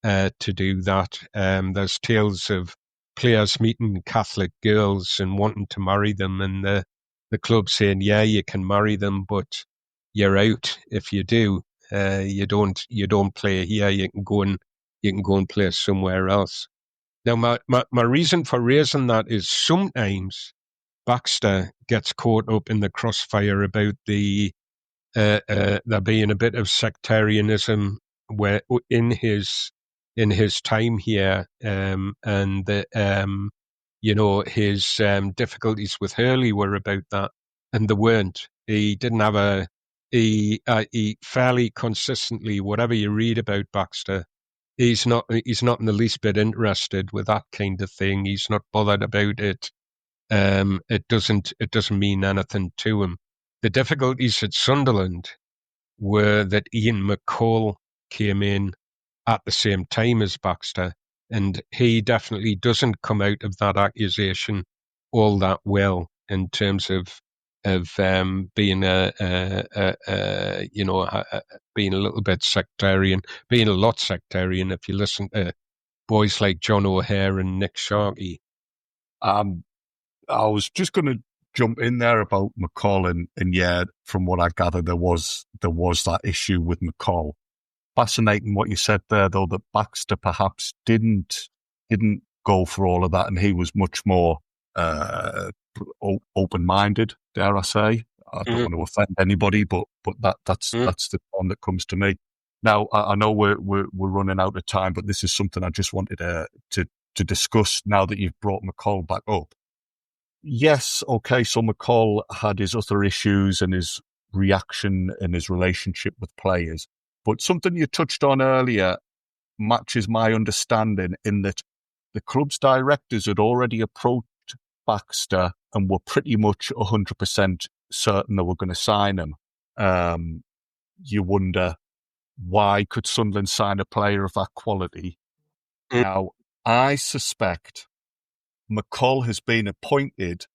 to do that. There's tales of players meeting Catholic girls and wanting to marry them, and the club saying, "Yeah, you can marry them, but you're out if you do. You don't play here. You can go and play somewhere else." Now, my reason for raising that is sometimes Baxter gets caught up in the crossfire about there being a bit of sectarianism where in his time here, and his difficulties with Hurley were about that, and they weren't. He didn't have he fairly consistently, whatever you read about Baxter, he's not in the least bit interested with that kind of thing. He's not bothered about it. It doesn't mean anything to him. The difficulties at Sunderland were that Ian McCall came in at the same time as Baxter, and he definitely doesn't come out of that accusation all that well in terms of being being a little bit sectarian, being a lot sectarian. If you listen to boys like John O'Hare and Nick Sharkey. I was just going to jump in there about McCall, and yeah, from what I gather, there was that issue with McCall. Fascinating what you said there, though, that Baxter perhaps didn't go for all of that, and he was much more open-minded, dare I say. I don't want to offend anybody, but that's the one that comes to me. Now, I know we're running out of time, but this is something I just wanted to discuss now that you've brought McCall back up. Yes, okay, so McCall had his other issues and his reaction and his relationship with players. But something you touched on earlier matches my understanding in that the club's directors had already approached Baxter and were pretty much 100% certain they were going to sign him. You wonder, why could Sunderland sign a player of that quality? Now, I suspect McCall has been appointed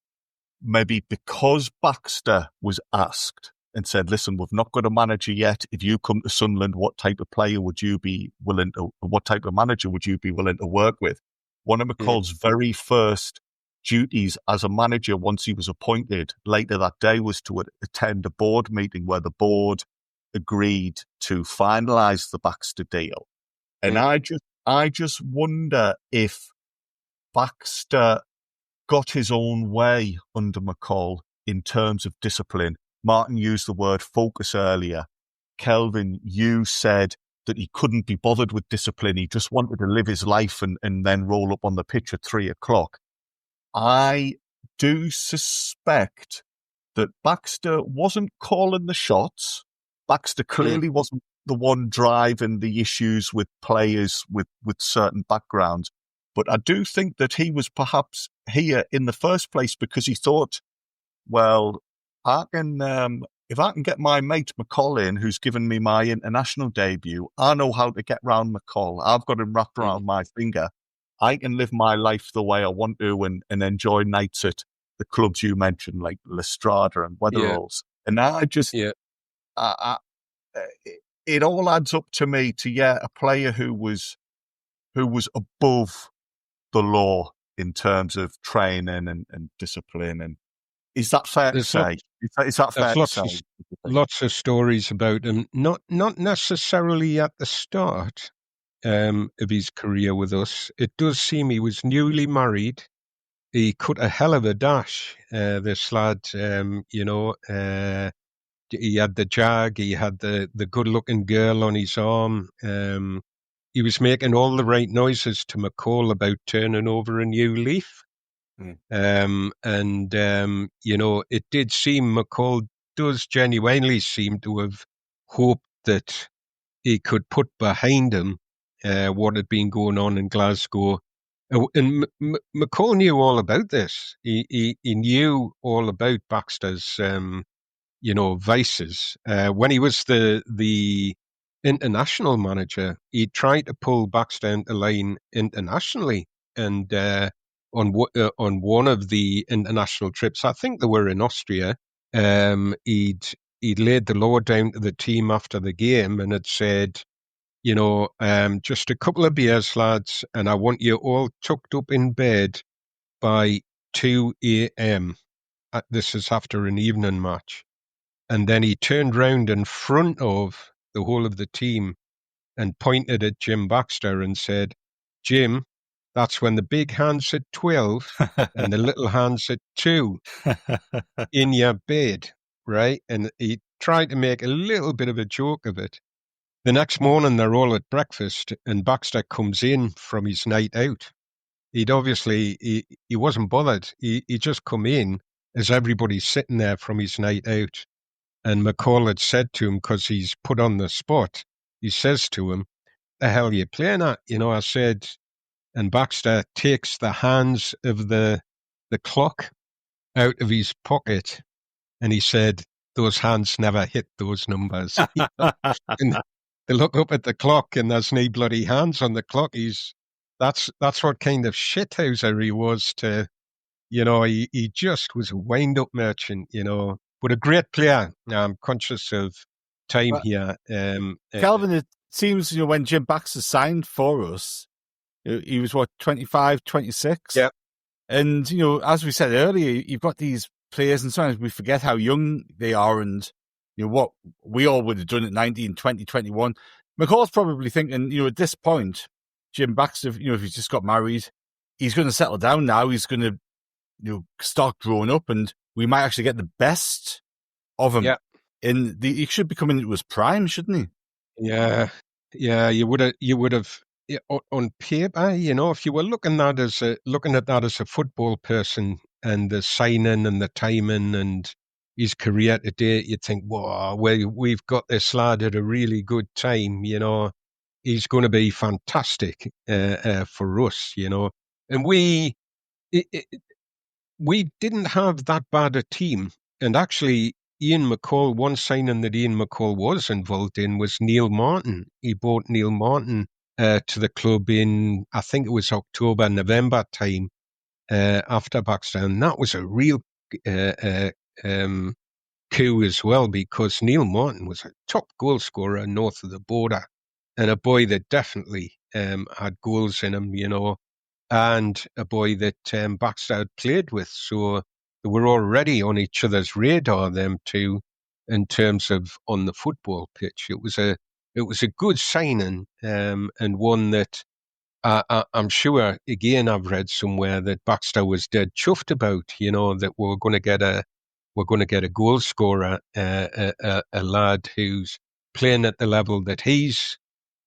maybe because Baxter was asked and said, "Listen, we've not got a manager yet. If you come to Sunderland, what type of manager would you be willing to work with?" One of McCall's very first duties as a manager once he was appointed later that day was to attend a board meeting where the board agreed to finalise the Baxter deal. And I just wonder if Baxter got his own way under McCall in terms of discipline. Martin used the word focus earlier. Kelvin, you said that he couldn't be bothered with discipline. He just wanted to live his life and then roll up on the pitch at 3:00. I do suspect that Baxter wasn't calling the shots. Baxter clearly wasn't the one driving the issues with players with certain backgrounds. But I do think that he was perhaps here in the first place because he thought, well, I can if I can get my mate McCall in, who's given me my international debut, I know how to get round McCall. I've got him wrapped around my finger. I can live my life the way I want to and enjoy nights at the clubs you mentioned, like Lestrada and Weatheralls. And I just, it all adds up to me to, a player who was above the law in terms of training and discipline. And is that fair to say? Is that fair to say? Lots of stories about him, not necessarily at the start of his career with us. It does seem he was newly married. He cut a hell of a dash, this lad. He had the jag, he had the good-looking girl on his arm. He was making all the right noises to McCall about turning over a new leaf. It did seem McCall does genuinely seem to have hoped that he could put behind him what had been going on in Glasgow. And McCall knew all about this. He knew all about Baxter's, vices. When he was the international manager, he tried to pull Baxter into line internationally. And on one of the international trips, I think they were in Austria, he'd laid the law down to the team after the game and had said, just a couple of beers, lads, and I want you all tucked up in bed by 2 a.m. This is after an evening match. And then he turned round in front of the whole of the team and pointed at Jim Baxter and said, Jim, that's when the big hand's at 12 and the little hand's at 2 in your bed, right? And he tried to make a little bit of a joke of it. The next morning, they're all at breakfast, and Baxter comes in from his night out. He'd obviously, he wasn't bothered. He just come in as everybody's sitting there from his night out. And McCall had said to him, because he's put on the spot, he says to him, the hell are you playing at? I said, and Baxter takes the hands of the clock out of his pocket, and he said, those hands never hit those numbers. And they look up at the clock, and there's no bloody hands on the clock. That's what kind of shithouser he was to, he just was a wind-up merchant, but a great player. I'm conscious of time here. Kelvin, it seems, when Jim Baxter signed for us, he was, 25, 26? Yeah. And, as we said earlier, you've got these players, and sometimes we forget how young they are and, what we all would have done at 19, 20, 21. McCall's probably thinking, at this point, Jim Baxter, if he's just got married, he's going to settle down now. He's going to, start growing up, and we might actually get the best of him. Yeah. He should be coming into his prime, shouldn't he? Yeah. You would have on paper, if you were looking at that as a football person and the signing and the timing and his career today, you'd think, wow, we've got this lad at a really good time, he's going to be fantastic for us, and we didn't have that bad a team. And actually, one signing that Ian McCall was involved in was Neil Martin. He bought Neil Martin to the club in, I think it was October, November time after Baxter. And that was a real coup as well, because Neil Martin was a top goal scorer north of the border and a boy that definitely had goals in him, and a boy that Baxter had played with. So they were already on each other's radar, them two, in terms of on the football pitch. It was a good signing, and one that I'm sure, again, I've read somewhere that Baxter was dead chuffed about, that we're going to get a goal scorer, a lad who's playing at the level that he's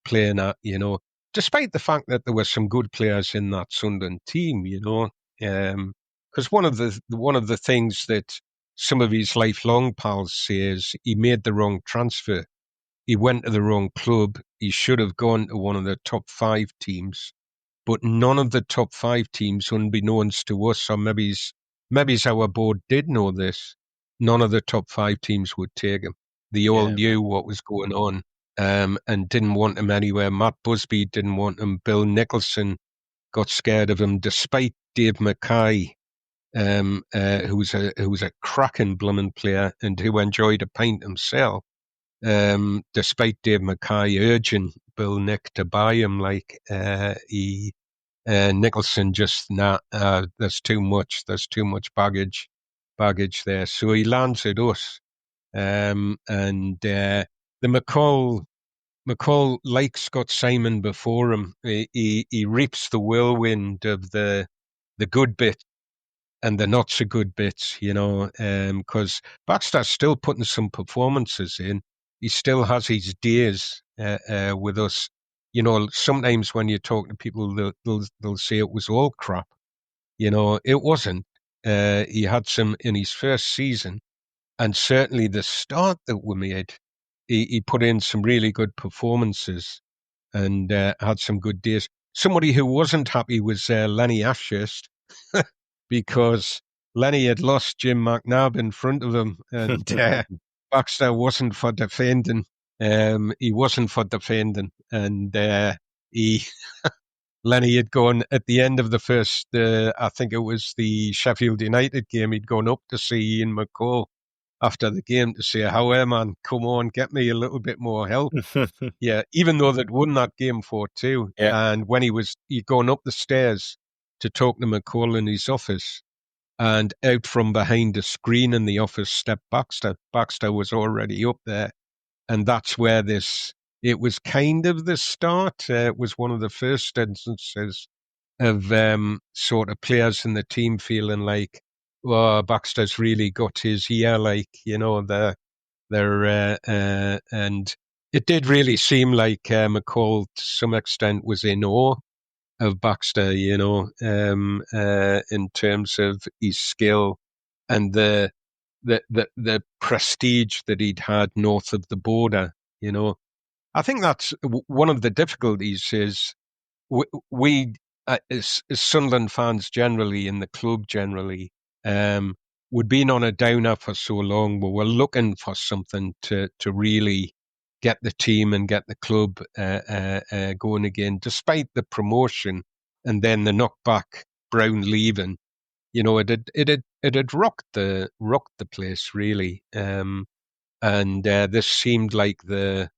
playing at, despite the fact that there were some good players in that Sunderland team, because one of the things that some of his lifelong pals say is he made the wrong transfer. He went to the wrong club. He should have gone to one of the top 5 teams, but none of the top 5 teams, unbeknownst to us, or maybe our board did know this, none of the top 5 teams would take him. They all knew what was going on, and didn't want him anywhere. Matt Busby didn't want him. Bill Nicholson got scared of him, despite Dave Mackay, who was a cracking blooming player and who enjoyed a pint himself. Despite Dave Mackay urging Bill Nick to buy him, Nicholson just there's too much baggage there. So he lands at us, and the McCall, like Scott Simon before him, he reaps the whirlwind of the good bit and the not so good bits, because Baxter's still putting some performances in. He still has his days with us. Sometimes when you talk to people, they'll say it was all crap. It wasn't. He had some in his first season, and certainly the start that we made, he put in some really good performances and had some good days. Somebody who wasn't happy was Lenny Ashurst, because Lenny had lost Jim McNabb in front of him, and Baxter wasn't for defending. He wasn't for defending, and Lenny had gone at the end of the first, I think it was the Sheffield United game, he'd gone up to see Ian McCall after the game to say, "Howay, man, come on, get me a little bit more help." Yeah, even though they'd won that game 4-2. Yeah. And when he'd gone up the stairs to talk to McCall in his office, and out from behind a screen in the office stepped Baxter. Baxter was already up there. And that's where it was kind of the start. It was one of the first instances of sort of players in the team feeling like, well, Baxter's really got his ear, and it did really seem like McCall, to some extent, was in awe of Baxter, in terms of his skill and the prestige that he'd had north of the border. I think that's one of the difficulties is we as Sunderland fans generally, in the club generally, we'd been on a downer for so long. We were looking for something to really get the team and get the club going again, despite the promotion and then the knockback, Brown leaving. It had rocked the place really, and this seemed like a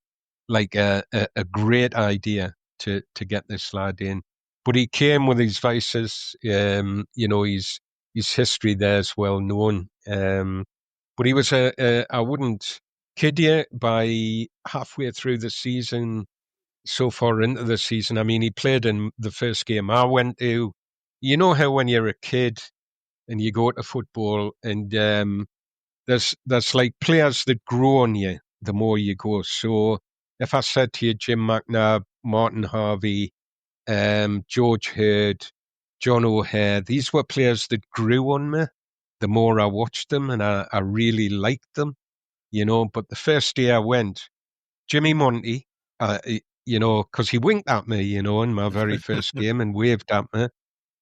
great idea to get this lad in. But he came with his vices. His history there is well known. But he was I wouldn't kid you, by halfway through the season, so far into the season, I mean, he played in the first game I went to. You know how when you're a kid and you go to football and there's like players that grow on you the more you go. So if I said to you Jim McNabb, Martin Harvey, George Hurd, John O'Hare, these were players that grew on me the more I watched them, and I really liked them, But the first day I went, Jimmy Monty, because he winked at me, in my very first game and waved at me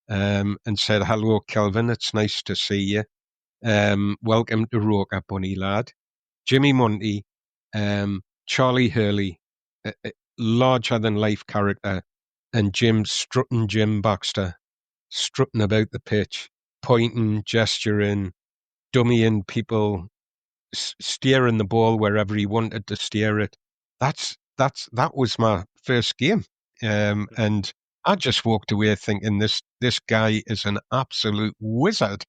and said, "Hello, Kelvin, it's nice to see you. Welcome to Roker, bunny lad." Jimmy Monty, Charlie Hurley, larger-than-life character, and Jim Baxter, strutting about the pitch, pointing, gesturing, dummying people, steering the ball wherever he wanted to steer it. That was my first game, and I just walked away thinking this guy is an absolute wizard,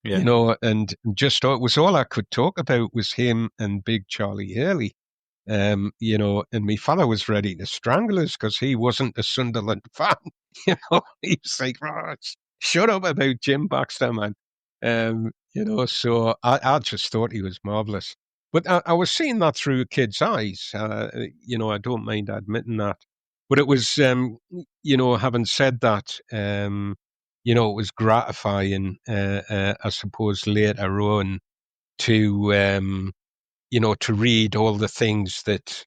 and just thought it was all I could talk about was him and big Charlie Hurley. And my father was ready to strangle us because he wasn't a Sunderland fan. He was like, "Shut up about Jim Baxter, man." So I just thought he was marvellous. But I was seeing that through a kid's eyes. I don't mind admitting that. But it was, having said that, it was gratifying, I suppose, later on to to read all the things that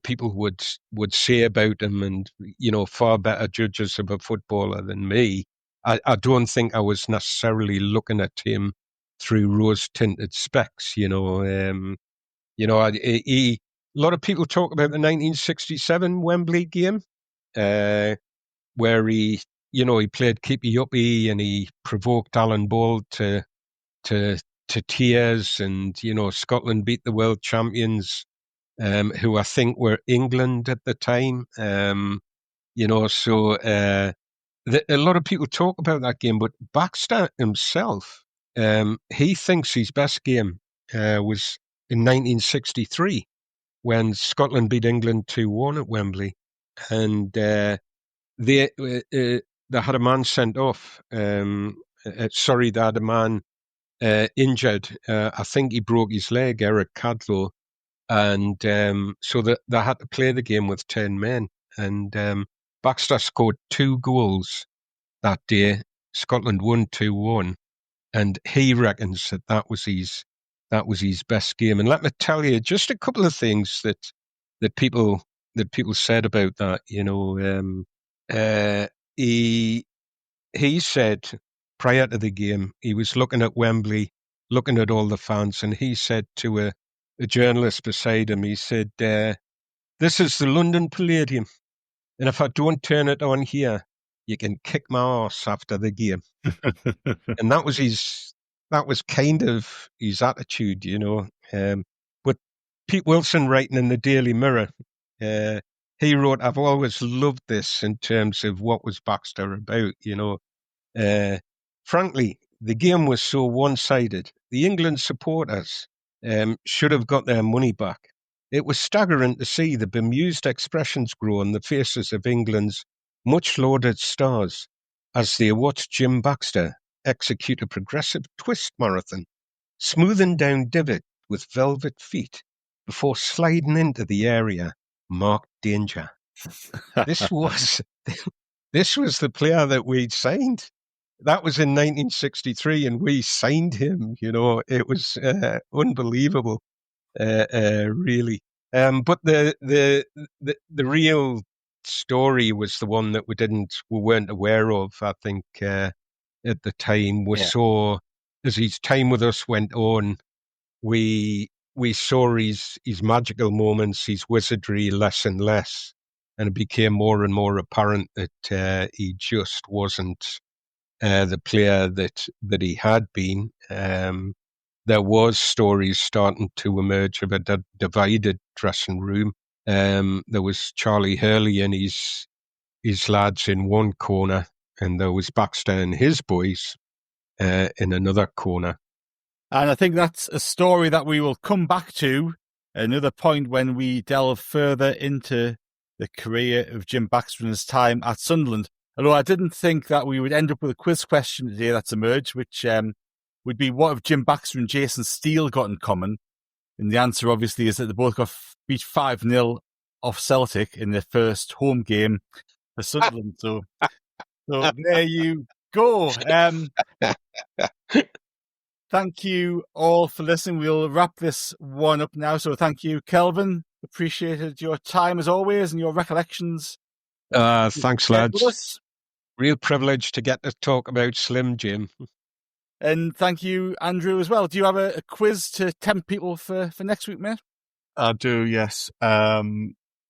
people would say about him, and far better judges of a footballer than me. I don't think I was necessarily looking at him through rose-tinted specs. A lot of people talk about the 1967 Wembley game, where he played keepy-uppy and he provoked Alan Ball to tears, and Scotland beat the world champions, who I think were England at the time. A lot of people talk about that game, but Baxter himself, he thinks his best game was in 1963 when Scotland beat England 2-1 at Wembley, and they had a man sent off. They had a man injured. I think he broke his leg, Eric Cadlow, and so they had to play the game with 10 men. And Baxter scored 2 goals that day. Scotland won 2-1, and he reckons that was his best game. And let me tell you, just a couple of things that people said about that. He said prior to the game, he was looking at Wembley, looking at all the fans, and he said to a journalist beside him, he said, "This is the London Palladium, and if I don't turn it on here, you can kick my arse after the game." And that was kind of his attitude, But Pete Wilson, writing in the Daily Mirror, he wrote, "I've always loved this in terms of what was Baxter about, Frankly, the game was so one-sided. The England supporters should have got their money back. It was staggering to see the bemused expressions grow on the faces of England's much-lauded stars as they watched Jim Baxter execute a progressive twist marathon, smoothing down divot with velvet feet before sliding into the area marked danger." This was the player that we'd signed. That was in 1963, and we signed him. It was unbelievable, really. But the real story was the one that we weren't aware of. I think at the time we saw, as his time with us went on, we saw his magical moments, his wizardry less and less, and it became more and more apparent that he just wasn't the player that he had been. There was stories starting to emerge of a divided dressing room. There was Charlie Hurley and his lads in one corner, and there was Baxter and his boys in another corner. And I think that's a story that we will come back to another point when we delve further into the career of Jim Baxter and his time at Sunderland. Although I didn't think that we would end up with a quiz question today that's emerged, which would be, what have Jim Baxter and Jason Steele got in common? And the answer, obviously, is that they both got beat 5-0 off Celtic in their first home game for Sunderland. So there you go. Thank you all for listening. We'll wrap this one up now. So thank you, Kelvin. Appreciated your time as always and your recollections. Thanks, lads. Real privilege to get to talk about Slim Jim. And thank you, Andrew, as well. Do you have a quiz to tempt people for next week, mate? I do, yes.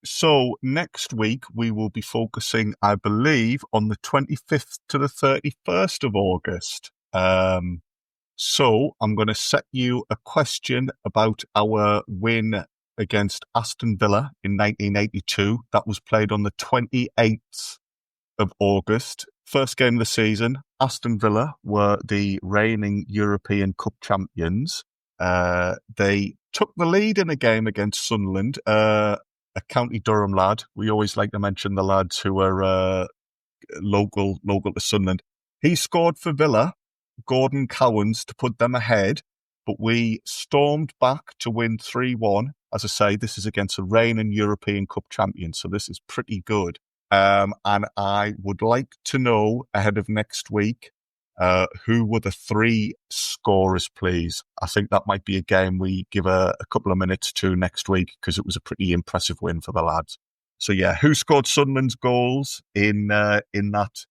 So next week we will be focusing, I believe, on the 25th to the 31st of August. So I'm going to set you a question about our win against Aston Villa in 1982. That was played on the 28th of August. First game of the season. Aston Villa were the reigning European Cup champions. They took the lead in a game against Sunderland, a County Durham lad. We always like to mention the lads who are local to Sunderland. He scored for Villa, Gordon Cowans, to put them ahead, but we stormed back to win 3-1. As I say, this is against a reigning European Cup champion, so this is pretty good. And I would like to know, ahead of next week, who were the 3 scorers, please. I think that might be a game we give a couple of minutes to next week, because it was a pretty impressive win for the lads. So yeah, who scored Sunderland's goals in that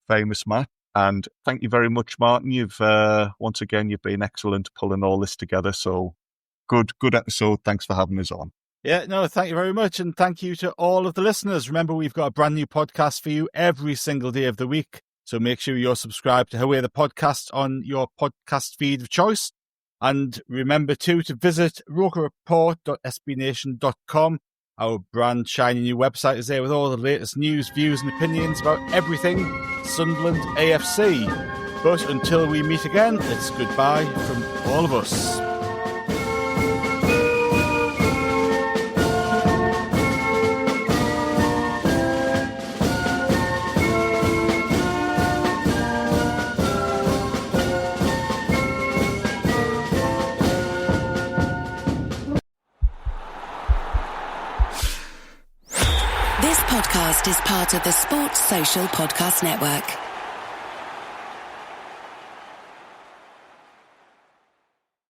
famous match? And thank you very much, Martin. You've once again, you've been excellent pulling all this together. So good episode. Thanks for having us on. Yeah, no, thank you very much. And thank you to all of the listeners. Remember, we've got a brand new podcast for you every single day of the week. So make sure you're subscribed to Haway The Podcast on your podcast feed of choice. And remember, too, to visit rokereport.sbnation.com. Our brand shiny new website is there with all the latest news, views and opinions about everything Sunderland AFC. But until we meet again, it's goodbye from all of us. This podcast is part of the Sports Social Podcast Network.